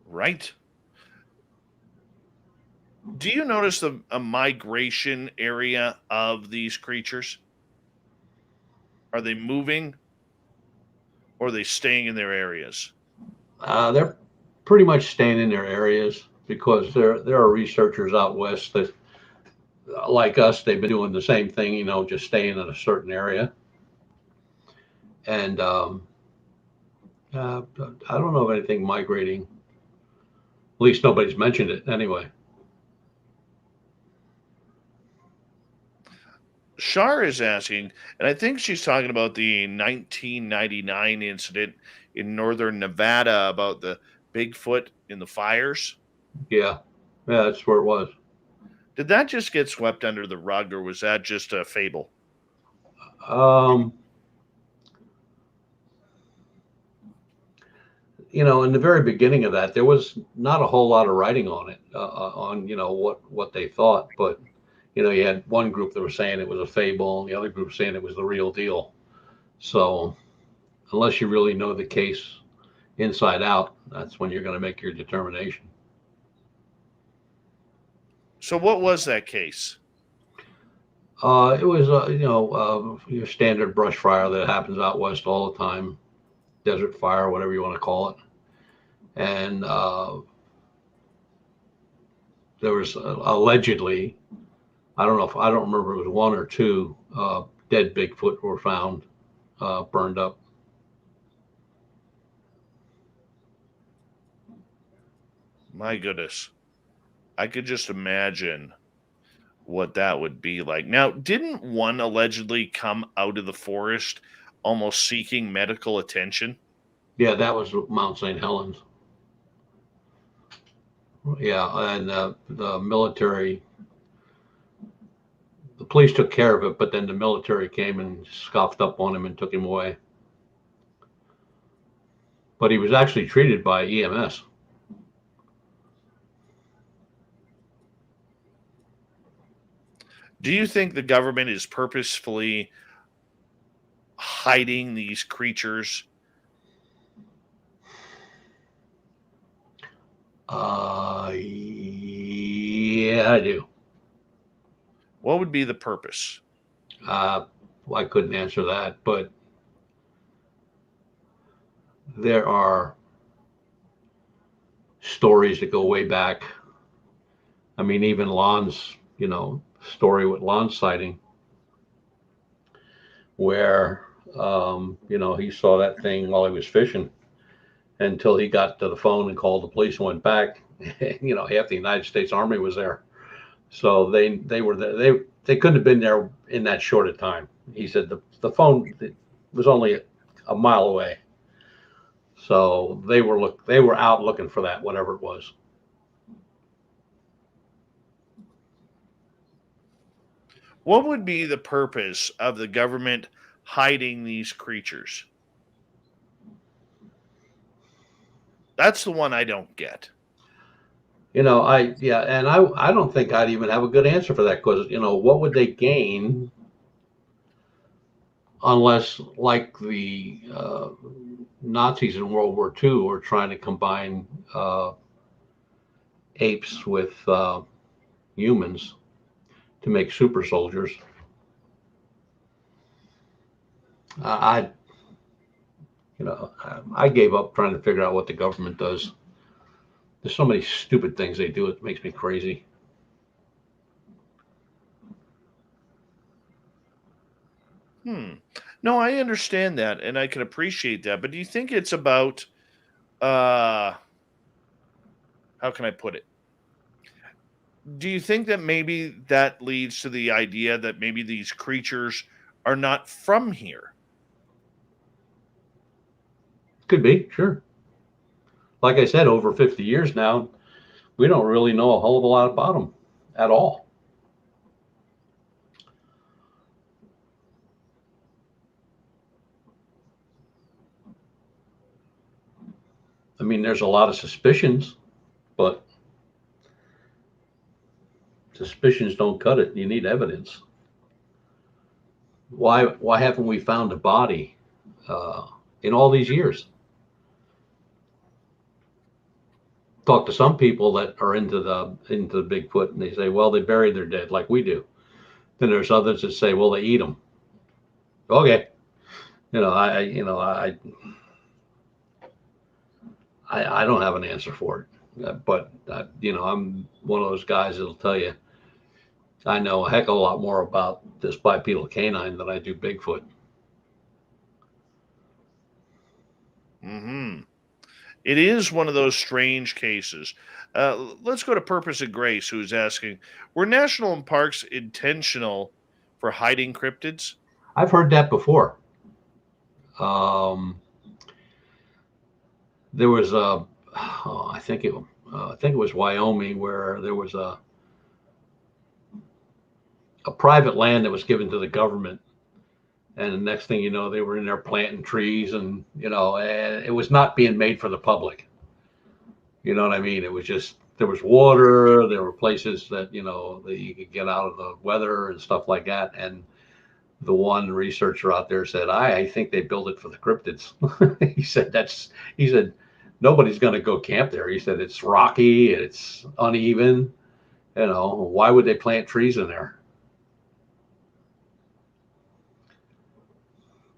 Right. Do you notice a migration area of these creatures? Are they moving or are they staying in their areas? They're pretty much staying in their areas because there are researchers out west that like us, they've been doing the same thing, you know, just staying in a certain area. And I don't know of anything migrating. At least nobody's mentioned it anyway. Shar is asking, and I think she's talking about the 1999 incident in northern Nevada about the Bigfoot in the fires. Yeah, that's where it was. Did that just get swept under the rug, or was that just a fable? You know, in the very beginning of that, there was not a whole lot of writing on it, on, you know, what they thought. But, you know, you had one group that was saying it was a fable, and the other group saying it was the real deal. So unless you really know the case inside out, that's when you're going to make your determination. So what was that case? It was, you know, your standard brush fire that happens out west all the time, desert fire, whatever you want to call it. And there was allegedly, I don't remember if it was one or two dead Bigfoot were found, burned up. My goodness. I could just imagine what that would be like. Now, didn't one allegedly come out of the forest almost seeking medical attention? Yeah, that was Mount St. Helens. Yeah, and the military, the police took care of it, but then the military came and scoffed up on him and took him away. But he was actually treated by EMS. Do you think the government is purposefully hiding these creatures? Yeah, I do. What would be the purpose? I couldn't answer that, but there are stories that go way back. I mean, even Lon's, you know, story with Lon's sighting, where, you know, he saw that thing while he was fishing until he got to the phone and called the police and went back. You know, half the United States Army was there. So they were there. They couldn't have been there in that short a time. He said the phone was only a mile away. So they were out looking for that, whatever it was. What would be the purpose of the government hiding these creatures? That's the one I don't get. You know, I don't think I'd even have a good answer for that, because, you know, what would they gain unless, like the Nazis in World War II, were trying to combine apes with humans to make super soldiers. I gave up trying to figure out what the government does. There's so many stupid things they do, it makes me crazy. No, I understand that, and I can appreciate that. But do you think it's about, how can I put it? Do you think that maybe that leads to the idea that maybe these creatures are not from here? Could be, sure. Like I said, over 50 years now, we don't really know a whole of a lot about them at all. I mean, there's a lot of suspicions, but suspicions don't cut it. You need evidence. Why haven't we found a body in all these years? Talk to some people that are into the Bigfoot, and they say, well, they buried their dead like we do. Then there's others that say, well, they eat them. Okay, I don't have an answer for it, but I'm one of those guys that'll tell you I know a heck of a lot more about this bipedal canine than I do Bigfoot. Mm-hmm. It is one of those strange cases. Let's go to Purpose and Grace, who's asking, were national parks intentional for hiding cryptids? I've heard that before. Um, there was I think it was Wyoming, where there was a private land that was given to the government, and the next thing you know, they were in there planting trees, and and it was not being made for the public. You know what I mean? It was just, there was water, there were places that that you could get out of the weather and stuff like that. And the one researcher out there said, I think they built it for the cryptids. He said nobody's going to go camp there. He said it's rocky, it's uneven. Why would they plant trees in there?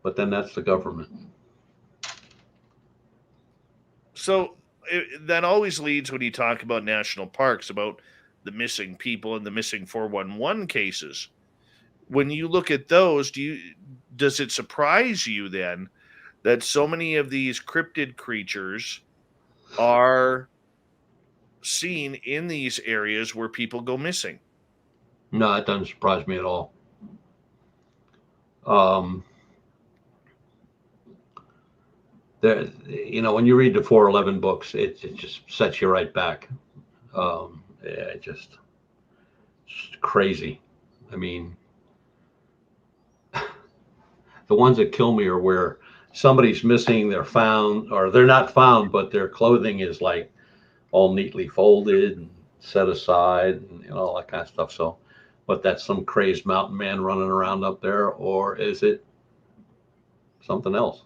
But then that's the government. So that always leads, when you talk about national parks, about the missing people and the missing 411 cases. When you look at those, does it surprise you then that so many of these cryptid creatures are seen in these areas where people go missing? No, it doesn't surprise me at all. Um, there, when you read the 411 books, it just sets you right back. Yeah, it's crazy. I mean, the ones that kill me are where somebody's missing, they're found, or they're not found, but their clothing is like all neatly folded and set aside, and all that kind of stuff. So, but that's some crazed mountain man running around up there, or is it something else?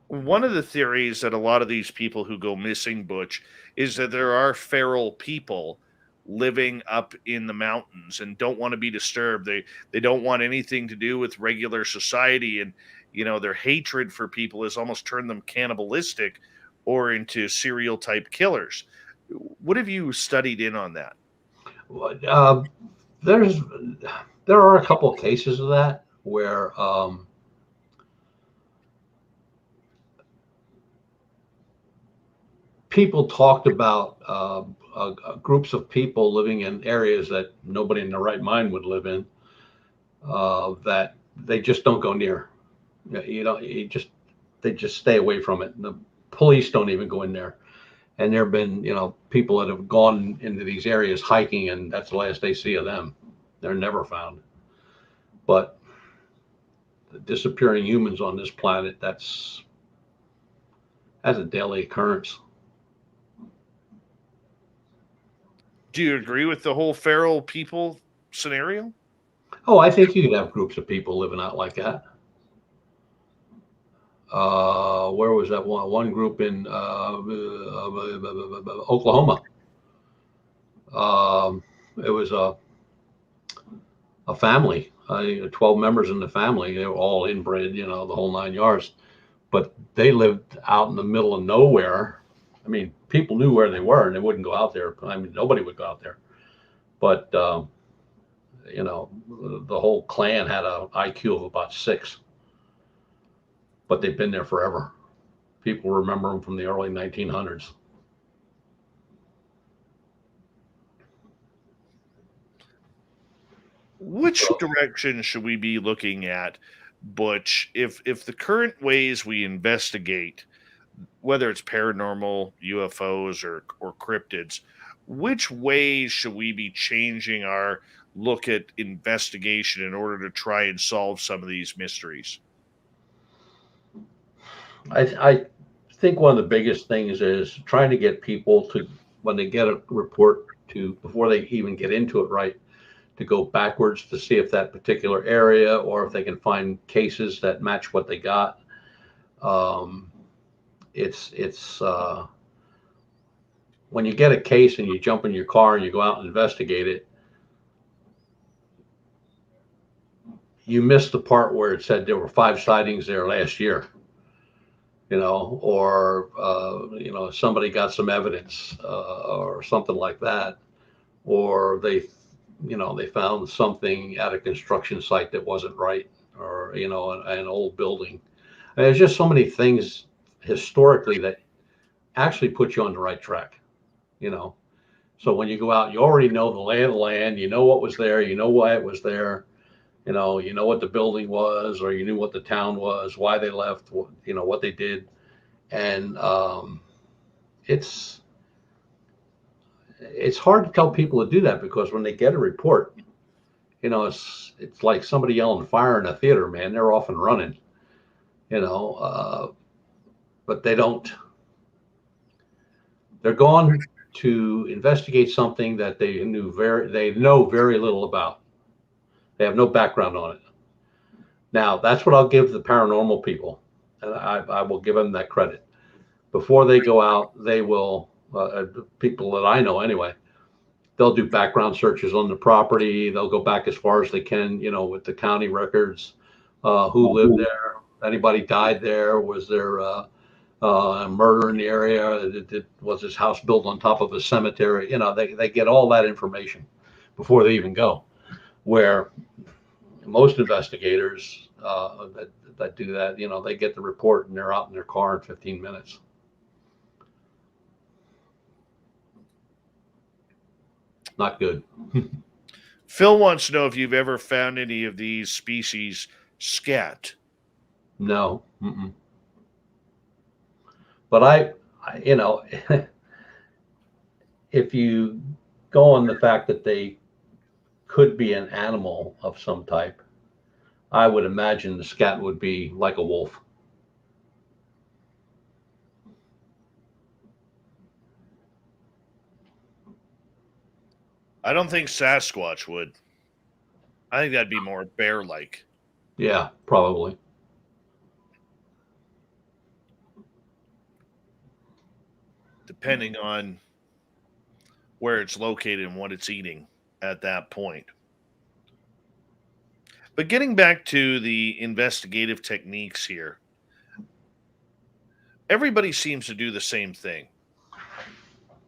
One of the theories that a lot of these people who go missing, Butch, is that there are feral people living up in the mountains and don't want to be disturbed. They don't want anything to do with regular society, and their hatred for people has almost turned them cannibalistic or into serial type killers. What have you studied in on that? There's there are a couple of cases of that where people talked about groups of people living in areas that nobody in their right mind would live in, that they just don't go near. They just stay away from it. The police don't even go in there. And there have been, people that have gone into these areas hiking, and that's the last they see of them. They're never found. But the disappearing humans on this planet, that's a daily occurrence. Do you agree with the whole feral people scenario? Oh, I think you could have groups of people living out like that. Where was that one group in Oklahoma? It was a family, 12 members in the family. They were all inbred, the whole 9 yards. But they lived out in the middle of nowhere. I mean, people knew where they were, and they wouldn't go out there. I mean, nobody would go out there. But the whole clan had an IQ of about 6. But they've been there forever. People remember them from the early 1900s. Which direction should we be looking at, Butch, if the current ways we investigate, whether it's paranormal, UFOs, or cryptids, which ways should we be changing our look at investigation in order to try and solve some of these mysteries? I think one of the biggest things is trying to get people to, when they get a report, to, before they even get into it, right, to go backwards to see if that particular area, or if they can find cases that match what they got. It's when you get a case and you jump in your car and you go out and investigate it, you missed the part where it said there were 5 sightings there last year. or somebody got some evidence or something like that, or they found something at a construction site that wasn't right, or an old building. And there's just so many things historically that actually put you on the right track. So when you go out, you already know the lay of the land, you know what was there, you know why it was there, you know what the building was, or you knew what the town was, why they left, what they did. And it's hard to tell people to do that, because when they get a report, it's like somebody yelling fire in a theater, man. They're off and running, but they don't. They're gone to investigate something that they know very little about. They have no background on it. Now, that's what I'll give the paranormal people, and I will give them that credit. Before they go out, they will, people that I know anyway, they'll do background searches on the property. They'll go back as far as they can, with the county records, who lived there, anybody died there, was there a murder in the area, was this house built on top of a cemetery? They get all that information before they even go. Where most investigators that do that, they get the report and they're out in their car in 15 minutes. Not good. Phil wants to know if you've ever found any of these species scat. No. Mm-mm. But I if you go on the fact that they could be an animal of some type, I would imagine the scat would be like a wolf. I don't think Sasquatch would. I think that'd be more bear-like. Yeah, probably. Depending on where it's located and what it's eating at that point. But getting back to the investigative techniques here, everybody seems to do the same thing.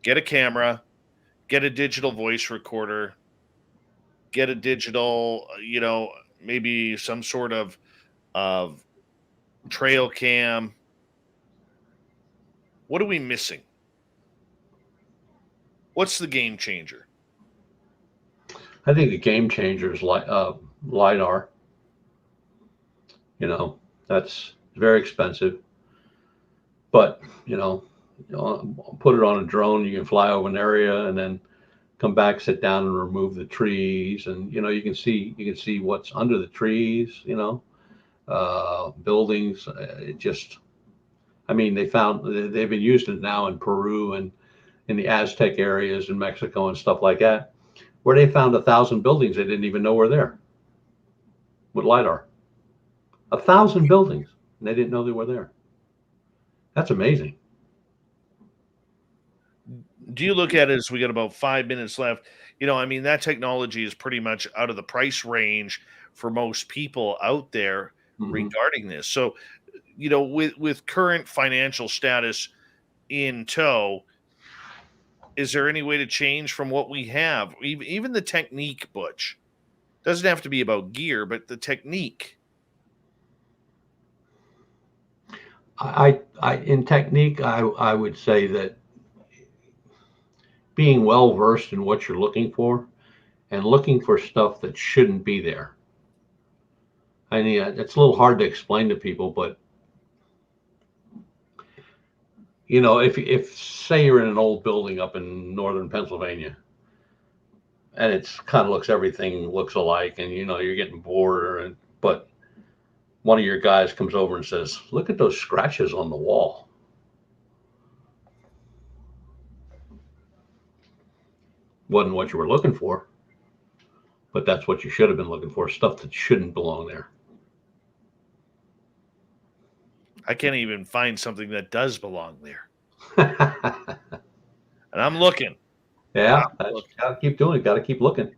Get a camera, get a digital voice recorder, get a digital, maybe some sort of trail cam. What are we missing? What's the game changer? I think the game changer is LiDAR. That's very expensive. But, put it on a drone, you can fly over an area and then come back, sit down and remove the trees. And, you can see what's under the trees, buildings. They've been using it now in Peru and in the Aztec areas in Mexico and stuff like that, where they found 1,000 buildings they didn't even know were there with LiDAR. 1,000 buildings, and they didn't know they were there. That's amazing. Do you look at it as we got about 5 minutes left? That technology is pretty much out of the price range for most people out there regarding this. So, with current financial status in tow, is there any way to change from what we have? Even the technique, Butch, doesn't have to be about gear, but the technique. In technique, I would say that being well versed in what you're looking for and looking for stuff that shouldn't be there. It's a little hard to explain to people, but if say you're in an old building up in northern Pennsylvania and it's kind of everything looks alike, and you're getting bored, but one of your guys comes over and says, "Look at those scratches on the wall." Wasn't what you were looking for, but that's what you should have been looking for, stuff that shouldn't belong there. I can't even find something that does belong there. And I'm looking. Yeah, gotta keep doing it. Gotta keep looking.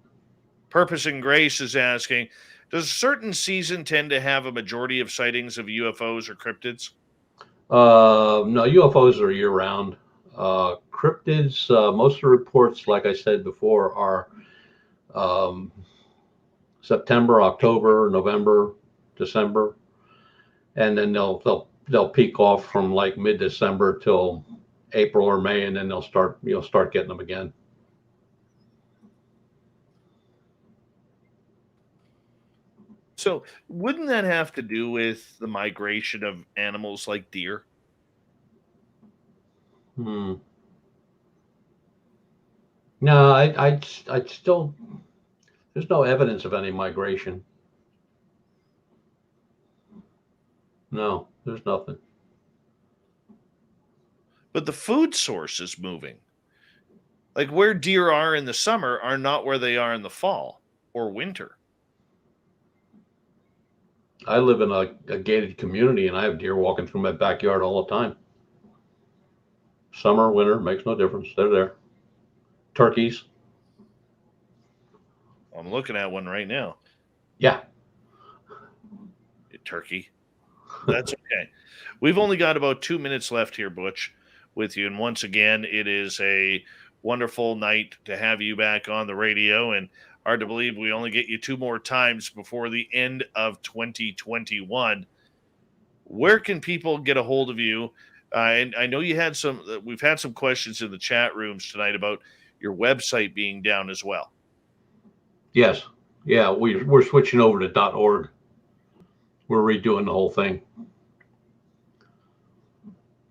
Purpose and Grace is asking, does a certain season tend to have a majority of sightings of UFOs or cryptids? No, UFOs are year round. Cryptids, most of the reports, like I said before, are um, September, October, November, December, and then they'll peak off from like mid-December till April or May, and then you'll start getting them again. So wouldn't that have to do with the migration of animals like deer? Hmm. No, I still, there's no evidence of any migration. No, there's nothing. But the food source is moving. Like where deer are in the summer are not where they are in the fall or winter. I live in a gated community, and I have deer walking through my backyard all the time. Summer, winter, makes no difference. They're there. Turkeys. I'm looking at one right now. Yeah. A turkey. That's okay. We've only got about 2 minutes left here, Butch, with you. And once again, it is a wonderful night to have you back on the radio. And hard to believe we only get you 2 more times before the end of 2021. Where can people get a hold of you? And I know you had we've had some questions in the chat rooms tonight about your website being down as well. Yes. Yeah. We're switching over to .org. We're redoing the whole thing.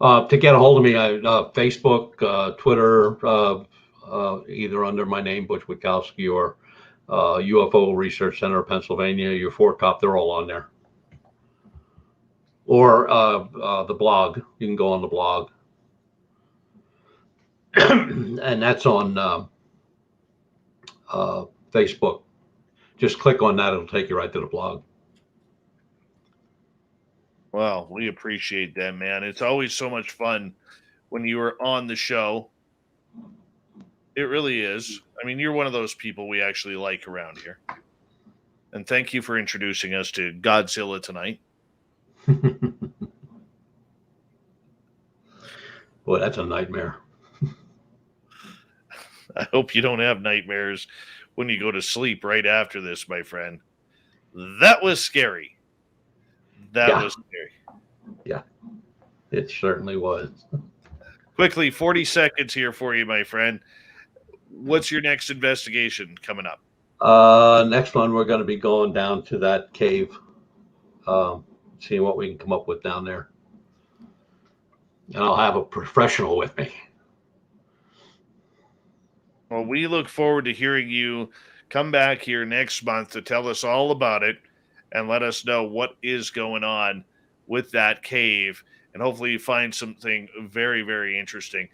To get a hold of me, Facebook, Twitter, either under my name, Butch Witkowski, or UFO Research Center of Pennsylvania, UFO, they're all on there. Or the blog. You can go on the blog. And that's on Facebook. Just click on that. It'll take you right to the blog. Well, we appreciate that, man. It's always so much fun when you are on the show. It really is. I mean, you're one of those people we actually like around here. And thank you for introducing us to Godzilla tonight. Boy, that's a nightmare. I hope you don't have nightmares when you go to sleep right after this, my friend. That was scary. That was scary. Yeah, it certainly was. Quickly, 40 seconds here for you, my friend. What's your next investigation coming up? Next one, we're going to be going down to that cave, seeing what we can come up with down there. And I'll have a professional with me. Well, we look forward to hearing you come back here next month to tell us all about it and let us know what is going on with that cave. And hopefully you find something very, very interesting.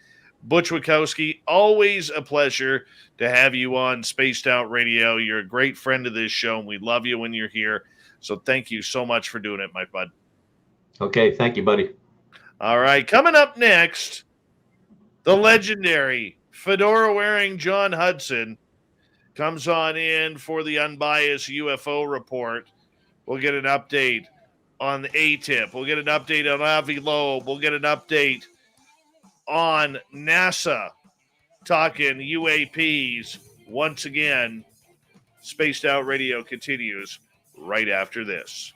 Butch Witkowski, always a pleasure to have you on Spaced Out Radio. You're a great friend of this show, and we love you when you're here. So thank you so much for doing it, my bud. Okay, thank you, buddy. All right, coming up next, the legendary fedora-wearing John Hudson comes on in for the unbiased UFO report. We'll get an update on the ATIP. We'll get an update on Avi Loeb. We'll get an update on NASA talking UAPs. Once again, Spaced Out Radio continues right after this.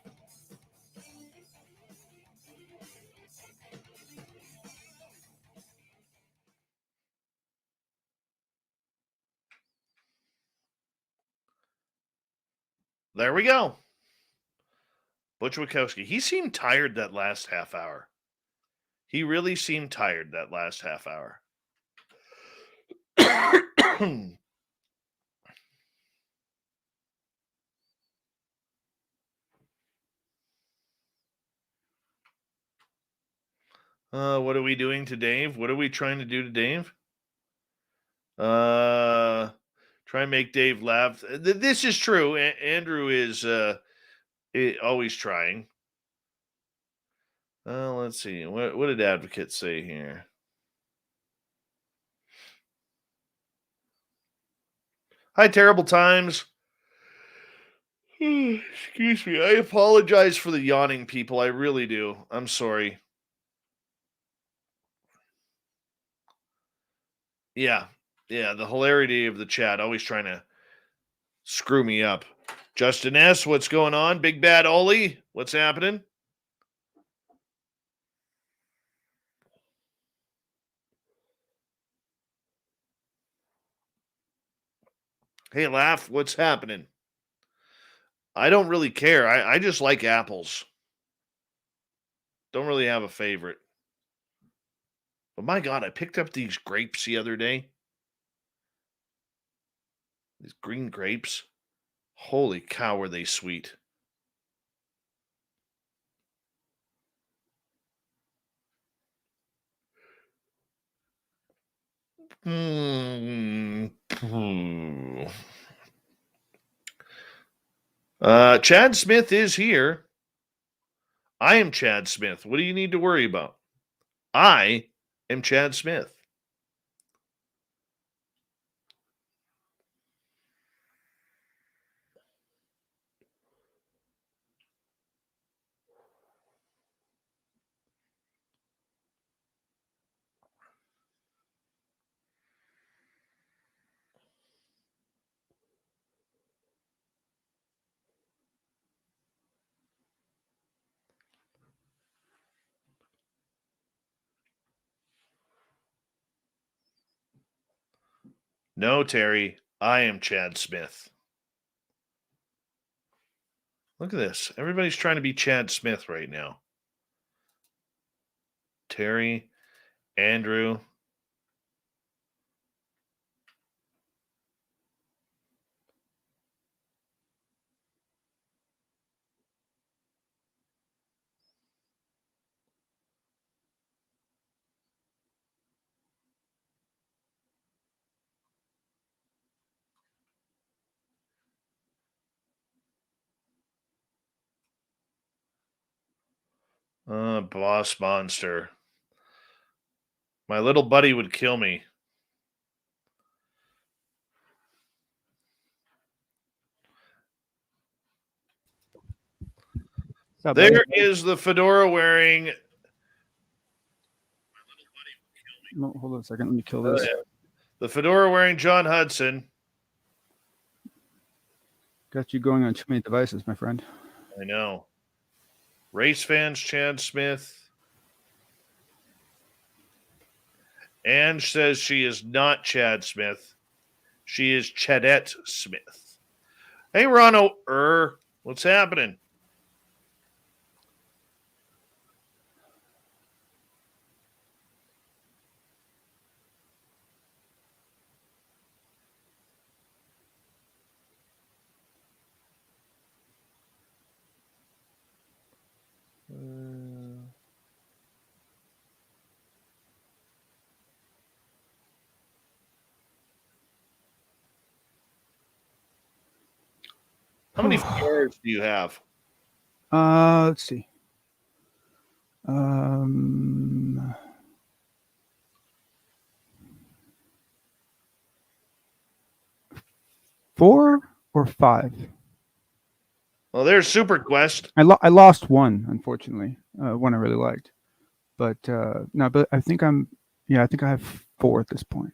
There we go. Butch Witkowski. He seemed tired that last half hour. He really seemed tired that last half hour. What are we doing to Dave? What are we trying to do to Dave? Try and make Dave laugh. This is true. Andrew is always trying. Let's see. What did Advocate say here? Hi, Terrible Times. Excuse me. I apologize for the yawning, people. I really do. I'm sorry. Yeah. Yeah. The hilarity of the chat, always trying to screw me up. Justin S., what's going on? Big Bad Oli, what's happening? Hey, Laugh, what's happening? I don't really care. I just like apples. Don't really have a favorite. But my God, I picked up these grapes the other day. These green grapes. Holy cow, were they sweet. Chad Smith is here. I am Chad Smith. What do you need to worry about? I am Chad Smith. No, Terry, I am Chad Smith. Look at this. Everybody's trying to be Chad Smith right now. Terry, Andrew. Boss Monster. My little buddy would kill me. There is the fedora wearing. No, hold on a second. Let me kill this. The fedora wearing John Hudson. Got you going on too many devices, my friend. I know. Race fans, Chad Smith. Ange says she is not Chad Smith. She is Chadette Smith. Hey, Ronald, what's happening? How many fedoras do you have? Let's see. 4 or 5. Well, there's Super Quest. I lost one, unfortunately. One I really liked, but no. But I think I have 4 at this point.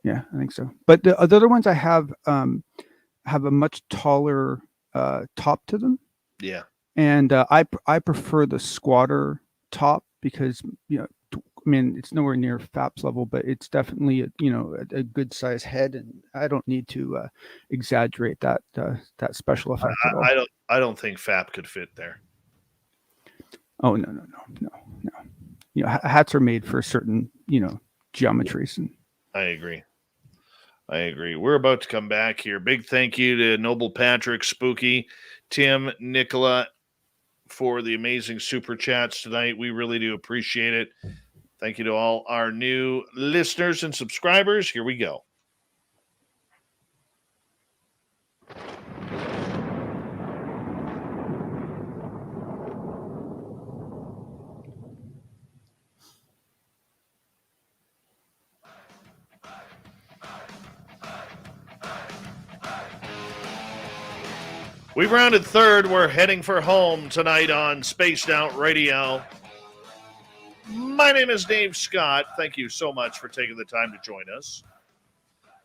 Yeah, I think so. But the other ones I have a much taller top to them. Yeah. And I prefer the squatter top because I mean, it's nowhere near FAP's level, but it's definitely a good size head, and I don't need to exaggerate that special effect at all. I don't think FAP could fit there. Oh no. Hats are made for certain geometries. And I agree. We're about to come back here. Big thank you to Noble Patrick, Spooky, Tim, Nicola for the amazing super chats tonight. We really do appreciate it. Thank you to all our new listeners and subscribers. Here we go. We've rounded third. We're heading for home tonight on Spaced Out Radio. My name is Dave Scott. Thank you so much for taking the time to join us.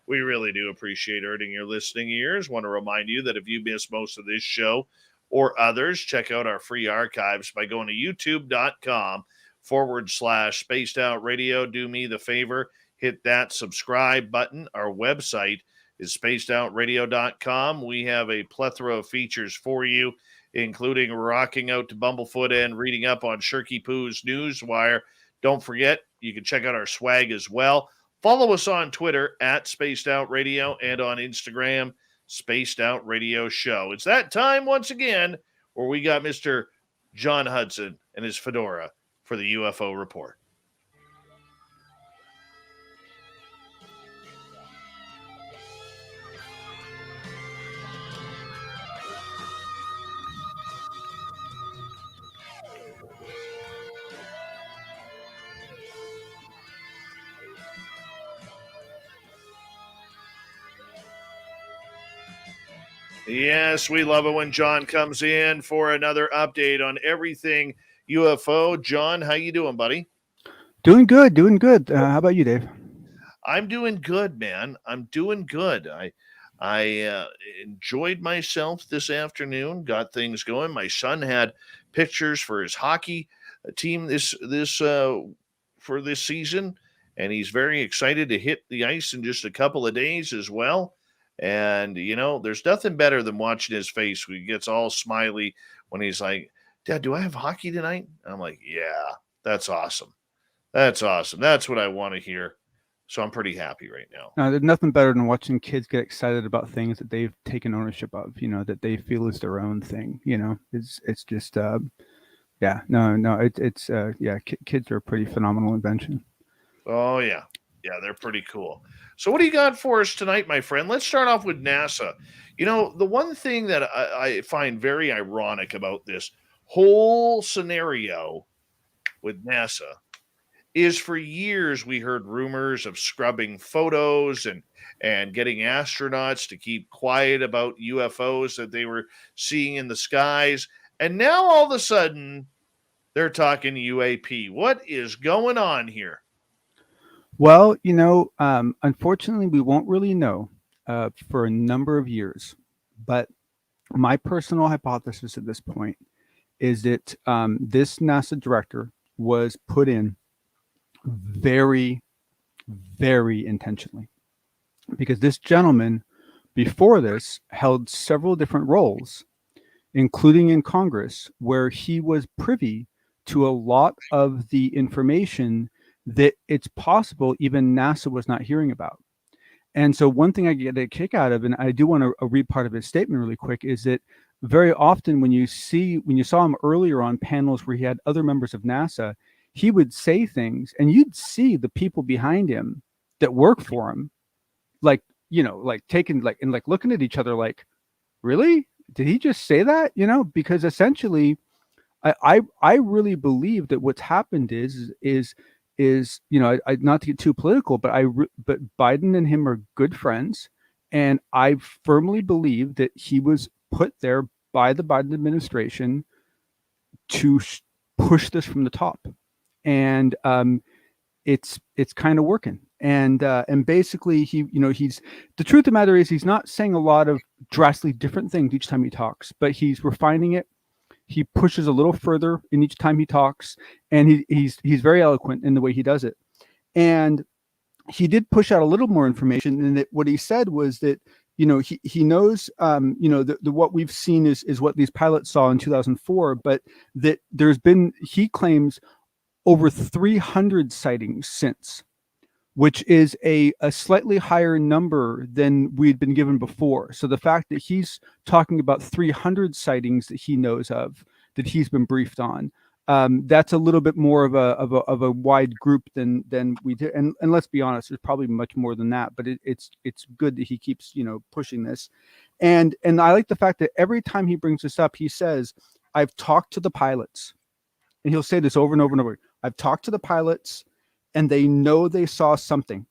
We really do appreciate earning your listening ears. Want to remind you that if you missed most of this show or others, check out our free archives by going to youtube.com/spaced out radio. Do me the favor, hit that subscribe button. Our website is spacedoutradio.com. We have a plethora of features for you, including rocking out to Bumblefoot and reading up on Shirky Poo's Newswire. Don't forget, you can check out our swag as well. Follow us on Twitter at Spaced Out Radio and on Instagram, Spaced Out Radio Show. It's that time once again where we got Mr. John Hudson and his fedora for the UFO Report. Yes, we love it when John comes in for another update on everything UFO. John, how you doing, buddy? Doing good. How about you, Dave? I'm doing good, man. I'm doing good. I enjoyed myself this afternoon. Got things going. My son had pictures for his hockey team for this season, and he's very excited to hit the ice in just a couple of days as well. And, you know, there's nothing better than watching his face when he gets all smiley when he's like, Dad, do I have hockey tonight? And I'm like, yeah, that's awesome. That's awesome. That's what I want to hear. So I'm pretty happy right now. No, there's nothing better than watching kids get excited about things that they've taken ownership of, you know, that they feel is their own thing. You know, it's just, kids are a pretty phenomenal invention. Oh, yeah. Yeah, they're pretty cool. So what do you got for us tonight, my friend? Let's start off with NASA. You know, the one thing that I find very ironic about this whole scenario with NASA is for years we heard rumors of scrubbing photos and getting astronauts to keep quiet about UFOs that they were seeing in the skies. And now all of a sudden they're talking UAP. What is going on here? Well, you know, unfortunately, we won't really know for a number of years. But my personal hypothesis at this point is that this NASA director was put in very, very intentionally. Because this gentleman, before this, held several different roles, including in Congress, where he was privy to a lot of the information that it's possible even NASA was not hearing about. And so one thing I get a kick out of, and I do want to read part of his statement really quick, is that very often when you saw him earlier on panels where he had other members of NASA, he would say things and you'd see the people behind him that work for him, like, you know, like taking like, and like looking at each other like, really? Did he just say that? You know, because essentially I really believe that what's happened is you know, I not to get too political, but but Biden and him are good friends, and I firmly believe that he was put there by the Biden administration to push this from the top, and it's kind of working. And basically, he's the truth of the matter is he's not saying a lot of drastically different things each time he talks, but he's refining it. He pushes a little further in each time he talks, and he's very eloquent in the way he does it. And he did push out a little more information, and what he said was that, you know, he knows, you know, the what we've seen is what these pilots saw in 2004, but that there's been, he claims, over 300 sightings since, which is a slightly higher number than we'd been given before. So the fact that he's talking about 300 sightings that he knows of, that he's been briefed on, that's a little bit more of a wide group than we did. And let's be honest, there's probably much more than that. But it's good that he keeps, you know, pushing this. And I like the fact that every time he brings this up, he says, "I've talked to the pilots," and he'll say this over and over and over. "I've talked to the pilots, and they know they saw something,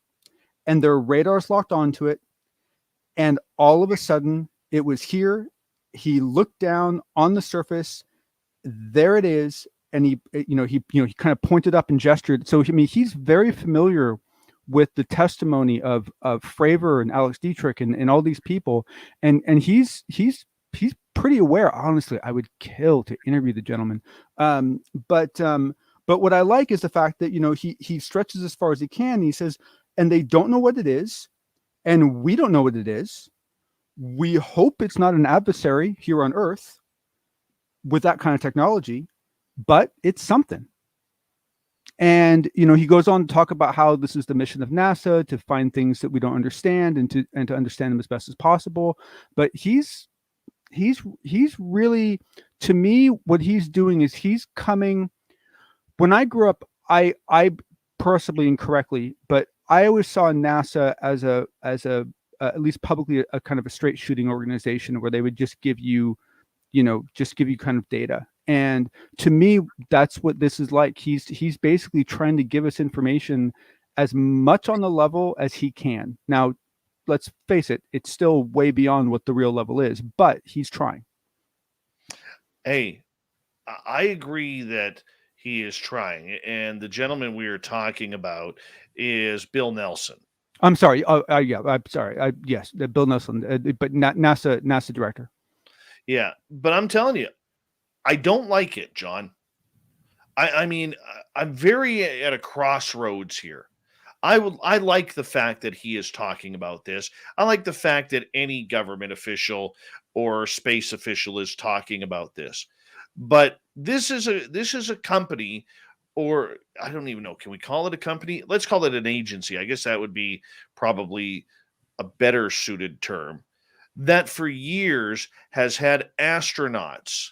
and their radar's locked onto it. And all of a sudden it was here. He looked down on the surface. There it is. and he kind of pointed up and gestured. So I mean, he's very familiar with the testimony of Fravor and Alex Dietrich and all these people, and he's pretty aware. Honestly, I would kill to interview the gentleman. But what I like is the fact that he stretches as far as he can. He says, and they don't know what it is, and we don't know what it is. We hope it's not an adversary here on Earth with that kind of technology, but it's something. And he goes on to talk about how this is the mission of NASA, to find things that we don't understand and to understand them as best as possible. But he's really, to me, what he's doing is he's coming. When I grew up, I possibly incorrectly, but I always saw NASA as a at least publicly a kind of a straight shooting organization where they would just give you kind of data. And to me, that's what this is like. He's basically trying to give us information as much on the level as he can. Now, let's face it, it's still way beyond what the real level is, but he's trying. Hey, I agree that he is trying. And the gentleman we are talking about is Bill Nelson. I'm sorry. Yeah, I'm sorry. Yes, Bill Nelson, but not NASA director. Yeah, but I'm telling you, I don't like it, John. I mean, I'm very at a crossroads here. I like the fact that he is talking about this. I like the fact that any government official or space official is talking about this. But this is a company, or I don't even know. Can we call it a company? Let's call it an agency. I guess that would be probably a better suited term. That for years has had astronauts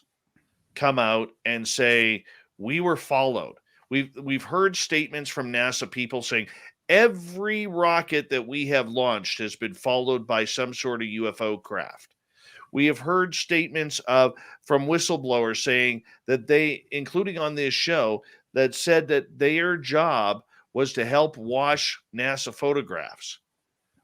come out and say, we were followed. We've heard statements from NASA people saying every rocket that we have launched has been followed by some sort of UFO craft. We have heard statements from whistleblowers saying that they, including on this show, that said that their job was to help wash NASA photographs.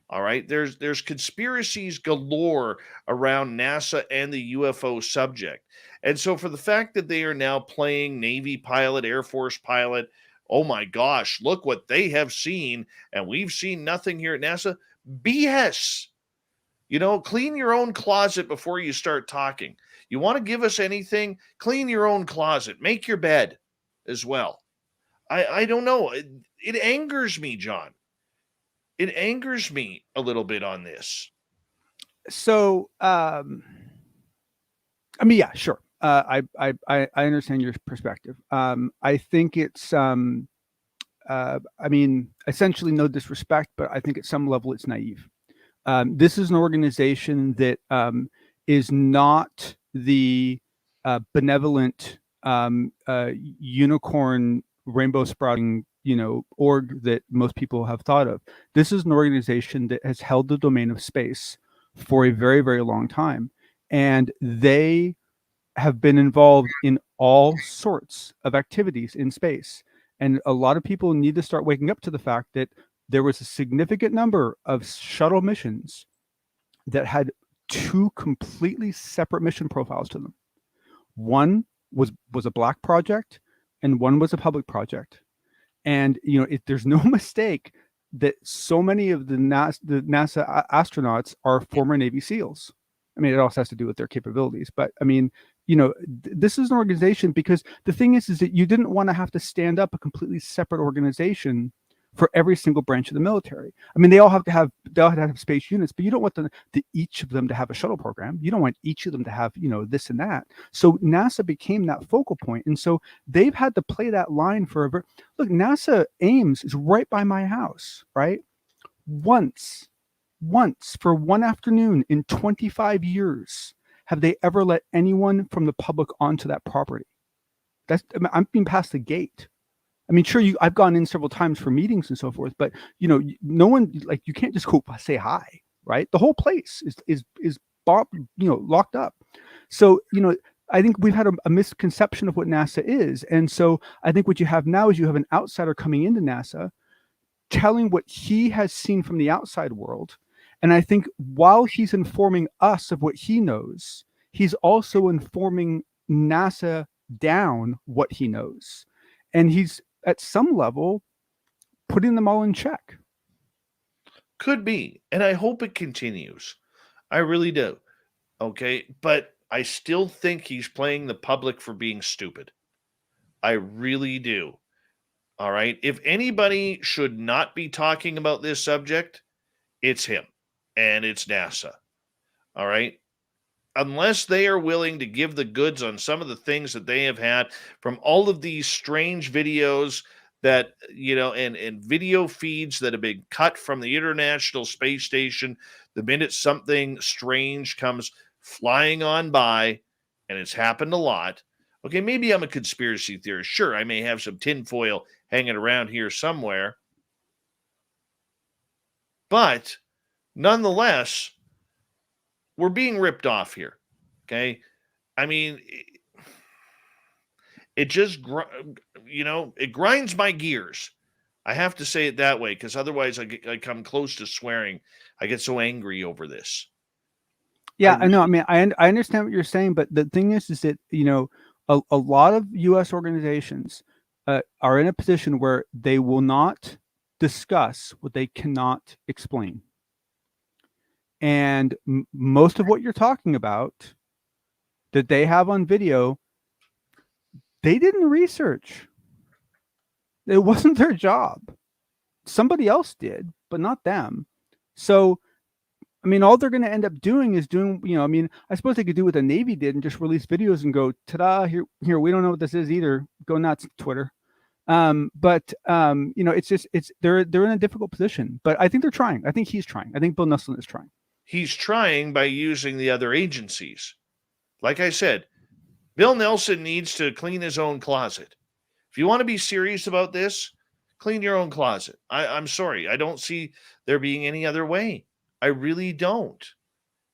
All right. There's conspiracies galore around NASA and the UFO subject. And so for the fact that they are now playing Navy pilot, Air Force pilot, oh my gosh, look what they have seen, and we've seen nothing here at NASA. BS. Clean your own closet before you start talking. You want to give us anything? Clean your own closet. Make your bed as well. I don't know. It angers me, John. It angers me a little bit on this. So, I mean, yeah, sure. I understand your perspective. I think it's, I mean, essentially no disrespect, but I think at some level it's naive. This is an organization that is not the benevolent unicorn rainbow sprouting org that most people have thought of. This is an organization that has held the domain of space for a very, very long time. And they have been involved in all sorts of activities in space. And a lot of people need to start waking up to the fact that there was a significant number of shuttle missions that had two completely separate mission profiles to them. One was a black project and one was a public project. And, there's no mistake that so many of the NASA astronauts are former Navy SEALs. I mean, it also has to do with their capabilities. But, I mean, this is an organization, because the thing is that you didn't want to have to stand up a completely separate organization for every single branch of the military. I mean, they all have to have space units, but you don't want each of them to have a shuttle program. You don't want each of them to have, this and that. So NASA became that focal point. And so they've had to play that line for look, NASA Ames is right by my house, right? Once for one afternoon in 25 years, have they ever let anyone from the public onto that property? I'm being past the gate. I mean, sure, I've gone in several times for meetings and so forth, but no one, like, you can't just go say hi, right? The whole place is locked up. So I think we've had a misconception of what NASA is, and so I think what you have now is you have an outsider coming into NASA, telling what he has seen from the outside world, and I think while he's informing us of what he knows, he's also informing NASA down what he knows. And he's at some level putting them all in check. Could be. And I hope it continues. I really do. Okay. But I still think he's playing the public for being stupid. I really do. All right. If anybody should not be talking about this subject, it's him and it's NASA. All right. Unless they are willing to give the goods on some of the things that they have had from all of these strange videos that, and video feeds that have been cut from the International Space Station, the minute something strange comes flying on by, and it's happened a lot. Okay, maybe I'm a conspiracy theorist. Sure, I may have some tinfoil hanging around here somewhere. But nonetheless, we're being ripped off here. Okay. I mean, it just, it grinds my gears. I have to say it that way, because otherwise I come close to swearing. I get so angry over this. Yeah, I know. I mean, I understand what you're saying, but the thing is that, a lot of U.S. organizations are in a position where they will not discuss what they cannot explain. And most of what you're talking about that they have on video, they didn't research. It wasn't their job. Somebody else did, but not them. So, I mean, all they're going to end up doing is I suppose they could do what the Navy did and just release videos and go, ta-da, here, we don't know what this is either. Go nuts, Twitter. They're in a difficult position, but I think they're trying. I think he's trying. I think Bill Nelson is trying. He's trying by using the other agencies. Like I said, Bill Nelson needs to clean his own closet. If you want to be serious about this, clean your own closet. I'm sorry. I don't see there being any other way. I really don't.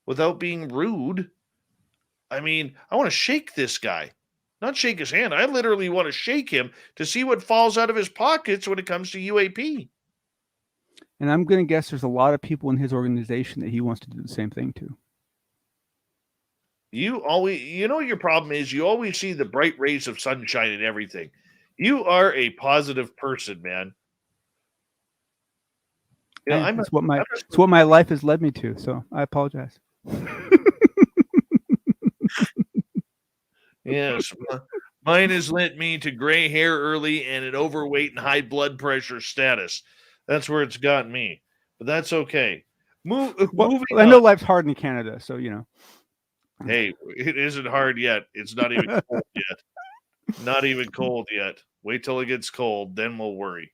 Without being rude. I mean, I want to shake this guy. Not shake his hand. I literally want to shake him to see what falls out of his pockets when it comes to UAP. And I'm going to guess there's a lot of people in his organization that he wants to do the same thing to. Your problem is you always see the bright rays of sunshine and everything. You are a positive person, man. It's what my life has led me to. So I apologize. Yes. Mine has led me to gray hair early and an overweight and high blood pressure status. That's where it's got me. But that's okay. Moving I know life's hard in Canada, so Hey, it isn't hard yet. It's not even cold yet. Not even cold yet. Wait till it gets cold, then we'll worry.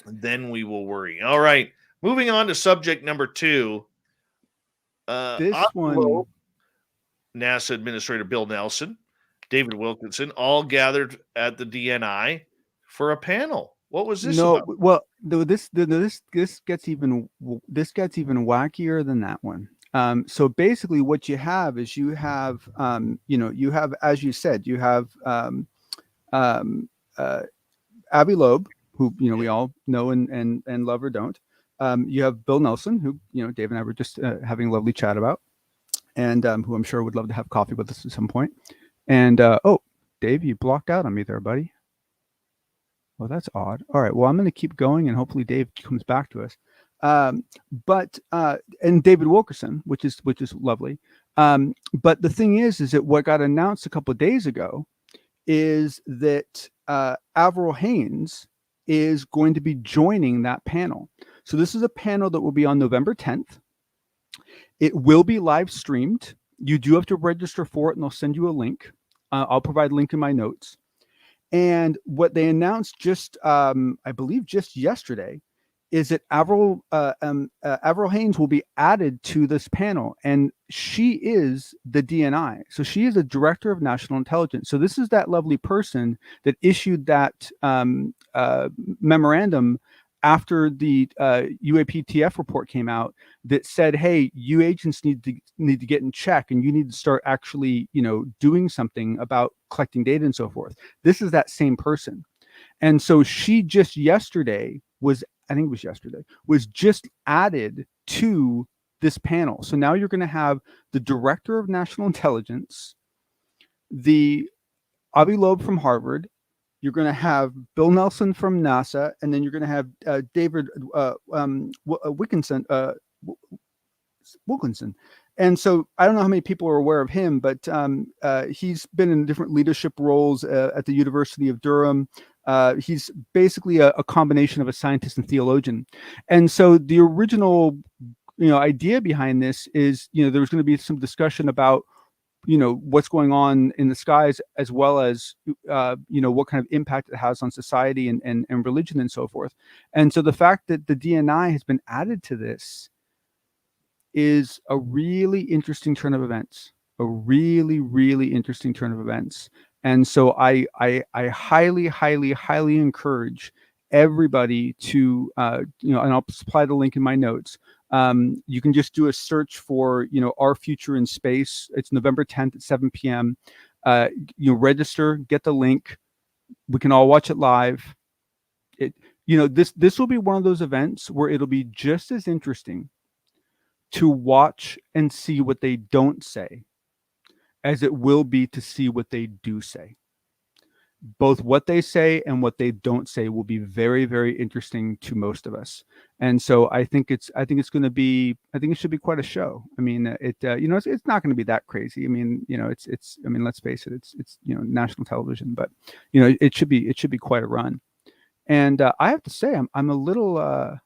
Then we will worry. All right. Moving on to subject number 2. NASA Administrator Bill Nelson, David Wilkinson, all gathered at the DNI for a panel. What was this about? Well, this gets even wackier than that one. So basically, what you have is you have, as you said, you have Abby Loeb, who we all know and love or don't. You have Bill Nelson, who Dave and I were just having a lovely chat about, and who I'm sure would love to have coffee with us at some point. And Dave, you blocked out on me there, buddy. Well, that's odd. All right. Well, I'm going to keep going, and hopefully Dave comes back to us. And David Wilkerson, which is lovely. But the thing is that what got announced a couple of days ago is that Avril Haines is going to be joining that panel. So this is a panel that will be on November 10th. It will be live streamed. You do have to register for it, and they'll send you a link. I'll provide a link in my notes. And what they announced I believe just yesterday, is that Avril Haines will be added to this panel, and she is the DNI. So she is the Director of National Intelligence. So this is that lovely person that issued that memorandum after the UAPTF report came out that said, hey, you agents need to get in check, and you need to start actually, doing something about collecting data and so forth. This is that same person. And so she just yesterday was just added to this panel. So now you're going to have the Director of National Intelligence, the Avi Loeb from Harvard. You're going to have Bill Nelson from NASA, and then you're going to have David Wilkinson. And so I don't know how many people are aware of him, but he's been in different leadership roles at the University of Durham. He's basically a combination of a scientist and theologian. And so the original, idea behind this is, there was going to be some discussion about, what's going on in the skies, as well as, what kind of impact it has on society and religion and so forth. And so the fact that the DNI has been added to this is a really interesting turn of events, a really, really interesting turn of events. And so I highly, highly, highly encourage everybody to, and I'll supply the link in my notes. You can just do a search for, Our Future in Space. It's November 10th at 7 p.m. Register, get the link. We can all watch it live. This will be one of those events where it'll be just as interesting to watch and see what they don't say as it will be to see what they do say. Both what they say and what they don't say will be very, very interesting to most of us. And so I think it should be quite a show. I mean, it's not going to be that crazy. I mean, let's face it, it's national television, but it should be quite a run. And I have to say, I'm a little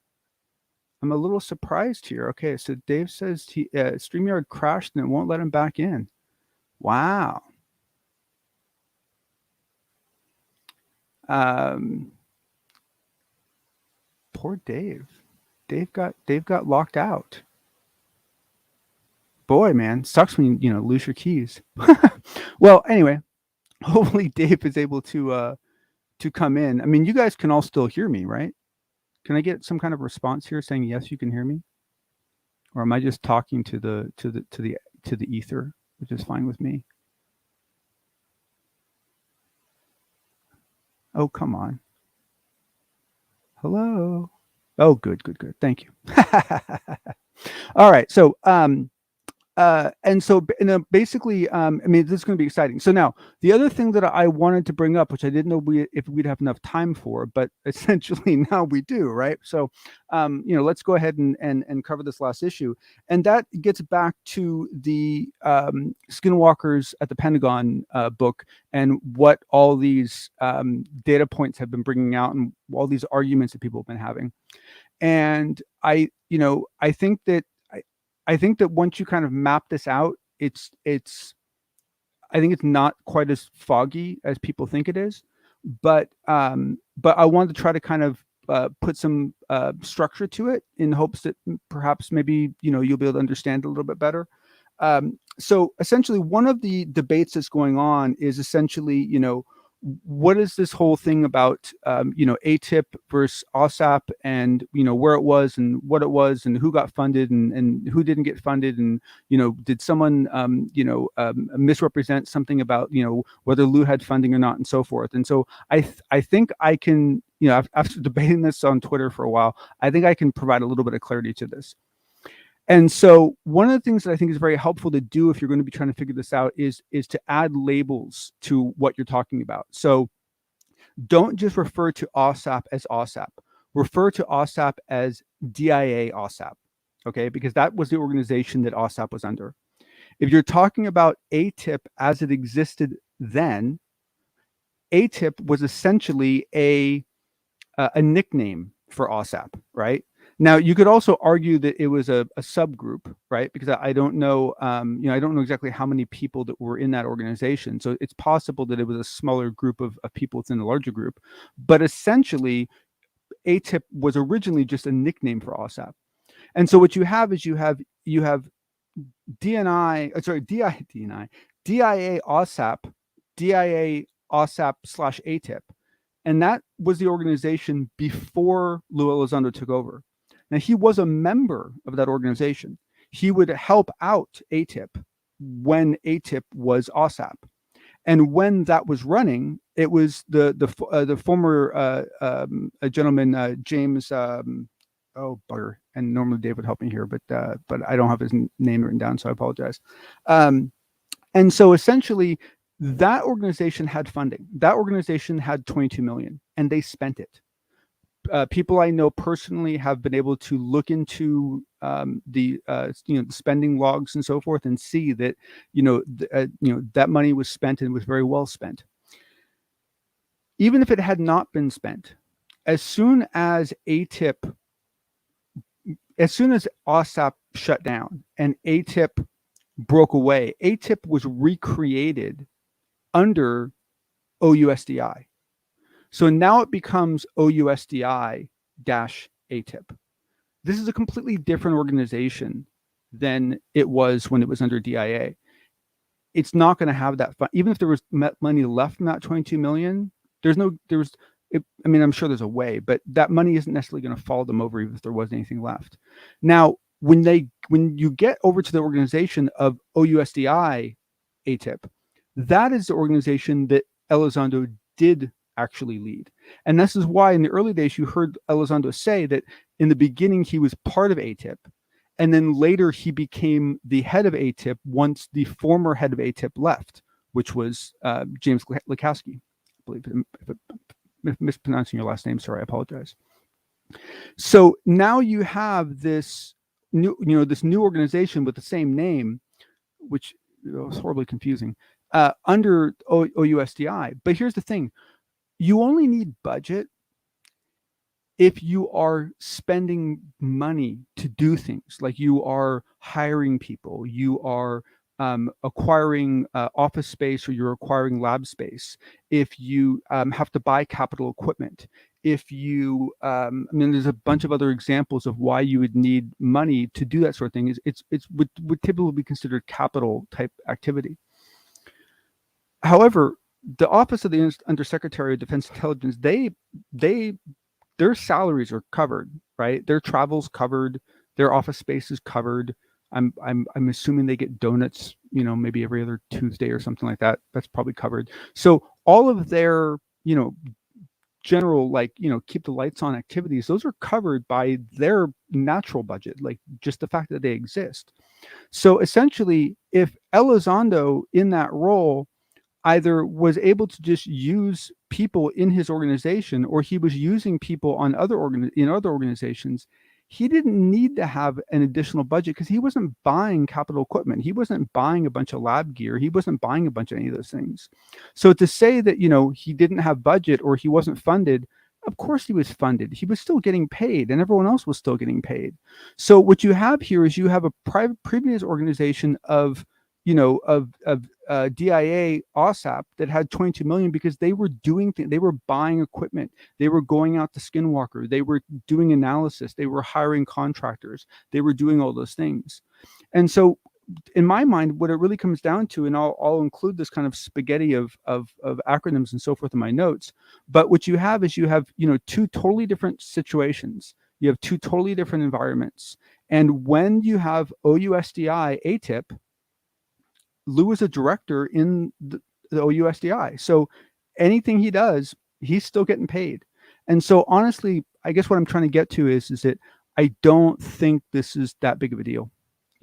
surprised here. Okay, so Dave says StreamYard crashed and it won't let him back in. Wow. Poor Dave. Dave got locked out. Boy, man, sucks when you lose your keys. Well, anyway, hopefully Dave is able to come in. I mean, you guys can all still hear me, right? Can I get some kind of response here saying yes, you can hear me, or am I just talking to the ether, which is fine with me? Oh, come on. Hello. Oh, good. Thank you. All right. So, basically, this is going to be exciting. So now the other thing that I wanted to bring up, which I didn't know if we'd have enough time for, but essentially now we do, right? So, let's go ahead and cover this last issue. And that gets back to the Skinwalkers at the Pentagon book and what all these data points have been bringing out and all these arguments that people have been having. And I think that once you kind of map this out, I think it's not quite as foggy as people think it is, but I wanted to try to kind of put some structure to it in hopes that perhaps maybe you'll be able to understand it a little bit better. So essentially, one of the debates that's going on is essentially, what is this whole thing about, ATIP versus OSAP and, where it was and what it was and who got funded and who didn't get funded. And, did someone, misrepresent something about, whether Lou had funding or not and so forth. And so I think I can, after debating this on Twitter for a while, I think I can provide a little bit of clarity to this. And so one of the things that I think is very helpful to do if you're going to be trying to figure this out is to add labels to what you're talking about. So don't just refer to OSAP as OSAP. Refer to OSAP as DIA OSAP, okay? Because that was the organization that OSAP was under. If you're talking about ATIP as it existed then, ATIP was essentially a nickname for OSAP, right? Now, you could also argue that it was a subgroup, right? Because I don't know, I don't know exactly how many people that were in that organization. So it's possible that it was a smaller group of people within the larger group. But essentially, ATIP was originally just a nickname for OSAP. And so what you have is you have DIA OSAP, DIA OSAP / ATIP. And that was the organization before Lou Elizondo took over. Now, he was a member of that organization. He would help out ATIP when ATIP was OSAP. And when that was running, it was the former gentleman, James, bugger. And normally Dave would help me here, but I don't have his name written down, so I apologize. And so essentially, That organization had funding. That organization had 22 million, and they spent it. People I know personally have been able to look into the spending logs and so forth, and see that that money was spent and was very well spent. Even if it had not been spent, as soon as OSAP shut down and ATIP broke away, ATIP was recreated under OUSDI. So now it becomes OUSDI-ATIP. This is a completely different organization than it was when it was under DIA. It's not going to have that fun. Even if there was money left from that 22 million, I'm sure there's a way, but that money isn't necessarily going to follow them over even if there wasn't anything left. Now, when you get over to the organization of OUSDI ATIP, that is the organization that Elizondo did actually lead. And this is why in the early days you heard Elizondo say that in the beginning he was part of ATIP, and then later he became the head of ATIP once the former head of ATIP left, which was James Witkowski. I believe. If mispronouncing your last name, sorry, I apologize. So now you have this new organization with the same name, which was horribly confusing, under OUSDI. But here's the thing. You only need budget if you are spending money to do things, like you are hiring people, you are acquiring office space, or you're acquiring lab space, if you have to buy capital equipment, if you, there's a bunch of other examples of why you would need money to do that sort of thing. It would typically be considered capital type activity. However, the Office of the Undersecretary of Defense Intelligence, their salaries are covered, right? Their travel's covered, their office space is covered. I'm assuming they get donuts, maybe every other Tuesday or something like that. That's probably covered. So all of their, general, keep the lights on activities, those are covered by their natural budget, like just the fact that they exist. So essentially, if Elizondo in that role either was able to just use people in his organization, or he was using people on other organizations, he didn't need to have an additional budget because he wasn't buying capital equipment. He wasn't buying a bunch of lab gear. He wasn't buying a bunch of any of those things. So to say that, he didn't have budget or he wasn't funded, of course he was funded. He was still getting paid, and everyone else was still getting paid. So what you have here is you have a previous organization of DIA OSAP that had 22 million because they were doing things. They were buying equipment. They were going out to Skinwalker. They were doing analysis. They were hiring contractors. They were doing all those things. And so in my mind, what it really comes down to, and I'll include this kind of spaghetti of acronyms and so forth in my notes, but what you have is two totally different situations. You have two totally different environments. And when you have OUSDI ATIP, Lou is a director in the OUSDI. So anything he does, he's still getting paid. And so honestly, I guess what I'm trying to get to is that I don't think this is that big of a deal.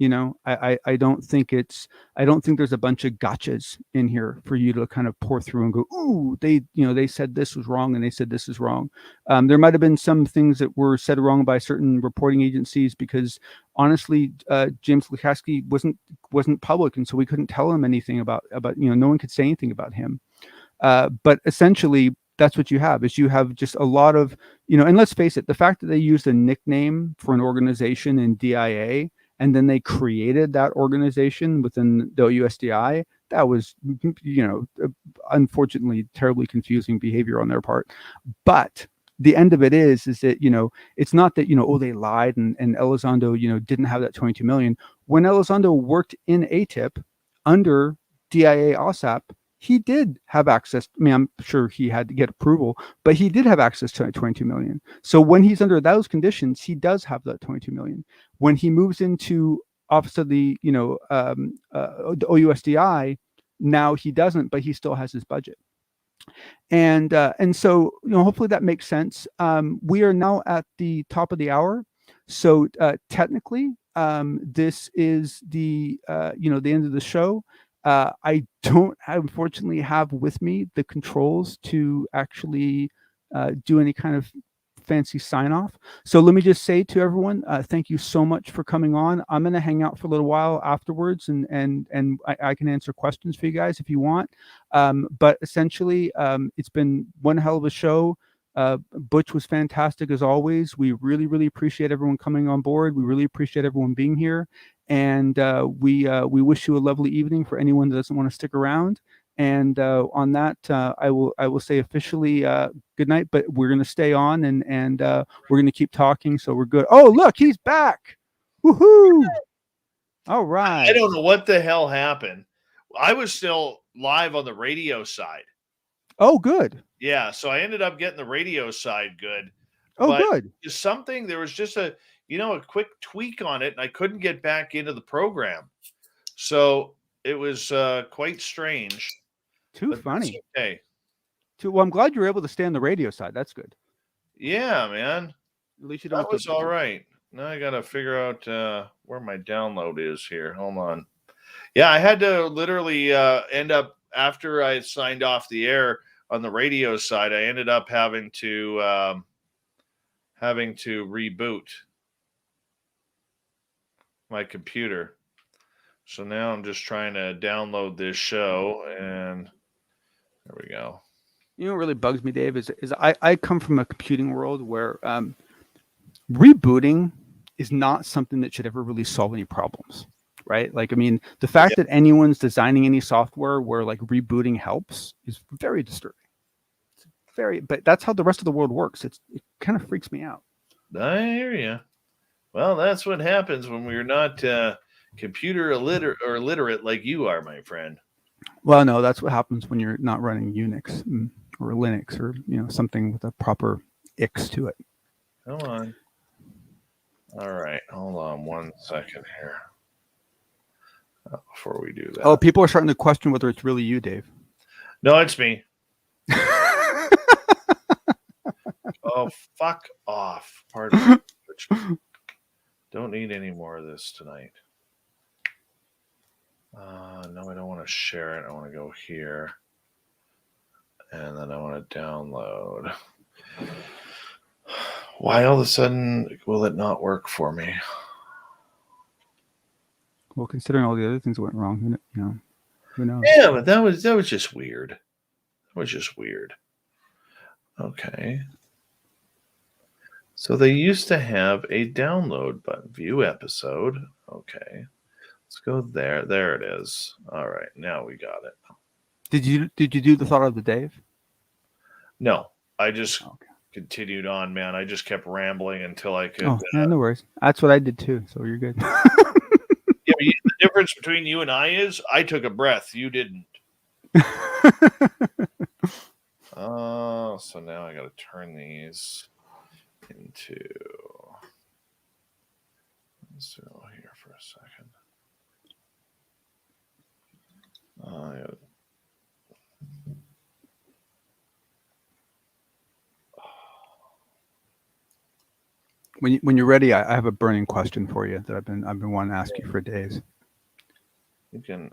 I don't think there's a bunch of gotchas in here for you to kind of pour through and go, ooh, they said this was wrong and they said this is wrong. There might have been some things that were said wrong by certain reporting agencies because honestly, James Witkowski wasn't public, and so we couldn't tell him anything about no one could say anything about him. But essentially, that's what you have just a lot of, and let's face it, the fact that they used a nickname for an organization in DIA, and then they created that organization within the OUSDI, that was, unfortunately, terribly confusing behavior on their part. But the end of it is that, it's not that, they lied and Elizondo, didn't have that 22 million. When Elizondo worked in ATIP under DIA OSAP, he did have access. I'm sure he had to get approval, but he did have access to 22 million. So when he's under those conditions, he does have that 22 million. When he moves into office of the, the OUSDI, now he doesn't, but he still has his budget. And so, hopefully that makes sense. We are now at the top of the hour. So technically, this is the, the end of the show. I don't unfortunately have with me the controls to actually do any kind of fancy sign off. So let me just say to everyone, thank you so much for coming on. I'm going to hang out for a little while afterwards, and I can answer questions for you guys if you want. But essentially, it's been one hell of a show. Butch was fantastic as always. We really, really appreciate everyone coming on board. We really appreciate everyone being here. And we wish you a lovely evening for anyone that doesn't want to stick around. And on that, I will say officially good night. But we're going to stay on, and we're going to keep talking. So we're good. Oh, look, he's back! Woohoo! All right. I don't know what the hell happened. I was still live on the radio side. Oh, good. Yeah, so I ended up getting the radio side good. Oh, but good. Something, there was just a quick tweak on it, and I couldn't get back into the program. So it was quite strange. Too funny. Okay. Well, I'm glad you were able to stay on the radio side. That's good. Yeah, man. At least you don't. That was all right. Now I got to figure out where my download is here. Hold on. Yeah, I had to literally end up, after I signed off the air on the radio side, I ended up having to reboot my computer. So now I'm just trying to download this show, and there we go. You know what really bugs me, Dave, is I come from a computing world where rebooting is not something that should ever really solve any problems, right? Like, I mean, the fact that anyone's designing any software where like rebooting helps is very disturbing. But that's how the rest of the world works. It kind of freaks me out. I hear you. Well, that's what happens when we're not computer illiterate like you are, my friend. Well, no, that's what happens when you're not running Unix or Linux or something with a proper X to it. Come on. All right, hold on 1 second here before we do that. Oh, people are starting to question whether it's really you, Dave. No, it's me. Oh, fuck off. Pardon me. Don't need any more of this tonight. No, I don't want to share it. I want to go here. And then I want to download. Why all of a sudden will it not work for me? Well, considering all the other things that went wrong, who knows? Yeah, but that was just weird. That was just weird. Okay. So they used to have a download button, view episode. Okay. Let's go there. There it is. All right. Now we got it. Did you do the thought of the Dave? No, I just continued on, man. I just kept rambling until I could. No worries. That's what I did too. So you're good. Yeah, but the difference between you and I is I took a breath. You didn't. Oh, so now I got to turn these into. Let's go here for a second. When you're ready, I have a burning question for you that I've been wanting to ask you for days. You can.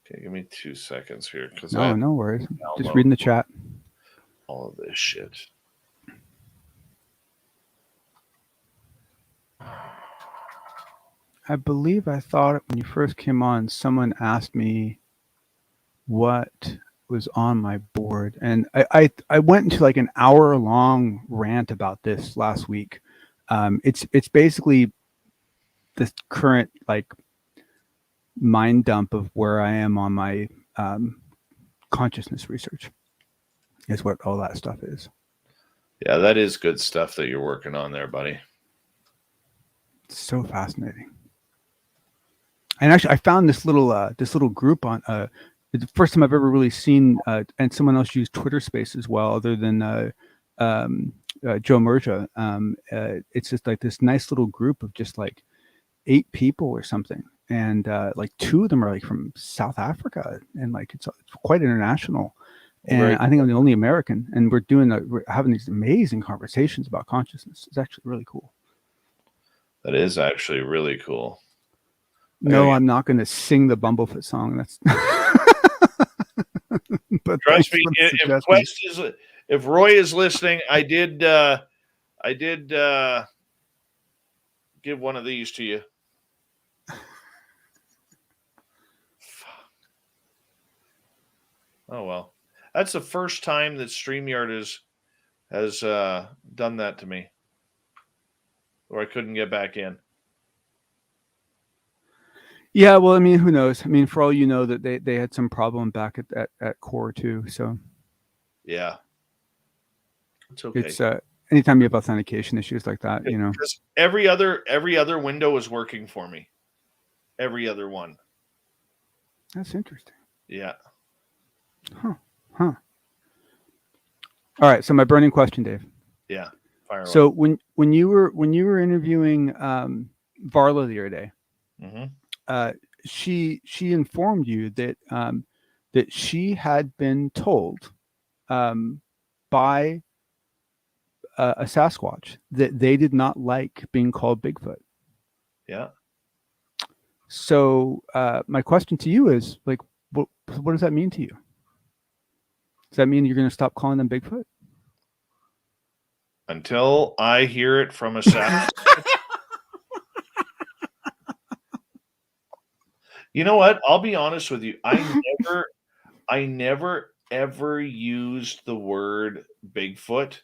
Okay, give me 2 seconds here, because no worries. Just reading the chat. All of this shit. I believe I thought when you first came on, someone asked me what was on my board, and I went into like an hour-long rant about this last week. It's basically the current like mind dump of where I am on my consciousness research is what all that stuff is. Yeah, that is good stuff that you're working on there, buddy. It's so fascinating. And actually, I found this little group on it's the first time I've ever really seen and someone else use Twitter Space as well, other than Joe Merja. It's just like this nice little group of just like 8 people or something, and like 2 of them are like from South Africa, and like it's quite international. And Right. I think I'm the only American, and we're having these amazing conversations about consciousness. It's actually really cool. That is actually really cool. No, I'm not going to sing the Bumblefoot song. That's. But trust me, if Roy is listening, I did give one of these to you. Oh well, that's the first time that StreamYard has done that to me, or I couldn't get back in. Yeah, well, I mean, who knows? I mean, for all you know, that they had some problem back at core too. So yeah, it's okay. It's anytime you have authentication issues like that, you know. Because every other window is working for me. Every other one. That's interesting. Yeah. Huh. All right. So my burning question, Dave. Yeah. Fire away. So when you were interviewing Varla the other day, she informed you that that she had been told by a Sasquatch that they did not like being called Bigfoot. Yeah. So my question to you is, like, what does that mean to you? Does that mean you're going to stop calling them Bigfoot? Until I hear it from a Sasquatch. You know what? I'll be honest with you. I never ever used the word Bigfoot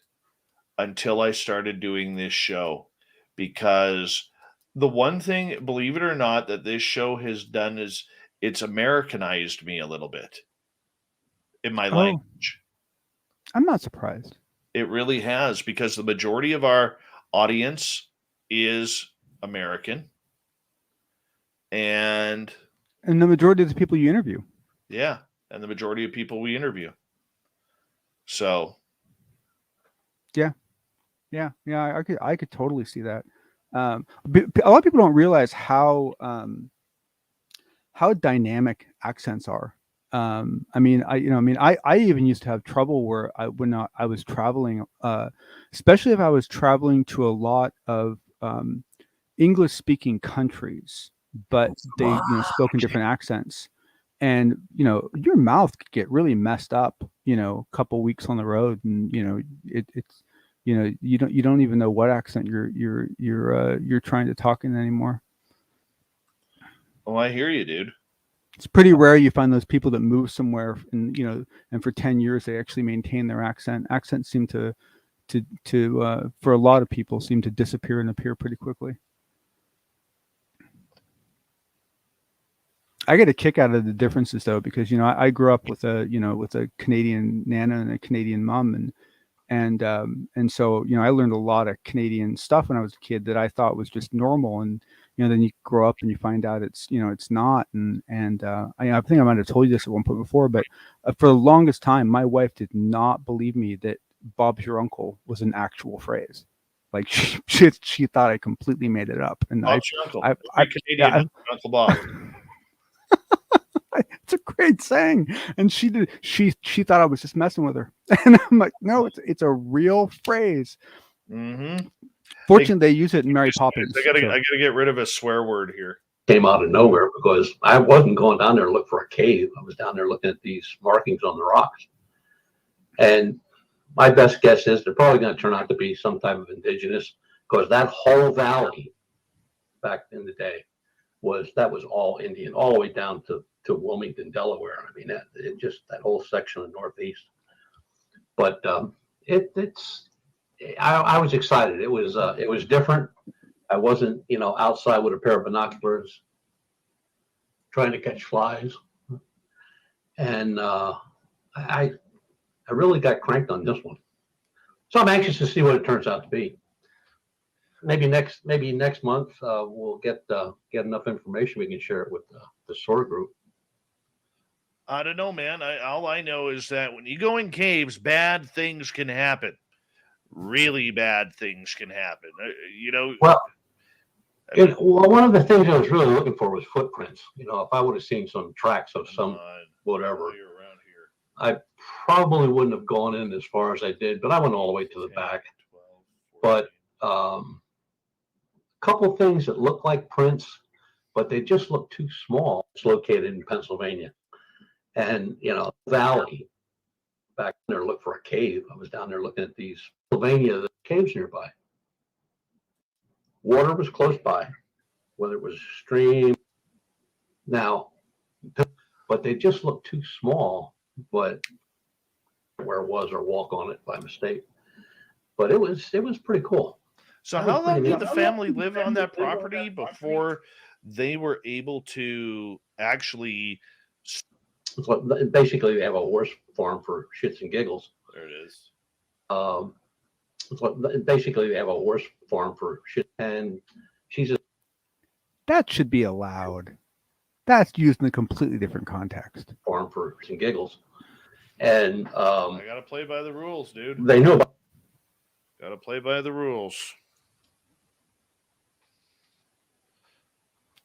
until I started doing this show, because the one thing, believe it or not, that this show has done is it's Americanized me a little bit in my language. I'm not surprised. It really has, because the majority of our audience is American. And the majority of the people you interview. Yeah. And the majority of people we interview. So. Yeah. I could totally see that. A lot of people don't realize how dynamic accents are. I even used to have trouble where when I was traveling, especially if I was traveling to a lot of English speaking countries, but they spoke in different accents, and your mouth could get really messed up, a couple weeks on the road, and it's you don't even know what accent you're trying to talk in anymore. Oh, I hear you, dude. It's pretty rare you find those people that move somewhere and and for 10 years they actually maintain their accent. Accents seem to for a lot of people seem to disappear and appear pretty quickly. I get a kick out of the differences though, because I grew up with a Canadian nana and a Canadian mom, and so I learned a lot of Canadian stuff when I was a kid that I thought was just normal, and then you grow up and you find out it's not, and I think I might have told you this at one point before, but for the longest time my wife did not believe me that Bob's your uncle was an actual phrase. Like she thought I completely made it up. And Bob's your uncle. Canadian Uncle Bob. It's a great saying, and she thought I was just messing with her, and I'm like, no, it's a real phrase. Mm-hmm. Fortunately, they use it in Mary Poppins. I gotta get rid of a swear word here. Came out of nowhere, because I wasn't going down there to look for a cave. I was down there looking at these markings on the rocks, and my best guess is they're probably going to turn out to be some type of indigenous, because that whole valley back in the day was all Indian, all the way down to Wilmington, Delaware. I mean, that whole section of the Northeast. But I was excited. It was different. I wasn't, outside with a pair of binoculars trying to catch flies, and I really got cranked on this one. So I'm anxious to see what it turns out to be. Maybe next month we'll get enough information we can share it with the SOR group. I don't know, man. All I know is that when you go in caves, bad things can happen. Really bad things can happen. Well, one of the things I was really looking for was footprints. If I would have seen some tracks of some whatever, around here, I probably wouldn't have gone in as far as I did. But I went all the way to the back. 12, but couple things that look like prints, but they just look too small. It's located in Pennsylvania, and valley. Back there, look for a cave. I was down there looking at these Pennsylvania the caves nearby. Water was close by, whether it was a stream. Now, but they just look too small. But where it was, or walk on it by mistake. But it was pretty cool. So how long did the family live on that property before they were able to actually? Basically, they have a horse farm for shits and giggles. There it is. Basically, they have a horse farm for shit, and that should be allowed. That's used in a completely different context. Farm for shits and giggles, and I gotta play by the rules, dude. They know. Gotta play by the rules.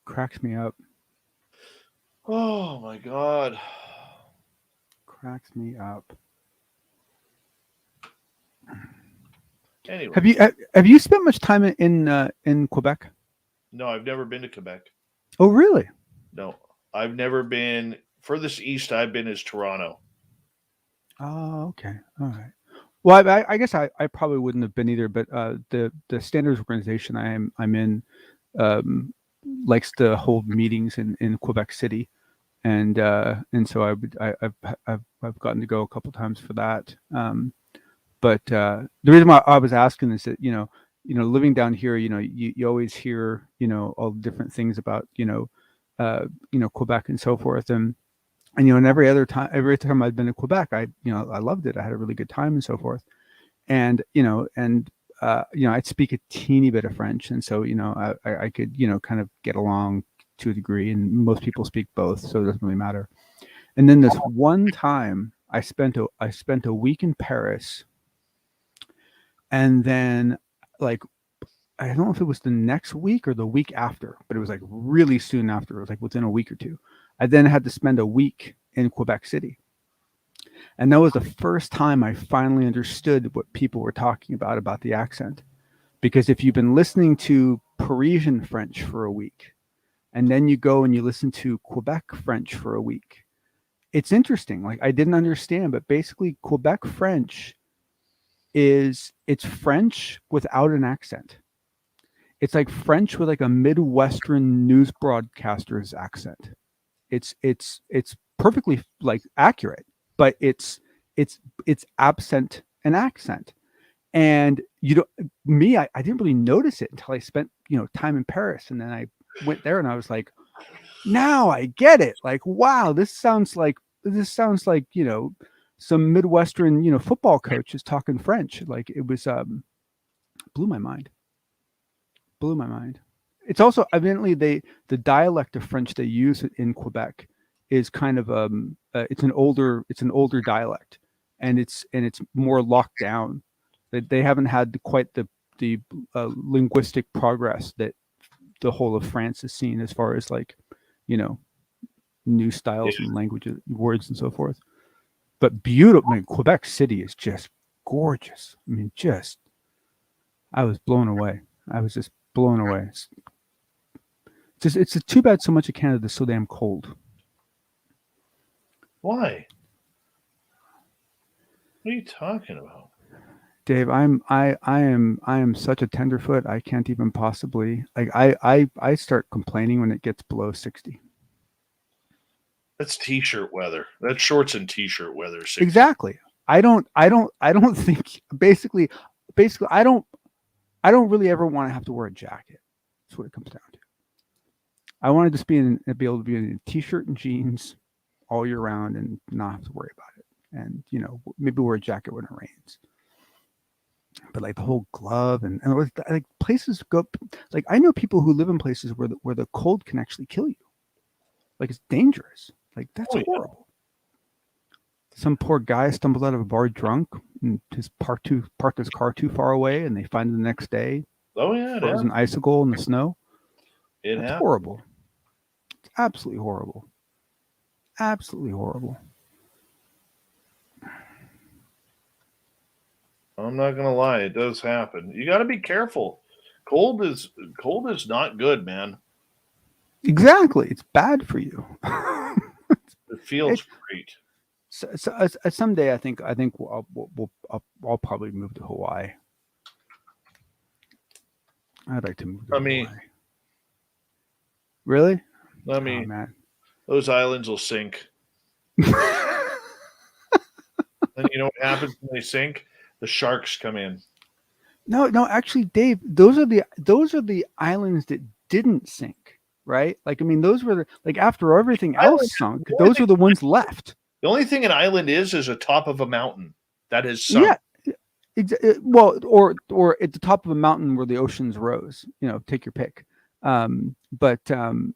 Cracks me up. Oh my god. Cracks me up. Anyway, have you spent much time in Quebec? No, I've never been to Quebec. Oh, really? No, I've never been. Furthest east I've been is Toronto. Oh, okay. All right. Well, I guess I probably wouldn't have been either, but the standards organization I'm in likes to hold meetings in Quebec City, and so I've gotten to go a couple times for that. But the reason why I was asking is that living down here, you always hear all the different things about Quebec and so forth, and every time I've been to Quebec, I loved it. I had a really good time and so forth, and I'd speak a teeny bit of French, and so I could kind of get along to a degree, and most people speak both, so it doesn't really matter. And then this one time, I spent a week in Paris, and then like I don't know if it was the next week or the week after, but it was like really soon after. It was like within a week or two. I then had to spend a week in Quebec City. And that was the first time I finally understood what people were talking about the accent. Because if you've been listening to Parisian French for a week, and then you go and you listen to Quebec French for a week, it's interesting. Like, I didn't understand, but basically Quebec French it's French without an accent. It's like French with like a Midwestern news broadcaster's accent. It's perfectly like accurate, but it's absent an accent. And I didn't really notice it until I spent time in Paris, and then I went there and I was like, now I get it. Like, wow, this sounds like some Midwestern football coach is talking French. Like, it was blew my mind. It's also evidently the dialect of French they use in Quebec is kind of it's an older dialect, and it's more locked down. They haven't had quite the linguistic progress that the whole of France has seen as far as like new styles and languages, words and so forth. But beautiful. I mean, Quebec City is just gorgeous. I mean, I was blown away. I was just blown away. It's too bad so much of Canada is so damn cold. Why? What are you talking about? Dave, I am such a tenderfoot. I can't even possibly I start complaining when it gets below 60. That's t-shirt weather. That's shorts and t-shirt weather. 60. Exactly. I don't think basically I don't really ever want to have to wear a jacket. That's what it comes down to. I want to just be able to be in a t-shirt and jeans all year round and not have to worry about it. And maybe wear a jacket when it rains. But like the whole glove and like places go, like I know people who live in places where the cold can actually kill you. Like, it's dangerous. Like, that's horrible. Some poor guy stumbled out of a bar drunk and parked his car too far away, and they find him the next day. Oh yeah, it was an icicle in the snow. It's horrible. It's absolutely horrible. Absolutely horrible. I'm not gonna lie, it does happen. You got to be careful. Cold is not good, man. Exactly. It's bad for you. It feels great. Someday I think I'll probably move to Hawaii. I'd like to move to Hawaii. Really? I mean, man. Those islands will sink. And you know what happens when they sink? The sharks come in. No, actually, Dave, those are the islands that didn't sink, right? Like, I mean, those were after everything else sunk, those are the ones left. The only thing an island is a top of a mountain that has sunk. Yeah, well, or at the top of a mountain where the oceans rose. Take your pick. No,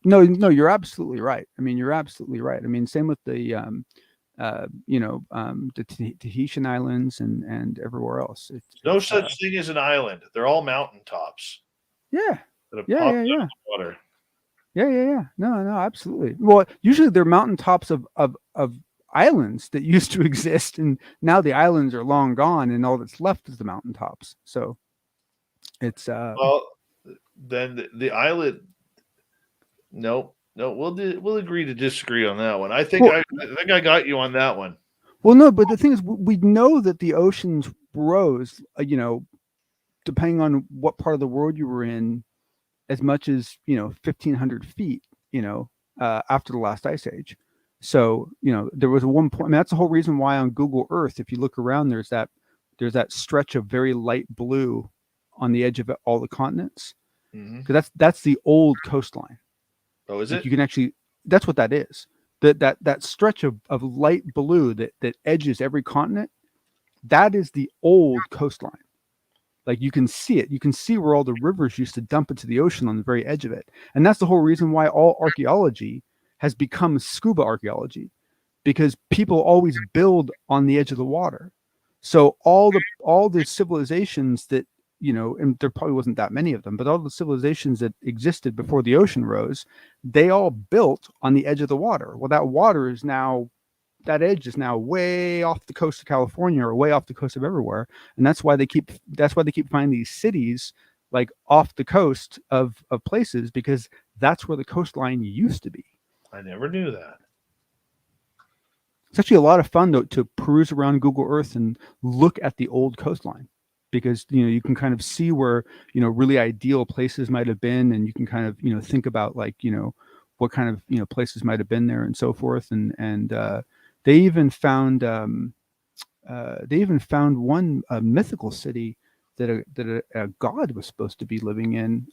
you're absolutely right. I mean, you're absolutely right. I mean, same with the the Tahitian islands and everywhere else. No such thing as an island. They're all mountaintops. Yeah. That have popped out of the water. Yeah. No, absolutely. Well, usually they're mountaintops of islands that used to exist, and now the islands are long gone, and all that's left is the mountaintops. So it's well, then the island. No, we'll agree to disagree on that one. I think I got you on that one. Well, no, but the thing is, we know that the oceans rose, depending on what part of the world you were in, as much as 1,500 feet, after the last ice age. So there was one point. I mean, that's the whole reason why on Google Earth, if you look around, there's that stretch of very light blue on the edge of all the continents, because that's the old coastline. Oh, is it? You can actually, that's what that is. That stretch of light blue that edges every continent, that is the old coastline. Like, you can see it. You can see where all the rivers used to dump into the ocean on the very edge of it. And that's the whole reason why all archaeology has become scuba archaeology, because people always build on the edge of the water. So all the civilizations that, and there probably wasn't that many of them, but all the civilizations that existed before the ocean rose, they all built on the edge of the water. Well, that edge is now way off the coast of California or way off the coast of everywhere. And that's why they keep finding these cities like off the coast of places, because that's where the coastline used to be. I never knew that. It's actually a lot of fun to peruse around Google Earth and look at the old coastline, because you can kind of see where really ideal places might have been, and you can kind of think about what kind of places might have been there and so forth. And they even found one mythical city that a god was supposed to be living in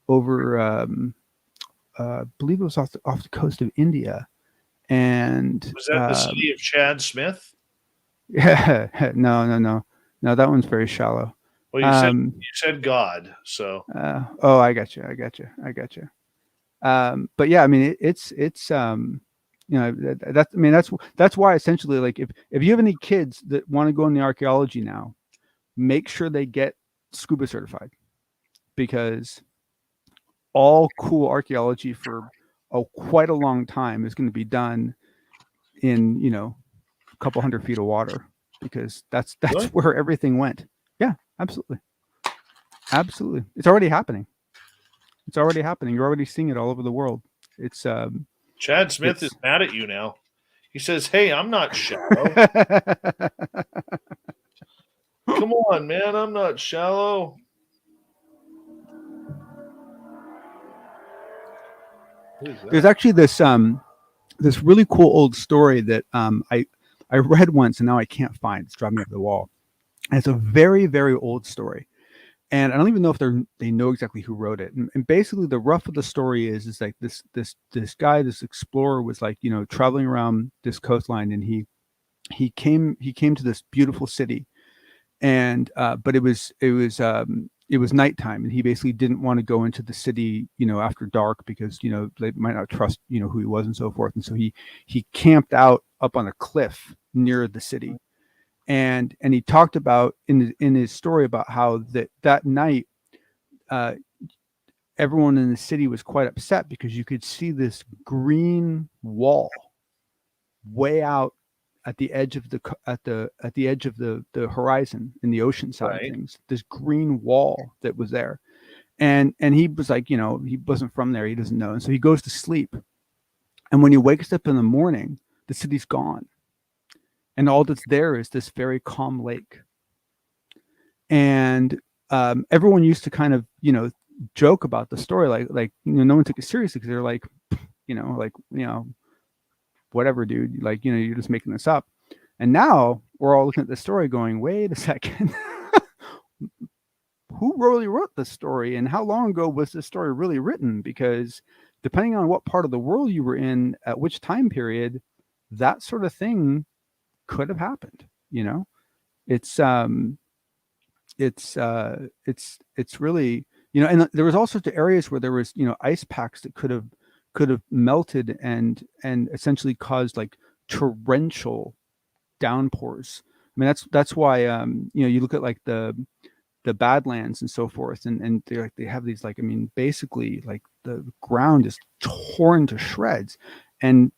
over I believe it was off the coast of India. And was that the city of Chad Smith? Yeah, no, that one's very shallow. Well, you said God, so. I got you. But yeah, I mean, it's that's why essentially, like, if you have any kids that want to go in the archaeology now, make sure they get scuba certified, because all cool archaeology for quite a long time is going to be done in a couple hundred feet of water, because that's really? Where everything went. Yeah, absolutely. It's already happening. You're already seeing it all over the world. It's Chad Smith is mad at you now. He says, "Hey, I'm not shallow." Come on, man, I'm not shallow. There's actually this really cool old story that I read once, and now I can't find. It's driving me up the wall. And it's a very, very old story, and I don't even know if they know exactly who wrote it. And basically, the rough of the story is like this guy, this explorer, was like traveling around this coastline, and he came to this beautiful city, and but it was nighttime, and he basically didn't want to go into the city after dark, because they might not trust who he was and so forth. And so he camped out up on a cliff near the city, and he talked about in his story about how that night everyone in the city was quite upset, because you could see this green wall way out at the edge of the horizon in the ocean side of things, this green wall that was there. And he was like, he wasn't from there. He doesn't know. And so he goes to sleep. And when he wakes up in the morning, the city's gone. And all that's there is this very calm lake. And everyone used to kind of, joke about the story. Like, no one took it seriously because they're like, whatever, dude, like, you're just making this up. And now we're all looking at the story going, wait a second. Who really wrote this story, and how long ago was this story really written? Because depending on what part of the world you were in at which time period, that sort of thing could have happened. It's really, and there was all sorts of areas where there was, ice packs that could have melted and essentially caused like torrential downpours. I mean, that's why you look at like the Badlands and so forth, and they have these, like, I mean, basically like the ground is torn to shreds, and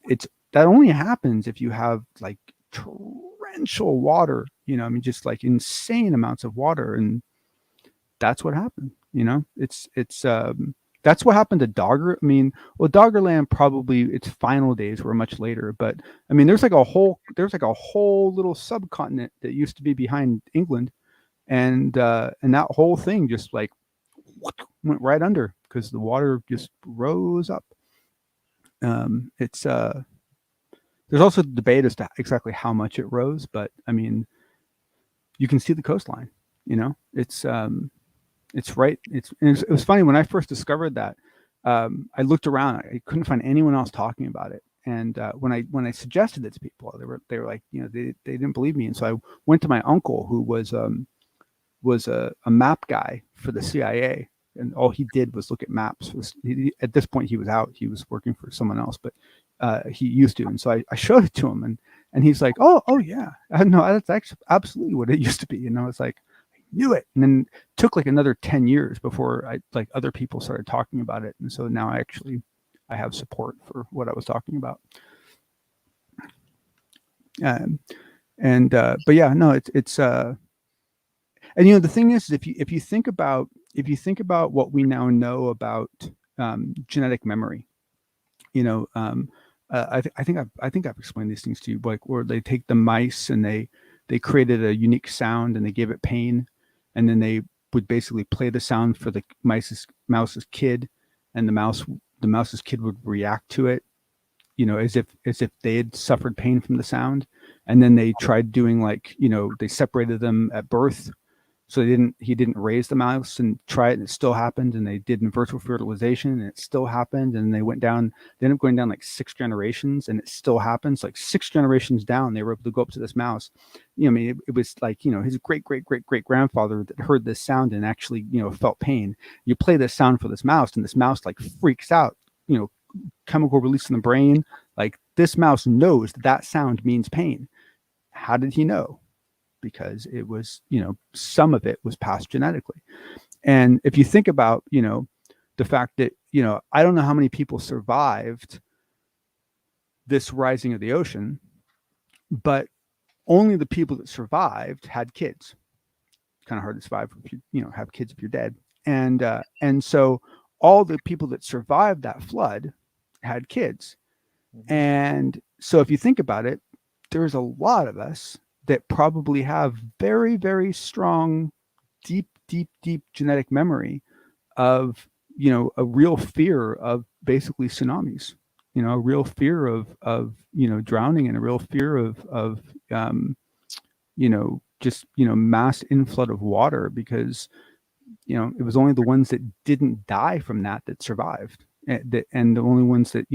that only happens if you have like torrential water, I mean, just like insane amounts of water. And that's what happened. That's what happened to Dogger. I mean, well, Doggerland, probably its final days were much later, but I mean, there's like a whole little subcontinent that used to be behind England, and that whole thing just like went right under because the water just rose up. There's also debate as to exactly how much it rose, but I mean, you can see the coastline. It's right. It was funny when I first discovered that. I looked around. I couldn't find anyone else talking about it. And when I suggested it to people, they were like, they didn't believe me. And so I went to my uncle, who was a map guy for the CIA, and all he did was look at maps. At this point, he was out. He was working for someone else, but he used to. And so I showed it to him, and he's like, oh yeah, no, that's actually absolutely what it used to be. And I was like, I knew it. And then it took like another 10 years before other people started talking about it. And so now I have support for what I was talking about. But yeah, no, it's and the thing is, if you think about what we now know about genetic memory, I think I've explained these things to you, like where they take the mice and they created a unique sound and they gave it pain, and then they would basically play the sound for the mouse's kid, and the mouse's kid would react to it, as if they had suffered pain from the sound. And then they tried doing they separated them at birth. So he didn't raise the mouse and try it, and it still happened. And they did in virtual fertilization, and it still happened. And they ended up going down like 6 generations, and it still happens. Like 6 generations down, they were able to go up to this mouse. I mean, it was like, his great grandfather that heard this sound and actually, felt pain. You play this sound for this mouse, and this mouse like freaks out, chemical release in the brain. Like, this mouse knows that sound means pain. How did he know? Because it was, some of it was passed genetically. And if you think about, the fact that, I don't know how many people survived this rising of the ocean, but only the people that survived had kids. It's kind of hard to survive if you, have kids if you're dead. And so all the people that survived that flood had kids. Mm-hmm. And so if you think about it, there's a lot of us that probably have very, very strong, deep genetic memory of, a real fear of basically tsunamis, a real fear of drowning, and a real fear of mass inflood of water, because, it was only the ones that didn't die from that survived. And the only ones that,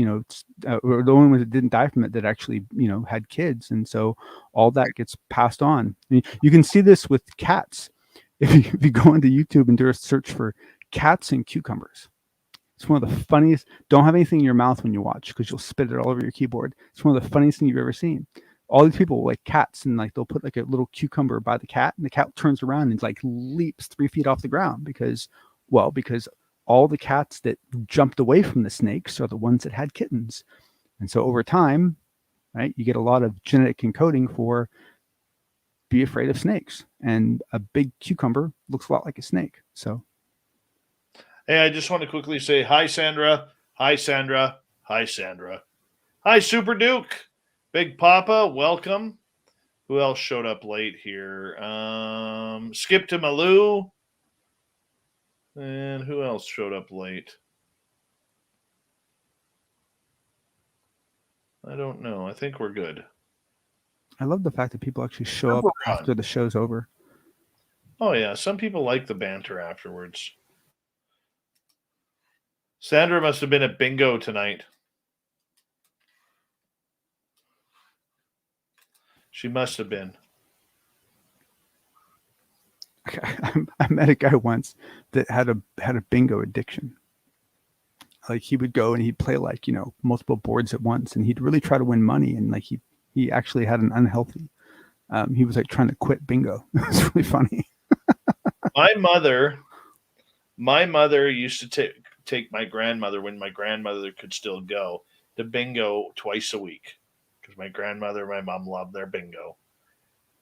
or the only ones that didn't die from it that actually, had kids. And so all that gets passed on. I mean, you can see this with cats. If you go into YouTube and do a search for cats and cucumbers, it's one of the funniest. Don't have anything in your mouth when you watch, because you'll spit it all over your keyboard. It's one of the funniest things you've ever seen. All these people like cats, and they'll put like a little cucumber by the cat, and the cat turns around and like leaps 3 feet off the ground because all the cats that jumped away from the snakes are the ones that had kittens. And so over time, right, you get a lot of genetic encoding for be afraid of snakes. And a big cucumber looks a lot like a snake. So Hey, I just want to quickly say hi, Sandra. Hi, Sandra. Hi, Sandra. Hi, Super Duke. Big Papa, welcome. Who else showed up late here? Skip to Malou. And who else showed up late? I don't know. I think we're good. I love the fact that people actually show up after the show's over. Oh, yeah. Some people like the banter afterwards. Sandra must have been at bingo tonight. She must have been. I met a guy once that had a bingo addiction. Like he would go and he'd play like, multiple boards at once, and he'd really try to win money. And like he actually had an unhealthy. He was like trying to quit bingo. It was really funny. My mother used to take my grandmother, when my grandmother could still go, to bingo twice a week, because my grandmother and my mom loved their bingo.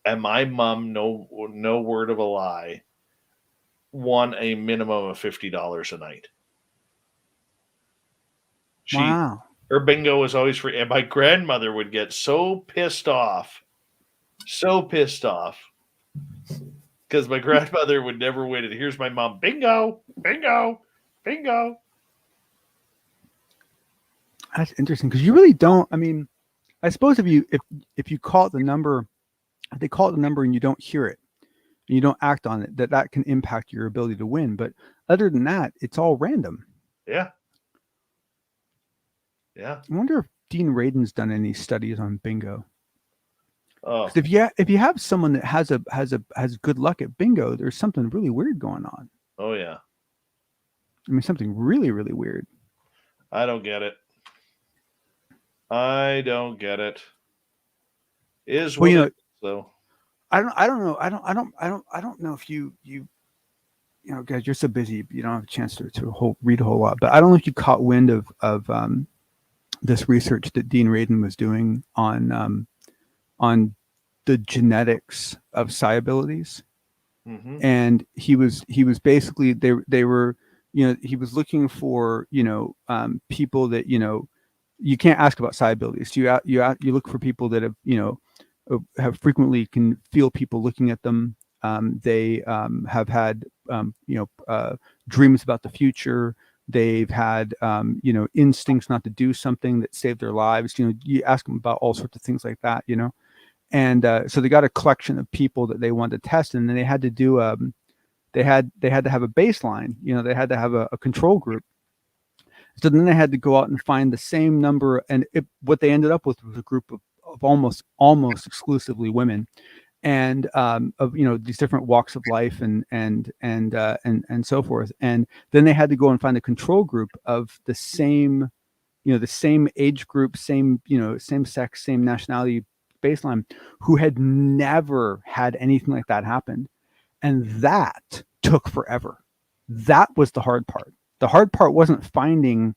And my mom, no word of a lie, won a minimum of $50 a night. Wow. Her bingo was always free. And my grandmother would get so pissed off, because my grandmother would never win. And here's my mom, bingo, bingo, bingo. That's interesting, because you really don't. I mean, I suppose if you call it the number, if they call it the number and you don't hear it, and you don't act on it, that can impact your ability to win. But other than that, it's all random. Yeah. Yeah. I wonder if Dean Radin's done any studies on bingo. Oh. If you have someone that has good luck at bingo, there's something really weird going on. Oh yeah. I mean, something really, really weird. I don't get it. I don't get it. Is well, so. I don't know if you guys, you're so busy, you don't have a chance to read a whole lot. But I don't know if you caught wind of this research that Dean Radin was doing on the genetics of psi abilities. Mm-hmm. And he was basically they were he was looking for people that you can't ask about psi abilities. You look for people that have frequently can feel people looking at them. They have had dreams about the future. They've had instincts not to do something that saved their lives. You ask them about all sorts of things like that. And so they got a collection of people that they wanted to test, and then they had to do they had to have a baseline. They had to have a control group. So then they had to go out and find the same number, and what they ended up with was a group of almost exclusively women, and of these different walks of life and so forth. And then they had to go and find a control group of the same age group, same sex, same nationality baseline, who had never had anything like that happen. And that took forever. That was the hard part. The hard part wasn't finding,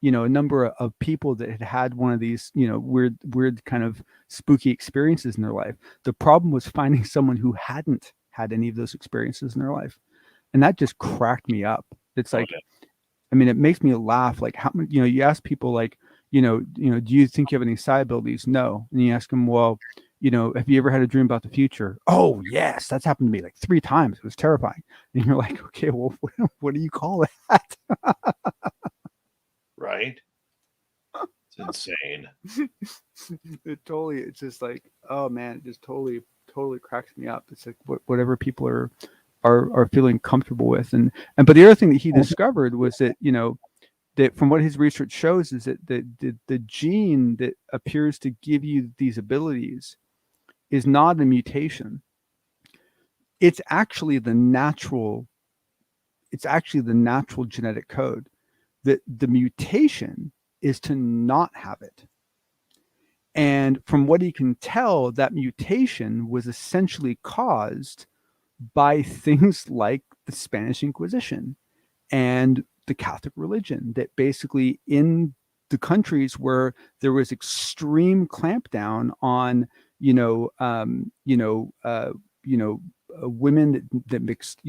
a number of people that had one of these, weird kind of spooky experiences in their life. The problem was finding someone who hadn't had any of those experiences in their life. And that just cracked me up. It's like, okay. I mean, it makes me laugh. Like, how many, you ask people like, do you think you have any psi abilities? No. And you ask them, well, have you ever had a dream about the future? Oh, yes. That's happened to me like 3 times. It was terrifying. And you're like, okay, well, what do you call that? Right. It's insane. It's just like, oh man, it just totally cracks me up. It's like whatever people are feeling comfortable with. But the other thing that he discovered was that, that from what his research shows is that the gene that appears to give you these abilities is not a mutation. It's actually the natural genetic code. That the mutation is to not have it. And from what he can tell, that mutation was essentially caused by things like the Spanish Inquisition and the Catholic religion, that basically in the countries where there was extreme clampdown on, women that mixed,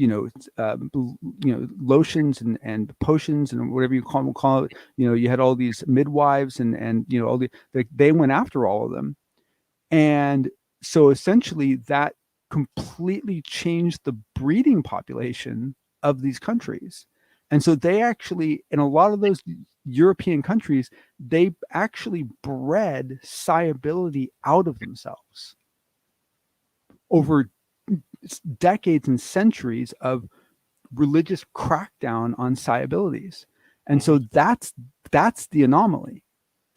lotions and potions and whatever you call it. You had all these midwives and all they went after all of them. And so essentially that completely changed the breeding population of these countries. And so they actually, in a lot of those European countries, they actually bred psiability out of themselves over decades and centuries of religious crackdown on psiabilities. And so that's the anomaly.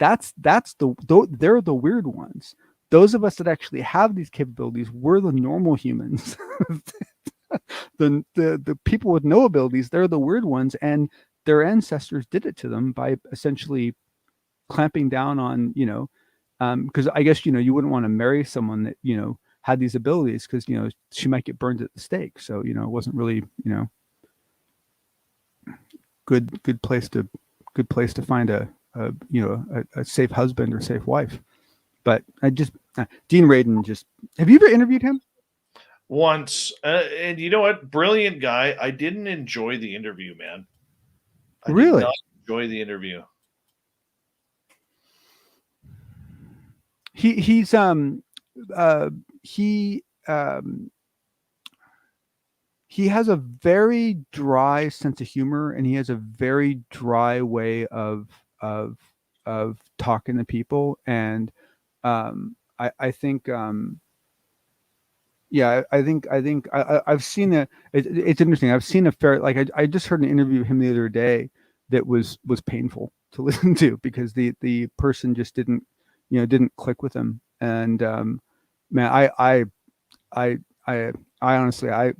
They're the weird ones. Those of us that actually have these capabilities, we're the normal humans. the people with no abilities, they're the weird ones, and their ancestors did it to them by essentially clamping down on, because I guess, you wouldn't want to marry someone that, had these abilities, because, she might get burned at the stake. So, it wasn't really, good place to find a safe husband or safe wife. But Dean Radin, have you ever interviewed him? Once, and you know what? Brilliant guy. I didn't enjoy the interview, man. I really did not enjoy the interview. He has a very dry sense of humor, and he has a very dry way of talking to people. And I think I've seen it's interesting. I've seen a fair, like I just heard an interview with him the other day that was painful to listen to, because the person just didn't click with him. And man, I honestly, I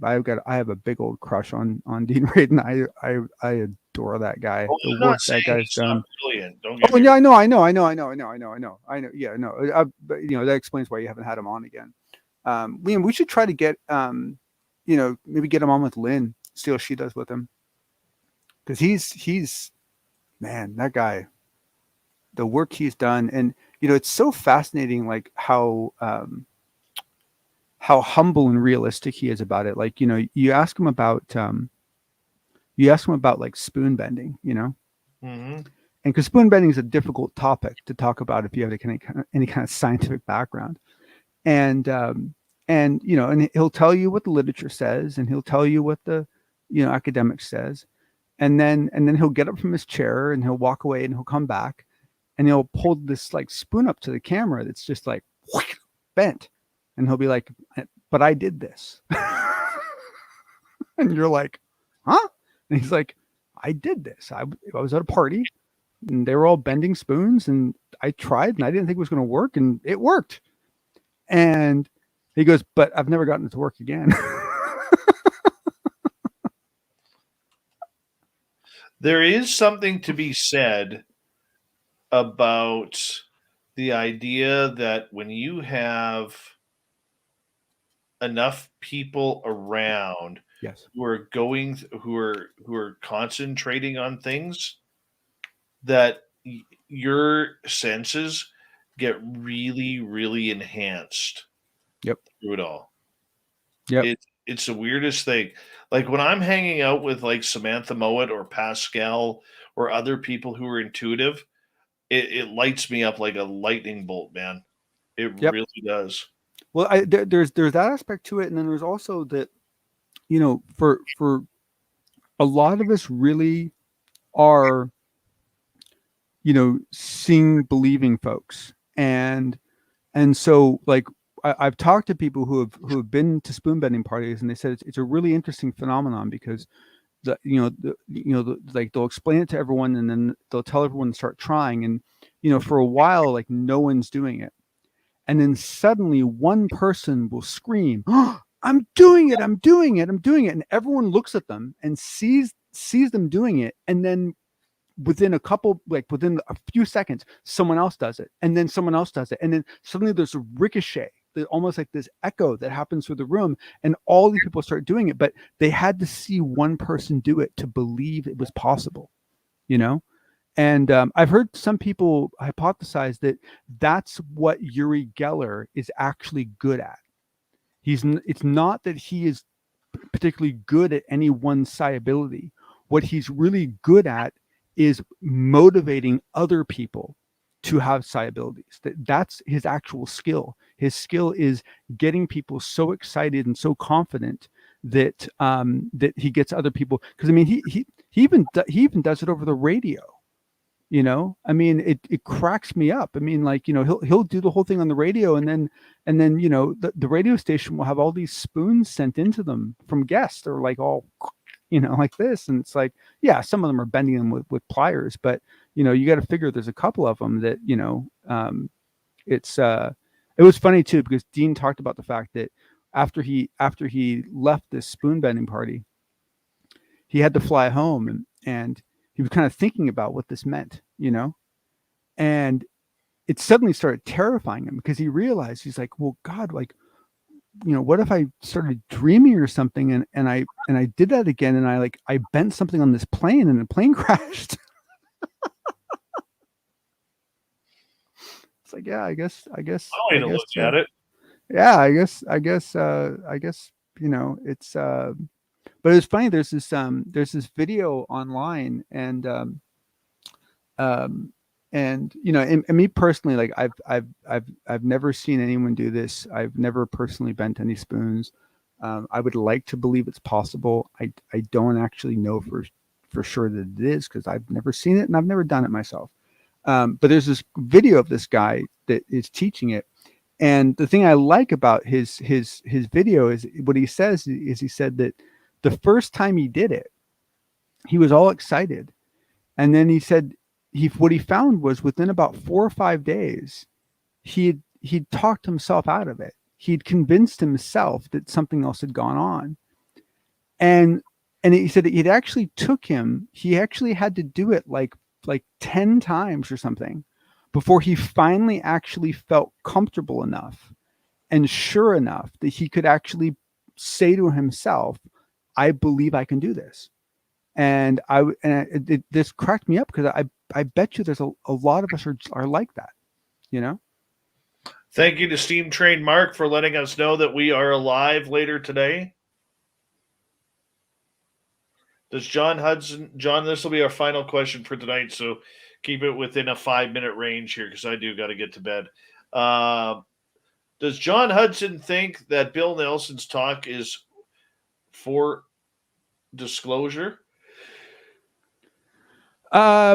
have a big old crush on Dean Radin. I adore that guy. Well, the work that guy's done. Brilliant. Don't Oh yeah, I know. Yeah, no. But that explains why you haven't had him on again. Liam, we should try to get maybe get him on with Lynn. See how she does with him. Because he's man, that guy. The work he's done, and it's so fascinating, like how humble and realistic he is about it. Like, you ask him about like spoon bending, Mm-hmm. and because spoon bending is a difficult topic to talk about if you have any kind of scientific background, and he'll tell you what the literature says, and he'll tell you what the academic says, and then he'll get up from his chair and he'll walk away and he'll come back and he'll pull this like spoon up to the camera that's just like bent. And he'll be like, but I did this. And you're like, huh? And he's like, I did this. I was at a party and they were all bending spoons and I tried and I didn't think it was going to work, and it worked. And he goes, but I've never gotten it to work again. There is something to be said about the idea that when you have enough people around, yes, who are concentrating on things, that your senses get really, really enhanced. Yep. Through it all. Yep. It's the weirdest thing. Like when I'm hanging out with like Samantha Mowat or Pascal or other people who are intuitive, it lights me up like a lightning bolt, man. It really does. Well, there's that aspect to it, and then there's also that, for a lot of us really are, seeing, believing folks, and so like I've talked to people who have been to spoon bending parties, and they said it's a really interesting phenomenon, because like they'll explain it to everyone, and then they'll tell everyone to start trying, and for a while like no one's doing it, and then suddenly one person will scream, oh, I'm doing it, and everyone looks at them and sees them doing it, and then within a few seconds someone else does it, and then someone else does it, and then suddenly there's a ricochet, almost like this echo that happens through the room, and all these people start doing it, but they had to see one person do it to believe it was possible, and I've heard some people hypothesize that that's what Uri Geller is actually good at. It's not that he is particularly good at any one psi ability. What he's really good at is motivating other people to have psi abilities. That's his actual skill. His skill is getting people so excited and so confident that that he gets other people. Because I mean, he even does it over the radio. You know, I mean, it cracks me up. I mean, like, you know, he'll do the whole thing on the radio, and then you know, the radio station will have all these spoons sent into them from guests. They're like all, you know, like this, and it's like, yeah, some of them are bending them with pliers, but you know, you got to figure there's a couple of them that, you know, it was funny too, because Dean talked about the fact that after he left this spoon bending party, he had to fly home, and he was kind of thinking about what this meant, you know, and it suddenly started terrifying him, because he realized, he's like, well, God, like, you know, what if I started dreaming or something, and I did that again, and I bent something on this plane, and the plane crashed. It's like, yeah, I guess. I'll way to look at it. Yeah, I guess, you know, it's, but it's funny. There's this video online, and you know, and me personally, like, I've never seen anyone do this. I've never personally bent any spoons. I would like to believe it's possible. I don't actually know for sure that it is, because I've never seen it and I've never done it myself. But there's this video of this guy that is teaching it. And the thing I like about his video is what he says is, he said that the first time he did it, he was all excited. And then he said what he found was, within about 4 or 5 days, he'd talked himself out of it. He'd convinced himself that something else had gone on. And he said that it actually took him, he actually had to do it like 10 times or something before he finally actually felt comfortable enough and sure enough that he could actually say to himself, I believe I can do this. And this cracked me up, because I bet you there's a lot of us are like that, you know? Thank you to Steam Train Mark for letting us know that we are alive later today. Does John, this will be our final question for tonight, so keep it within a 5-minute range here, because I do got to get to bed. Does John Hudson think that Bill Nelson's talk is for disclosure? I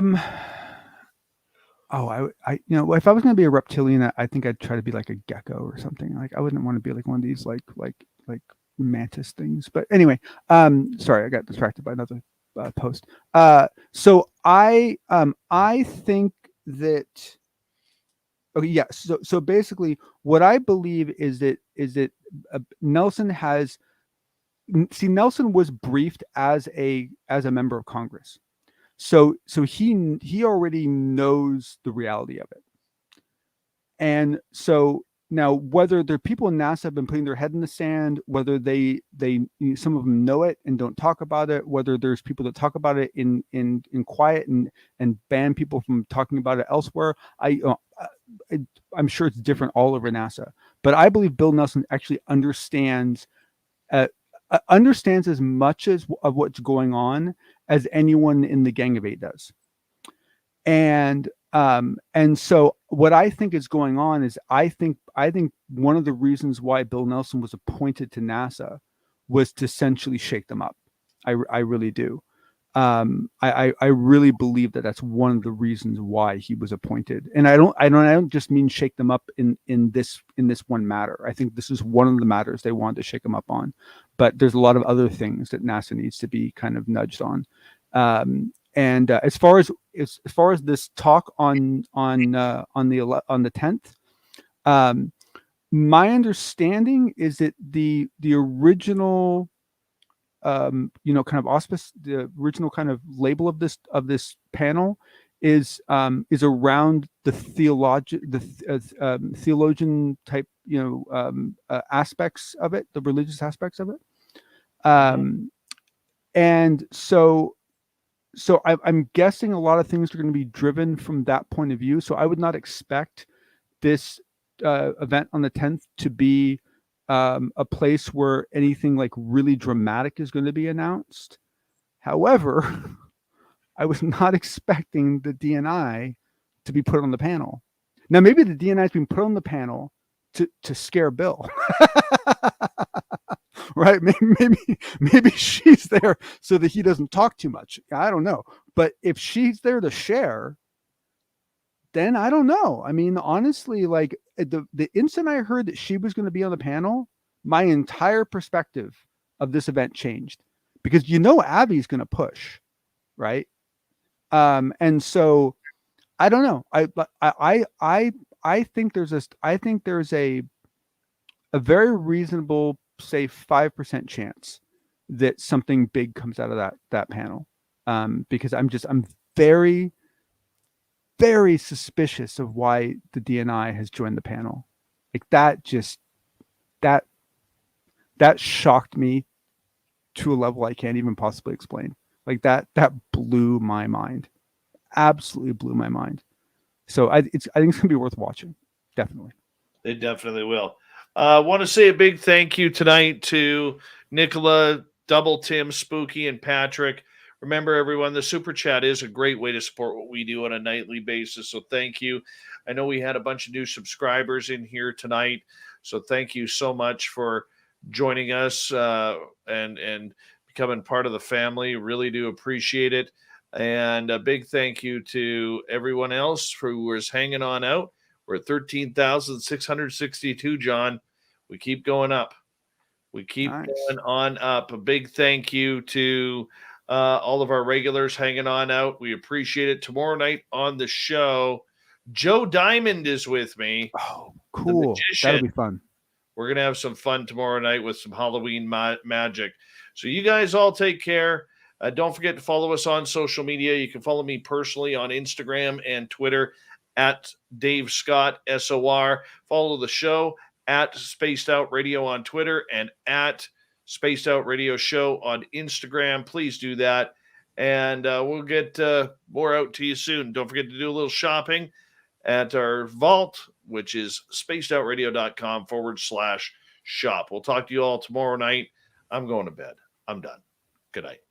you know, if I was going to be a reptilian, I think I'd try to be like a gecko or something. Like, I wouldn't want to be like one of these like mantis things. But anyway, sorry, I got distracted by another post. So I think that, okay, yeah. So basically, what I believe is that Nelson Nelson was briefed as a member of Congress. So he already knows the reality of it. And so now, whether there are people in NASA have been putting their head in the sand, whether they some of them know it and don't talk about it, whether there's people that talk about it in quiet and ban people from talking about it elsewhere, I'm sure it's different all over NASA. But I believe Bill Nelson actually understands as much of what's going on as anyone in the Gang of Eight does. And so what I think is going on is, I think one of the reasons why Bill Nelson was appointed to NASA was to essentially shake them up. I really do. I really believe that that's one of the reasons why he was appointed. And I don't just mean shake them up in this one matter. I think this is one of the matters they wanted to shake them up on, but there's a lot of other things that NASA needs to be kind of nudged on. And as far as this talk on the 10th, my understanding is that the original kind of auspice, the original kind of label of this panel is around the theologian type, aspects of it, the religious aspects of it. And so I'm guessing a lot of things are going to be driven from that point of view. So I would not expect this event on the 10th to be a place where anything like really dramatic is going to be announced. However, I was not expecting the DNI to be put on the panel. Now, maybe the DNI has been put on the panel to scare Bill. Right? Maybe she's there so that he doesn't talk too much. I don't know. But if she's there to share, then I don't know. I mean, honestly, like the instant I heard that she was going to be on the panel, my entire perspective of this event changed, because Abby's going to push, right? And so I don't know. I think there's a very reasonable, say 5% chance that something big comes out of that panel. Because I'm very, very suspicious of why the DNI has joined the panel. Like that shocked me to a level I can't even possibly explain. Like that blew my mind. Absolutely blew my mind. So I think it's going to be worth watching. Definitely. They definitely will. I want to say a big thank you tonight to Nicola, Double Tim, Spooky, and Patrick. Remember, everyone, the Super Chat is a great way to support what we do on a nightly basis. So thank you. I know we had a bunch of new subscribers in here tonight. So thank you so much for joining us and becoming part of the family. Really do appreciate it. And a big thank you to everyone else who was hanging on out. We're at 13,662, John. We keep going up. We keep going on up. A big thank you to all of our regulars hanging on out. We appreciate it. Tomorrow night on the show, Joe Diamond is with me. Oh, cool. That'll be fun. We're going to have some fun tomorrow night with some Halloween magic. So you guys all take care. Don't forget to follow us on social media. You can follow me personally on Instagram and Twitter at Dave Scott SOR. Follow the show at Spaced Out Radio on Twitter and at Spaced Out Radio Show on Instagram. Please do that. And we'll get more out to you soon. Don't forget to do a little shopping at our vault, which is spacedoutradio.com/shop. We'll talk to you all tomorrow night. I'm going to bed. I'm done. Good night.